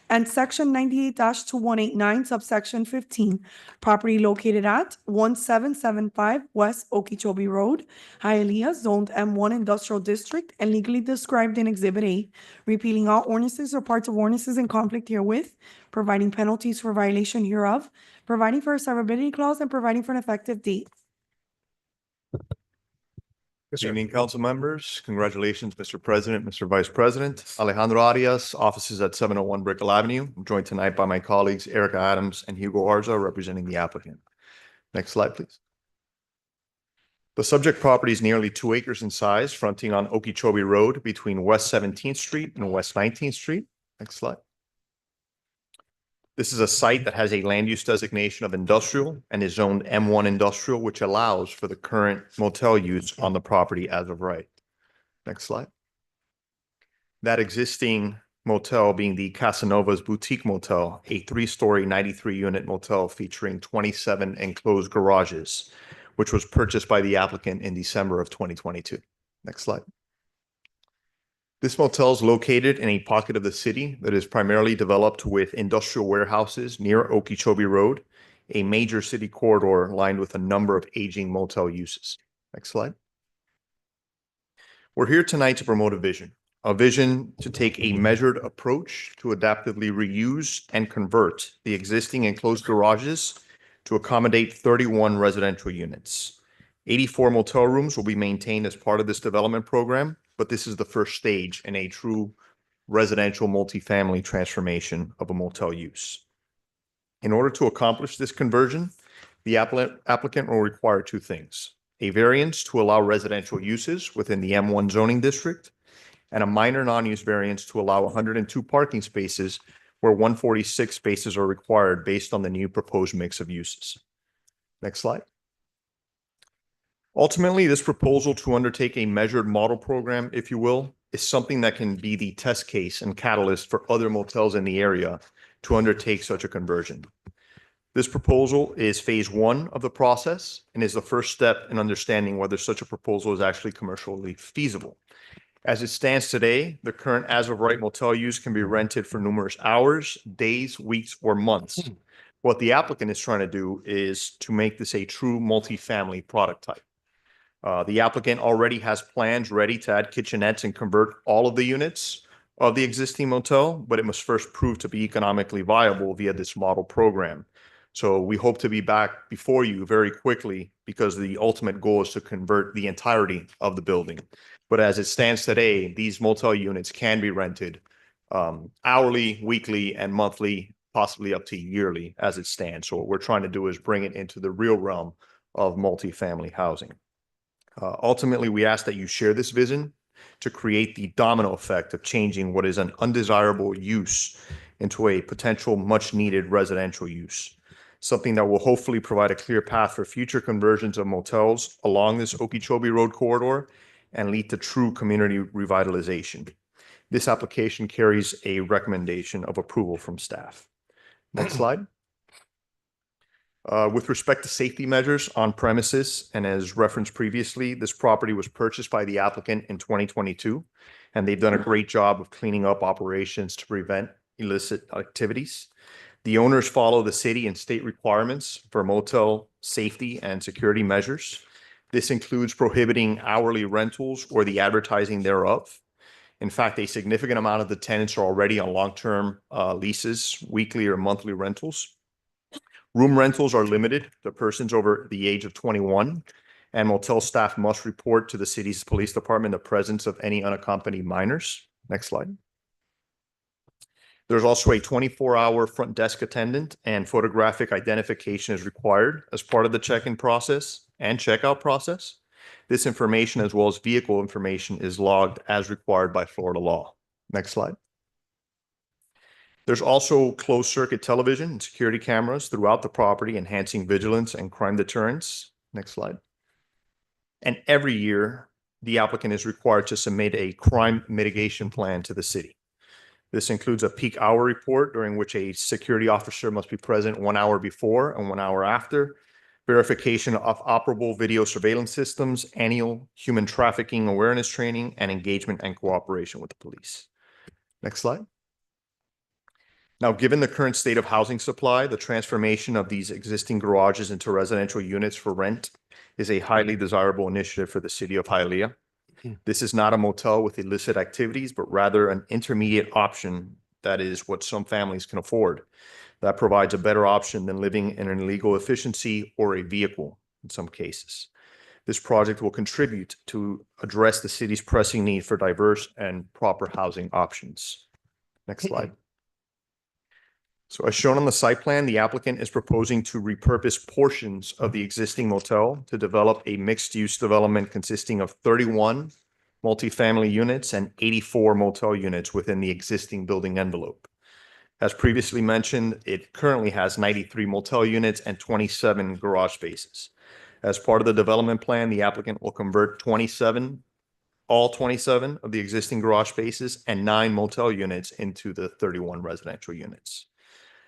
and Section 98-2189, subsection 15. Property located at 1775 West Okeechobee Road, Hialeah, zoned M1 Industrial District and legally described in Exhibit A, repealing all ordinances or parts of ordinances in conflict herewith, providing penalties for violation hereof, providing for a severability clause, and providing for an effective date. Yes, Good sir. evening, council members. Congratulations, Mr. President, Mr. Vice President. Alejandro Arias, offices at 701 Brickell Avenue. I'm joined tonight by my colleagues Erica Adams and Hugo Arza, representing the applicant. Next slide, please. The subject property is nearly 2 acres in size, fronting on Okeechobee Road between West 17th Street and West 19th Street. Next slide. This is a site that has a land use designation of industrial and is zoned M1 industrial, which allows for the current motel use on the property as of right. Next slide. That existing motel being the Casanova's Boutique Motel, a 3-story, 93-unit motel featuring 27 enclosed garages, which was purchased by the applicant in December of 2022. Next slide. This motel is located in a pocket of the city that is primarily developed with industrial warehouses near Okeechobee Road, a major city corridor lined with a number of aging motel uses. Next slide. We're here tonight to promote a vision to take a measured approach to adaptively reuse and convert the existing enclosed garages to accommodate 31 residential units. 84 motel rooms will be maintained as part of this development program, but this is the first stage in a true residential multifamily transformation of a motel use. In order to accomplish this conversion, the applicant will require two things: a variance to allow residential uses within the M1 zoning district, and a minor non-use variance to allow 102 parking spaces where 146 spaces are required based on the new proposed mix of uses. Next slide. Ultimately, this proposal to undertake a measured model program, if you will, is something that can be the test case and catalyst for other motels in the area to undertake such a conversion. This proposal is phase one of the process and is the first step in understanding whether such a proposal is actually commercially feasible. As it stands today, the current as-of-right motel use can be rented for numerous hours, days, weeks, or months. What the applicant is trying to do is to make this a true multifamily product type. The applicant already has plans ready to add kitchenettes and convert all of the units of the existing motel, but it must first prove to be economically viable via this model program. So we hope to be back before you very quickly because the ultimate goal is to convert the entirety of the building. But as it stands today, these motel units can be rented hourly, weekly, and monthly, possibly up to yearly as it stands. So what we're trying to do is bring it into the real realm of multifamily housing. Ultimately, we ask that you share this vision to create the domino effect of changing what is an undesirable use into a potential much-needed residential use, something that will hopefully provide a clear path for future conversions of motels along this Okeechobee Road corridor and lead to true community revitalization. This application carries a recommendation of approval from staff. Next slide. With respect to safety measures on premises, and as referenced previously, this property was purchased by the applicant in 2022, and they've done a great job of cleaning up operations to prevent illicit activities. The owners follow the city and state requirements for motel safety and security measures. This includes prohibiting hourly rentals or the advertising thereof. In fact, a significant amount of the tenants are already on long-term leases, weekly or monthly rentals. Room rentals are limited to persons over the age of 21, and motel staff must report to the city's police department the presence of any unaccompanied minors. Next slide. There's also a 24-hour front desk attendant, and photographic identification is required as part of the check-in process and checkout process. This information, as well as vehicle information, is logged as required by Florida law. Next slide. There's also closed circuit television and security cameras throughout the property, enhancing vigilance and crime deterrence. Next slide. And every year, the applicant is required to submit a crime mitigation plan to the city. This includes a peak hour report during which a security officer must be present 1 hour before and 1 hour after, verification of operable video surveillance systems, annual human trafficking awareness training, and engagement and cooperation with the police. Next slide. Now, given the current state of housing supply, the transformation of these existing garages into residential units for rent is a highly desirable initiative for the city of Hialeah. This is not a motel with illicit activities, but rather an intermediate option that is what some families can afford. That provides a better option than living in an illegal efficiency or a vehicle in some cases. This project will contribute to address the city's pressing need for diverse and proper housing options. Next slide. So as shown on the site plan, the applicant is proposing to repurpose portions of the existing motel to develop a mixed-use development consisting of 31 multifamily units and 84 motel units within the existing building envelope. As previously mentioned, it currently has 93 motel units and 27 garage spaces. As part of the development plan, the applicant will convert all 27 of the existing garage spaces and 9 motel units into the 31 residential units.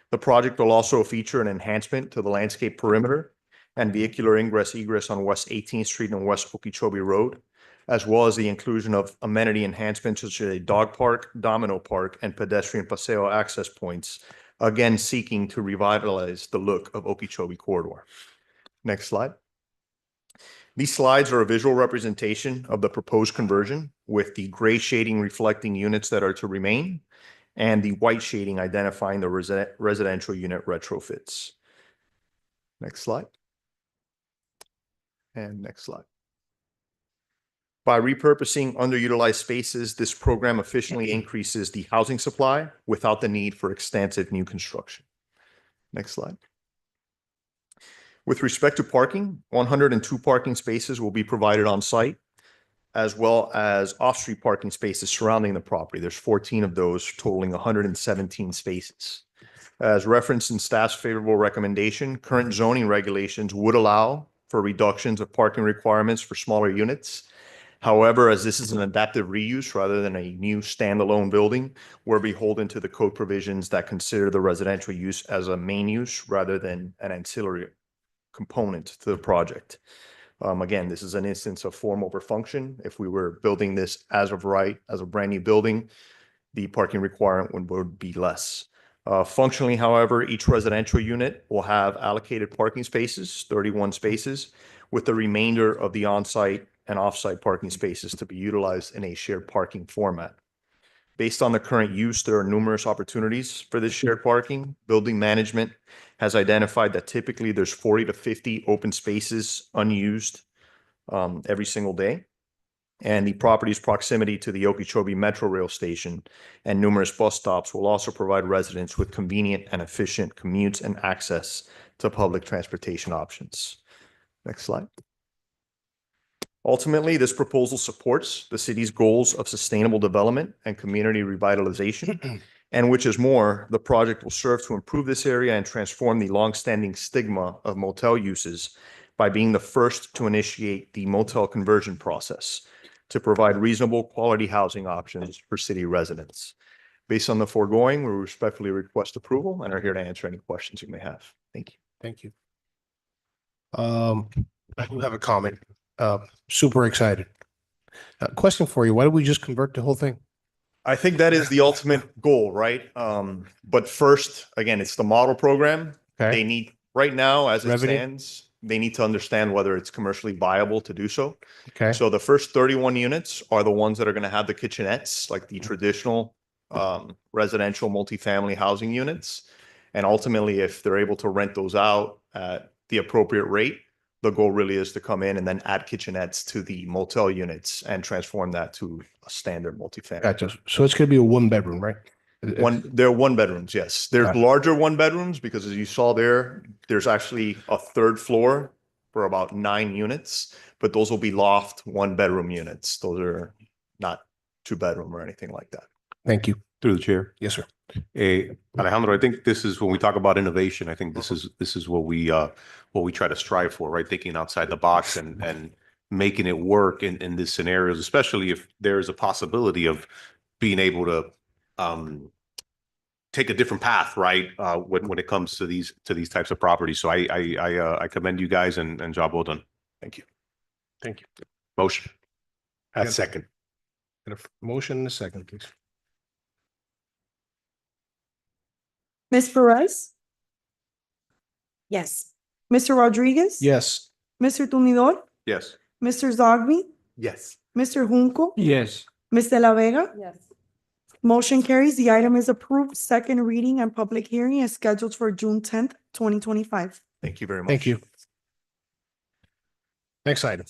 The project will also feature an enhancement to the landscape perimeter and vehicular ingress-egress on West 18th Street and West Okeechobee Road, as well as the inclusion of amenity enhancements such as a dog park, domino park, and pedestrian paseo access points, again seeking to revitalize the look of Okeechobee corridor. Next slide. These slides are a visual representation of the proposed conversion with the gray shading reflecting units that are to remain and the white shading identifying the residential unit retrofits. Next slide. And next slide. By repurposing underutilized spaces, this program efficiently increases the housing supply without the need for extensive new construction. Next slide. With respect to parking, 102 parking spaces will be provided on site, as well as off-street parking spaces surrounding the property. There's 14 of those, totaling 117 spaces. As referenced in staff's favorable recommendation, current zoning regulations would allow for reductions of parking requirements for smaller units. However, as this is an adaptive reuse rather than a new standalone building, we're beholden to the code provisions that consider the residential use as a main use rather than an ancillary component to the project. Again, this is an instance of form over function. If we were building this as of right, as a brand new building, the parking requirement would be less. Functionally, however, each residential unit will have allocated parking spaces, 31 spaces, with the remainder of the on-site and off-site parking spaces to be utilized in a shared parking format. Based on the current use, there are numerous opportunities for this shared parking. Building management has identified that typically there's 40 to 50 open spaces unused every single day. And the property's proximity to the Okeechobee Metro Rail Station and numerous bus stops will also provide residents with convenient and efficient commutes and access to public transportation options. Next slide. Ultimately, this proposal supports the city's goals of sustainable development and community revitalization, and which is more, the project will serve to improve this area and transform the longstanding stigma of motel uses by being the first to initiate the motel conversion process to provide reasonable quality housing options for city residents. Based on the foregoing, we respectfully request approval and are here to answer any questions you may have. Thank you. Thank you. I do have a comment. Super excited. Question for you. Why don't we just convert the whole thing? I think that is the ultimate goal, right? But first, again, it's the model program. Okay. They need, right now, as it Revenue? stands, they need to understand whether it's commercially viable to do so. Okay. So the first 31 units are the ones that are going to have the kitchenettes, like the traditional residential multifamily housing units. And ultimately, if they're able to rent those out at the appropriate rate, the goal really is to come in and then add kitchenettes to the motel units and transform that to a standard multifamily. Gotcha. So it's gonna be a one bedroom, right? They're one bedrooms, yes. There's Got it. larger one bedrooms because as you saw there, there's actually a third floor for about 9 units, but those will be loft one bedroom units. Those are not 2-bedroom or anything like that. Thank you. Through the chair. Yes, sir. Alejandro, I think this is when we talk about innovation, I think this is what we try to strive for, right? Thinking outside the box and making it work in these scenarios, especially if there is a possibility of being able to take a different path, right? When it comes to these types of properties. So I commend you guys and job well done. Thank you. Thank you. Motion. A second. And a motion and a second, please. Ms. Perez? Yes. Mr. Rodriguez? Yes. Mr. Tumidor? Yes. Mr. Zogby? Yes. Mr. Junco? Yes. Ms. De La Vega? Yes. Motion carries. The item is approved. Second reading and public hearing is scheduled for June 10th, 2025. Thank you very much. Thank you. Next item.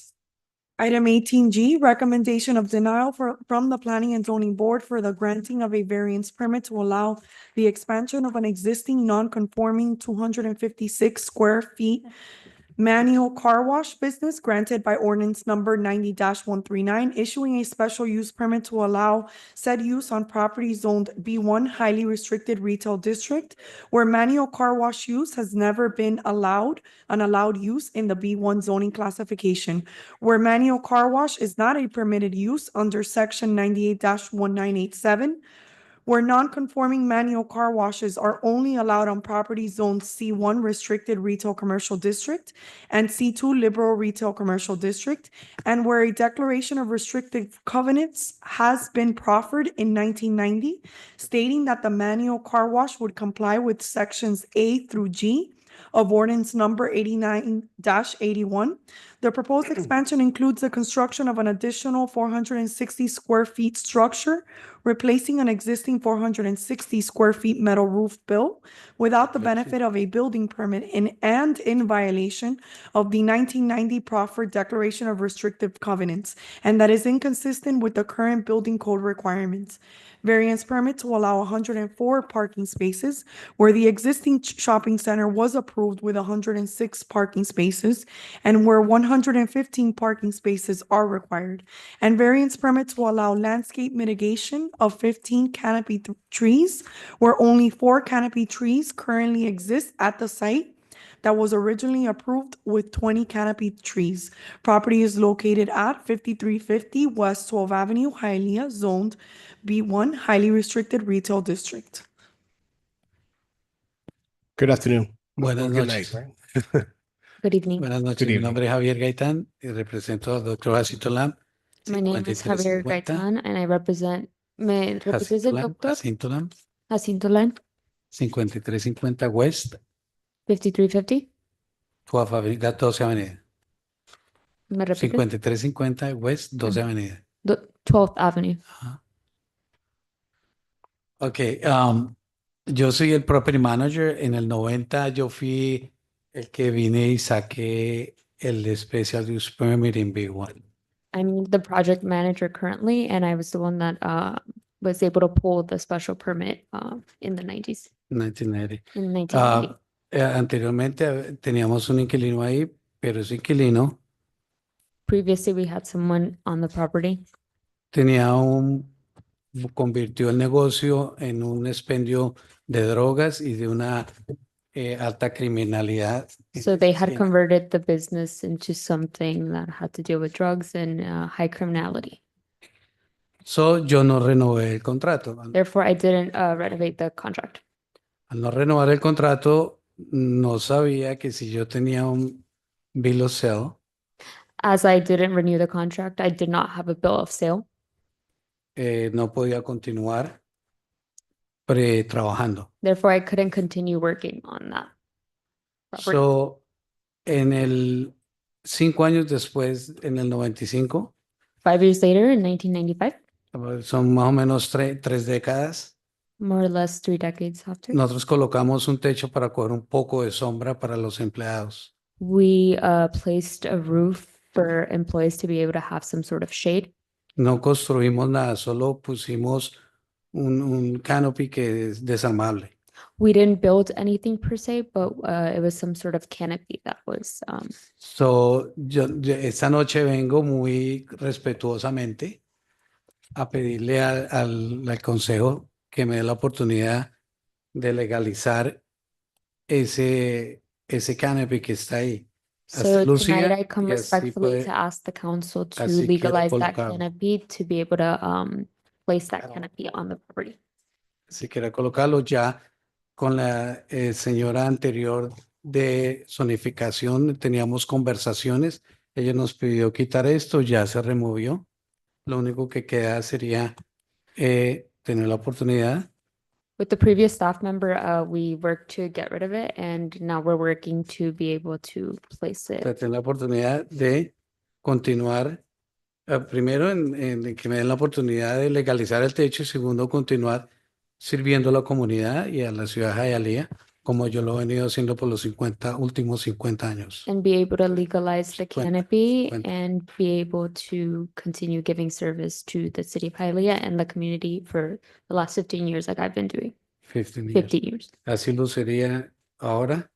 Item 18G, recommendation of denial from the Planning and Zoning Board for the granting of a variance permit to allow the expansion of an existing non-conforming 256 square feet manual car wash business granted by ordinance number 90-139, issuing a special use permit to allow said use on property zoned B1 highly restricted retail district, where manual car wash use has never been an allowed use in the B1 zoning classification, where manual car wash is not a permitted use under section 98-1987, where non-conforming manual car washes are only allowed on property zoned C1 restricted retail commercial district and C2 liberal retail commercial district, and where a declaration of restrictive covenants has been proffered in 1990, stating that the manual car wash would comply with sections A through G of ordinance number 89-81. The proposed expansion includes the construction of an additional 460 square feet structure, replacing an existing 460 square feet metal roof bill without the benefit of a building permit and in violation of the 1990 proffered Declaration of Restrictive Covenants, and that is inconsistent with the current building code requirements. Variance permit to allow 104 parking spaces where the existing shopping center was approved with 106 parking spaces and where 115 parking spaces are required. And variance permit to allow landscape mitigation of 15 canopy trees where only 4 canopy trees currently exist at the site that was originally approved with 20 canopy trees. Property is located at 5350 West 12th Avenue, Hialeah, zoned B1, highly restricted retail district. Good afternoon. Buenas Or good night, noches. right? Good evening. Buenas noches. Good Mi evening. nombre es Javier Gaitán y represento al doctor Jacinto Lam. My name is Javier 5350. Gaitan and I represent, ¿me repites el doctor? Jacinto Lam, Jacinto Lam, 5350 West, 5350. 12th Avenida, 12 Avenida. ¿Me repites? 5350 West, 12 Avenida. 12th Avenue. Ok, yo soy el property manager. En el 90 yo fui el que vine y saqué el special use permit en B1. I'm the project manager currently, and I was the one that was able to pull the special permit in the 90s. 1990. In 1990. Anteriormente teníamos un inquilino ahí, pero ese inquilino Previously, we had someone on the property. convirtió el negocio en un expendio de drogas y de una alta criminalidad. So they had converted the business into something that had to deal with drugs and high criminality. So yo no renové el contrato. Therefore, I didn't renovate the contract. Al no renovar el contrato, no sabía que si yo tenía un bill of sale, As I didn't renew the contract, I did not have a bill of sale. no podía continuar trabajando. Therefore, I couldn't continue working on that property. So, en el 5 años después, en el 95, 5 years later, in 1995, son más o menos 3 décadas, more or less 3 decades after, nosotros colocamos un techo para coger un poco de sombra para los empleados. we placed a roof for employees to be able to have some sort of shade. No construimos nada, solo pusimos un canopy que es desarmable. We didn't build anything per se, but it was some sort of canopy that was So, yo esta noche vengo muy respetuosamente a pedirle al consejo que me dé la oportunidad de legalizar ese canopy que está ahí. So lucía tonight I come y así respectfully puede- to ask the council to así quiero legalize that colocarlo. canopy to be able to place that canopy on the property. Si quiere colocarlo ya con la señora anterior de zonificación, teníamos conversaciones. Ella nos pidió quitar esto, ya se removió. Lo único que queda sería tener la oportunidad With the previous staff member, we worked to get rid of it, and now we're working to be able to place de it. tener la oportunidad de continuar, primero en que me den la oportunidad de legalizar el techo y segundo continuar sirviendo a la comunidad y a la ciudad de Hialeah como yo lo he venido haciendo por los últimos 50 años. And be able to legalize the 50, canopy 50. and be able to continue giving service to the city of Hialeah and the community for the last 15 years like I've been doing. 15 years. 50 years. Así lo sería ahora.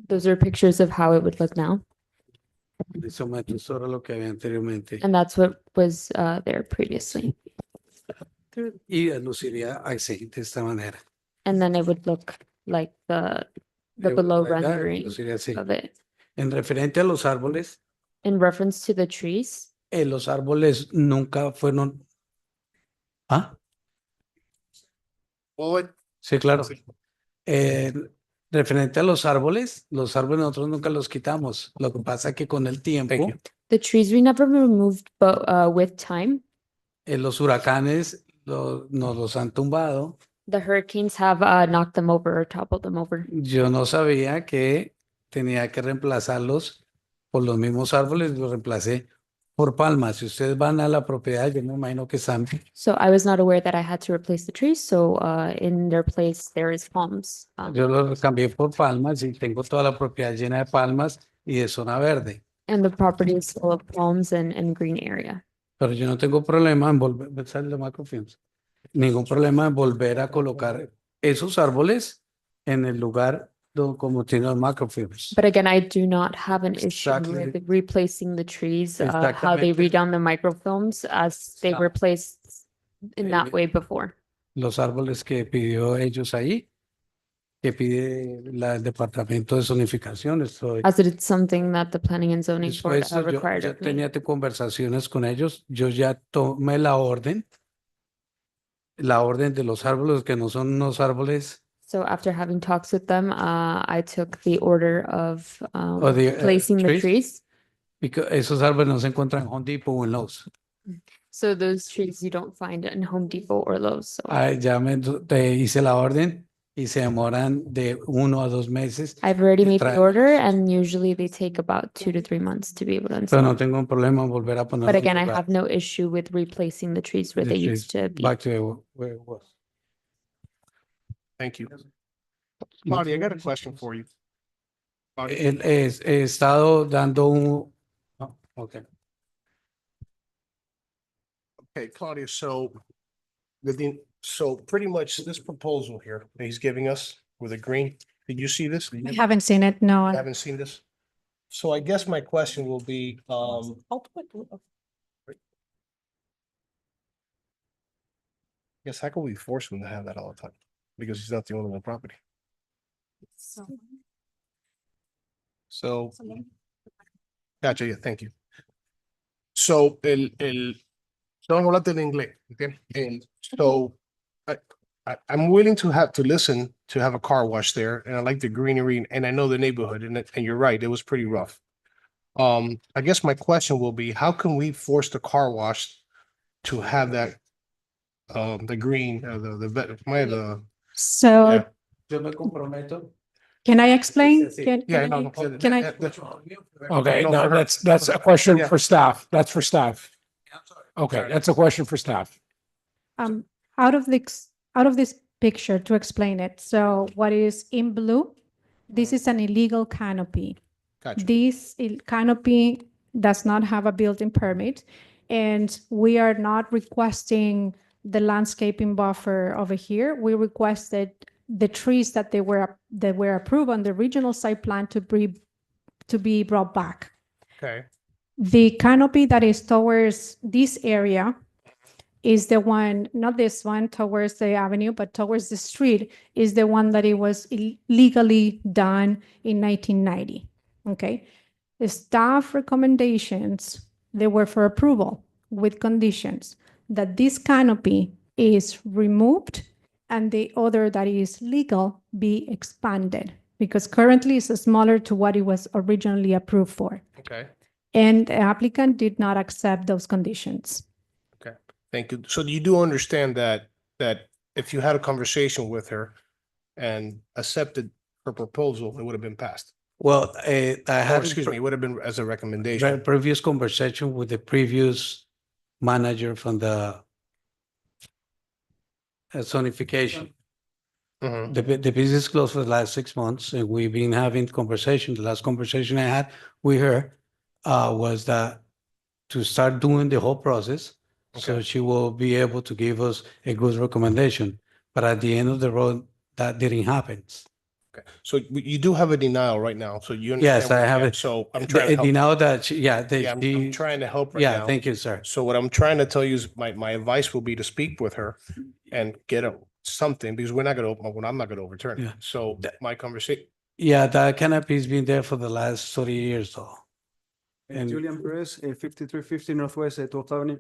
Those are pictures of how it would look now. En ese momento eso era lo que había anteriormente. And that's what was there previously. Y luciría así, de esta manera. And then it would look like the De below verdad, rendering luciría así. of it. En referente a los árboles, In reference to the trees, los árboles nunca fueron. ¿Ah? Sí, claro. Referente a los árboles nosotros nunca los quitamos. Lo que pasa es que con el tiempo, the trees we never removed, but with time, los huracanes nos los han tumbado. The hurricanes have knocked them over or toppled them over. Yo no sabía que tenía que reemplazarlos por los mismos árboles, los reemplacé por palmas. Si ustedes van a la propiedad, yo me imagino que están. So I was not aware that I had to replace the trees. So in their place, there is palms. Yo los cambié por palmas y tengo toda la propiedad llena de palmas y de zona verde. And the property is full of palms and green area. Pero yo no tengo problema en volver, ¿sale la microfilms? Ningún problema en volver a colocar esos árboles en el lugar como tiene los microfilms. But again, I do not have an issue Exactly. with replacing the trees, how they Exactamente. read down the microfilms as they were placed in that way before. Los árboles que pidió ellos ahí, que pide el Departamento de Zonificación. As it is something that the planning and zoning board Después yo required of me. tenía conversaciones con ellos, yo ya tomé la orden de los árboles que no son unos árboles. So after having talks with them, I took the order of the, placing the trees. Because esos árboles no se encuentran en Home Depot o en Lowe's. So those trees you don't find in Home Depot or Lowe's. So Ya te hice la orden y se demoran de 1 a 2 meses. I've already made the order and usually they take about 2 to 3 months to be able to Pero install. no tengo un problema en volver a poner. But again, I have no issue with replacing the trees where they used to be. Back to where it was. Thank you. Claudia, I got a question for you. He estado dando un. Oh, okay. Okay, Claudia, so so pretty much this proposal here that he's giving us with a green, did you see this? I haven't seen it, no. You haven't seen this? So I guess my question will be, yes, how can we force him to have that all the time? Because he's not the owner of the property. So, gotcha, yeah, thank you. So, no hablaste en inglés, okay? And so, I'm willing to listen to have a car wash there, and I like the greenery, and I know the neighborhood, and you're right, it was pretty rough. I guess my question will be, how can we force the car wash to have that, the green, the So yeah. Yo me comprometo. can I explain? Yeah, Can I? Okay, No, no, for her. that's a question Yeah. for staff. That's for staff. Okay, that's a question for staff. Out of this picture to explain it. So what is in blue, this is an illegal canopy. Gotcha. This canopy does not have a building permit, and we are not requesting the landscaping buffer over here. We requested the trees that were approved on the regional site plan to be brought back. Okay. The canopy that is towards this area is the one, not this one towards the avenue, but towards the street is the one that it was legally done in 1990. Okay. The staff recommendations, they were for approval with conditions that this canopy is removed and the other that is legal be expanded, because currently it's smaller to what it was originally approved for. Okay. And the applicant did not accept those conditions. Okay, thank you. So you do understand that if you had a conversation with her and accepted her proposal, it would have been passed? Well, I had. Excuse me, it would have been as a recommendation. Previous conversation with the previous manager from the zonification. Mhm. The business closed for the last 6 months, and we've been having conversation. The last conversation I had with her was that to start doing the whole process, so Okay. she will be able to give us a good recommendation. But at the end of the road, that didn't happen. Okay, so you do have a denial right now, so you Yes, understand. I what- have yeah, it. So I'm trying to help. Now that, I'm trying to help right now. yeah, thank you, sir. So what I'm trying to tell you is my advice will be to speak with her and get something, because we're not gonna I'm not gonna overturn Yeah. it. So my conversation, Yeah, that canopy's been there for the last 30 years, though. And- Julian Perez, 5350 Northwest 12th Avenue.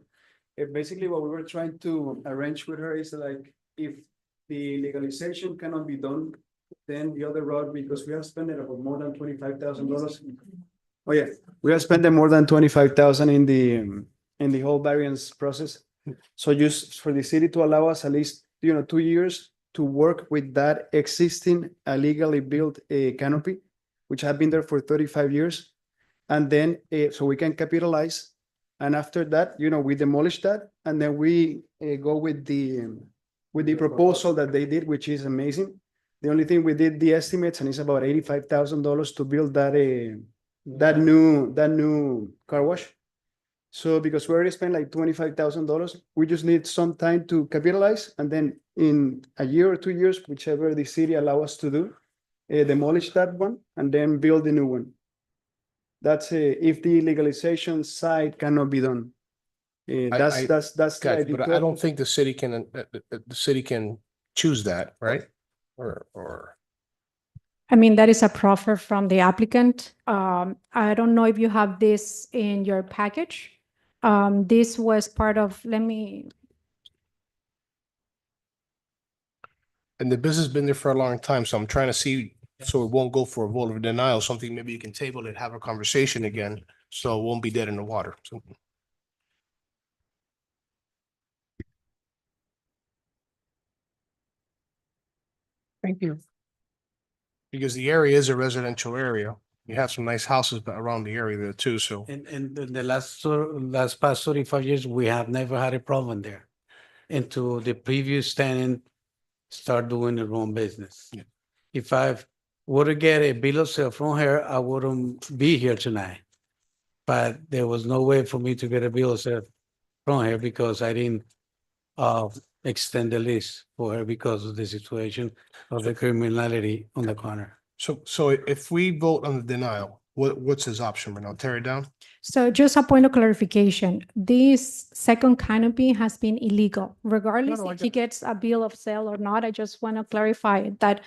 Basically, what we were trying to arrange with her is like, if the legalization cannot be done, then the other route, because we have spent about more than $25,000. Oh, yeah, we have spent more than 25,000 in the whole variance process. So just for the city to allow us at least, 2 years to work with that existing illegally built canopy, which had been there for 35 years. And then, so we can capitalize. And after that, we demolish that, and then we go with the proposal that they did, which is amazing. The only thing we did the estimates, and it's about $85,000 to build that new car wash. So because we already spent like $25,000, we just need some time to capitalize, and then in a year or 2 years, whichever the city allow us to do, demolish that one and then build a new one. That's if the legalization side cannot be done. That's the Gotcha, idea. but I don't think the city can choose that, right? Or. I mean, that is a proffer from the applicant. I don't know if you have this in your package. This was part of, And the business has been there for a long time, so I'm trying to see, so it won't go for a vote of denial, something maybe you can table it, have a conversation again, so it won't be dead in the water. So. Thank you. Because the area is a residential area. You have some nice houses around the area there too, so. In the last past 35 years, we have never had a problem there. And to the previous tenant start doing their own business. Yeah. If I were to get a bill of sale from her, I wouldn't be here tonight. But there was no way for me to get a bill of sale from her because I didn't extend the lease for her because of the situation of the criminality on the corner. So if we vote on the denial, what's his option right now? Tear it down? so just a point of clarification, this second canopy has been illegal, regardless No, I if he gets a bill of sale or not. I just want to clarify that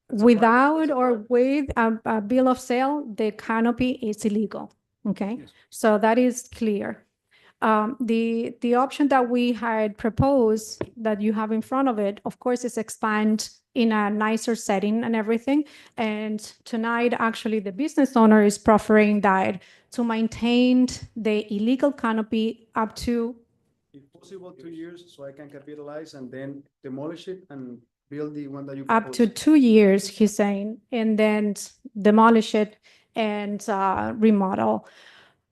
without or with a bill of sale, the canopy is illegal. Okay, so that is clear. The option that we had proposed that you have in front of it, of course, is expand in a nicer setting and everything. And tonight, actually, the business owner is proffering that to maintain the illegal canopy up to, if possible, 2 years, so I can capitalize and then demolish it and build the one that you up to proposed. 2 years, he's saying, and then demolish it and remodel.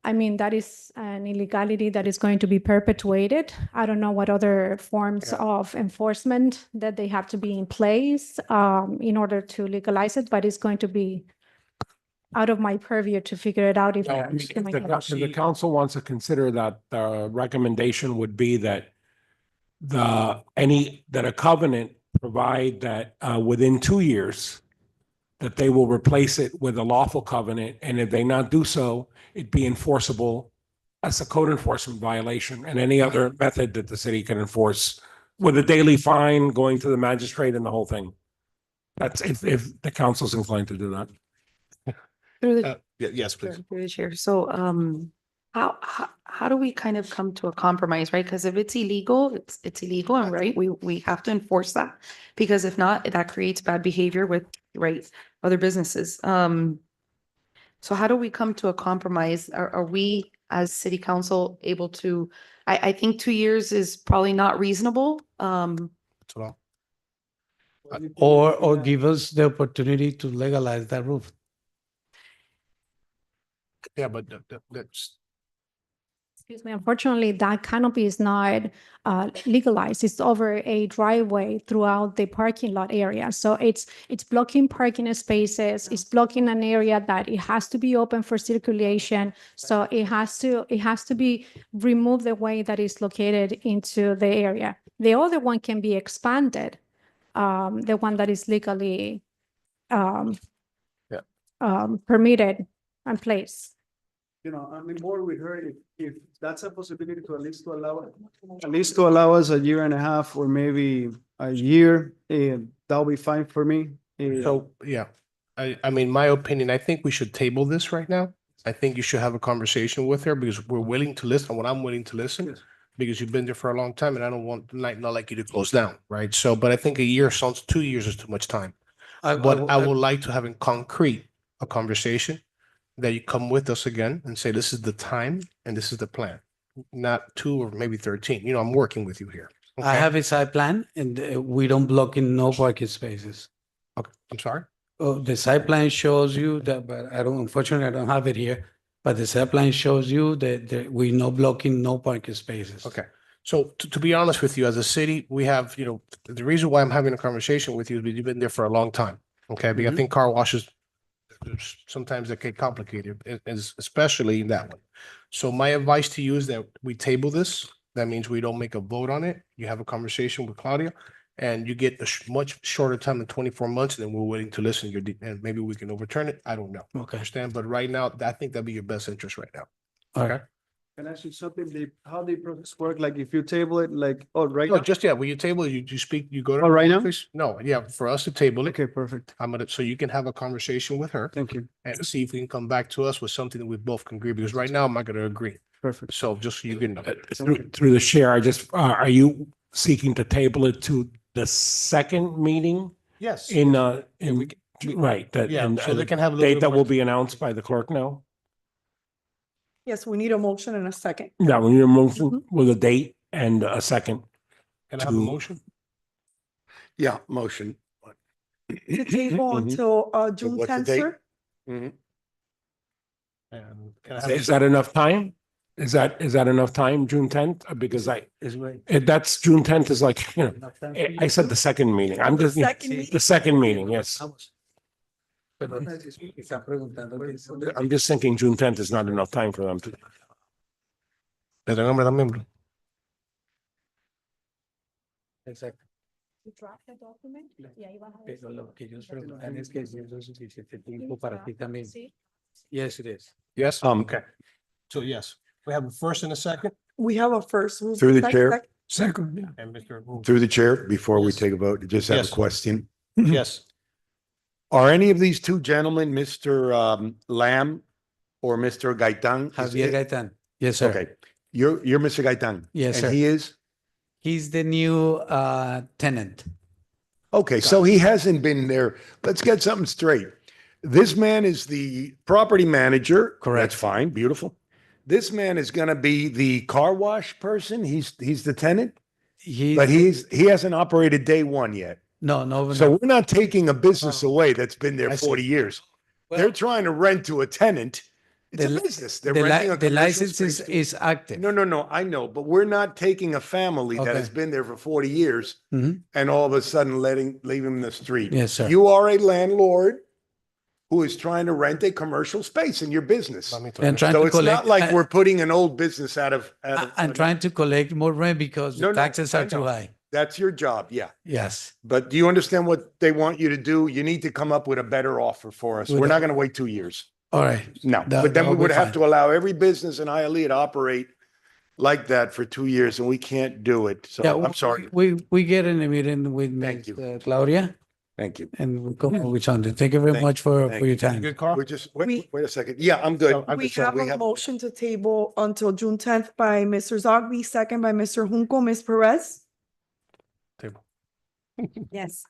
I mean, that is an illegality that is going to be perpetuated. I don't know what other forms of enforcement that they have to be in place in order to legalize it, but it's going to be out of my purview to figure it out if. No, I mean, if the council wants to consider that, the recommendation would be that that a covenant provide that within 2 years, that they will replace it with a lawful covenant, and if they not do so, it be enforceable as a code enforcement violation and any other method that the city can enforce with a daily fine, going to the magistrate and the whole thing. That's if the council's inclined to do that. Through the Yes, please. through the chair. So, how do we kind of come to a compromise, right? Because if it's illegal, it's illegal, and right, we have to enforce that. Because if not, that creates bad behavior with, right, other businesses. So how do we come to a compromise? Are we as city council able to, I think 2 years is probably not reasonable. Or give us the opportunity to legalize that roof. Yeah, but that's. Excuse me, unfortunately, that canopy is not legalized. It's over a driveway throughout the parking lot area. So it's blocking parking spaces. It's blocking an area that it has to be open for circulation. So it has to be removed the way that it's located into the area. The other one can be expanded, the one that is legally permitted and placed. I'm in board with her if that's a possibility to at least to allow us a year and a half or maybe a year, that'll be fine for me. So, yeah, I mean, my opinion, I think we should table this right now. I think you should have a conversation with her because we're willing to listen, what I'm willing to listen, because you've been there for a long time and I don't want, not like you to close down, right? So, but I think a year sounds, 2 years is too much time. But I would like to have in concrete a conversation that you come with us again and say, this is the time and this is the plan, not 2 or maybe 13. I'm working with you here. I Okay. have a site plan and we don't block in no parking spaces. Okay, I'm sorry. Oh, the site plan shows you that, but unfortunately, I don't have it here. But the site plan shows you that we no blocking, no parking spaces. Okay. So to be honest with you, as a city, we have, the reason why I'm having a conversation with you is because you've been there for a long time. Okay, because I Mhm. think car washes, sometimes they get complicated, especially in that one. So my advice to you is that we table this. That means we don't make a vote on it. You have a conversation with Claudia and you get a much shorter time than 24 months, and then we're waiting to listen to and maybe we can overturn it. I don't know. Okay. Understand? But right now, I think that'd be your best interest right now. All Okay. right. Can I ask you something? How the process work? Like if you table it, like, oh, right No, now? just, when you table, you speak, you go to. Oh, right now? office. No, yeah, for us to table it. Okay, perfect. So you can have a conversation with her Thank you. and see if we can come back to us with something that we both can agree, because right now I'm not gonna agree. Perfect. So just so you can know. Through the chair, are you seeking to table it to the second meeting Yes. right, Yeah, so they and can have a little date bit that more- will be announced by the clerk now? Yes, we need a motion and a second. Yeah, we need a motion with a date and a second. Can I have a to- motion? Yeah, motion. To table until June what's the 10th, date? sir? Mhm. And can I have? Is that enough time? Is that enough time, June 10th? Because that's June 10th is like, I said the second meeting. I'm just, Second meeting? the second meeting, yes. I'm just thinking June 10th is not enough time for them to. ¿Le da nombre también? Exacto. Pero lo que ellos preguntan es que si eso es suficiente tiempo para ti también. Yes, it is. Yes? Okay. So yes, we have a first and a second, We have a first. Who's Through the second? chair. Second. and Mr. Through the chair, before we Yes. take a vote, just have a Yes. question. Yes, Are any of these two gentlemen, Mr. Lamb or Mr. Gaitan? Javier Gaitan. Yes, sir. Okay, you're Mr. Gaitan. Yes, And sir. he is? He's the new tenant. Okay, so he hasn't been there. Let's get something straight. This man is the property manager. Correct. That's fine, beautiful. This man is gonna be the car wash person. He's the tenant, but he hasn't operated day one yet. No. So we're not taking a business away that's been there I see. 40 years. Well- They're trying to rent to a tenant. It's a business. They're renting a The commercial license space to- is active. No, I know, but we're not taking a family that Okay. has been there for 40 years Mhm. and all of a sudden leave him in the street. Yes, sir. You are a landlord who is trying to rent a commercial space in your business. let me And trying So to it's not collect, like we're putting an old business out of. and trying to collect more rent because the No, taxes I are too know. high. That's your job, yeah. Yes. But do you understand what they want you to do? You need to come up with a better offer for us. With We're a- not going to wait 2 years. All right. No, That- but then we that'll be would have fine. to allow every business in Hialeah to operate like that for 2 years, and we can't do it. So Yeah, I'm sorry. We get in a meeting with Thank you. Ms. Claudia Thank you. and we'll come up with something. Thank you very much for thank your you. time. Good call. We're just, We- wait a second. Yeah, I'm good. So, We So have a motion to table until June 10th by Mr. Zogby, second by Mr. Junco. Ms. Perez? Table. Yes.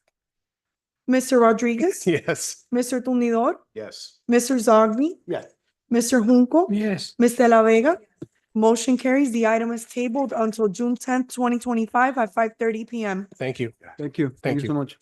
Mr. Rodriguez? Yes. Mr. Tumidor? Yes. Mr. Zogby? Yeah. Mr. Junco? Yes. Ms. De La Vega? Motion carries. The item is tabled until June 10th, 2025 at 5:30 PM. Thank you. Thank you. Thank Thank you so you. much.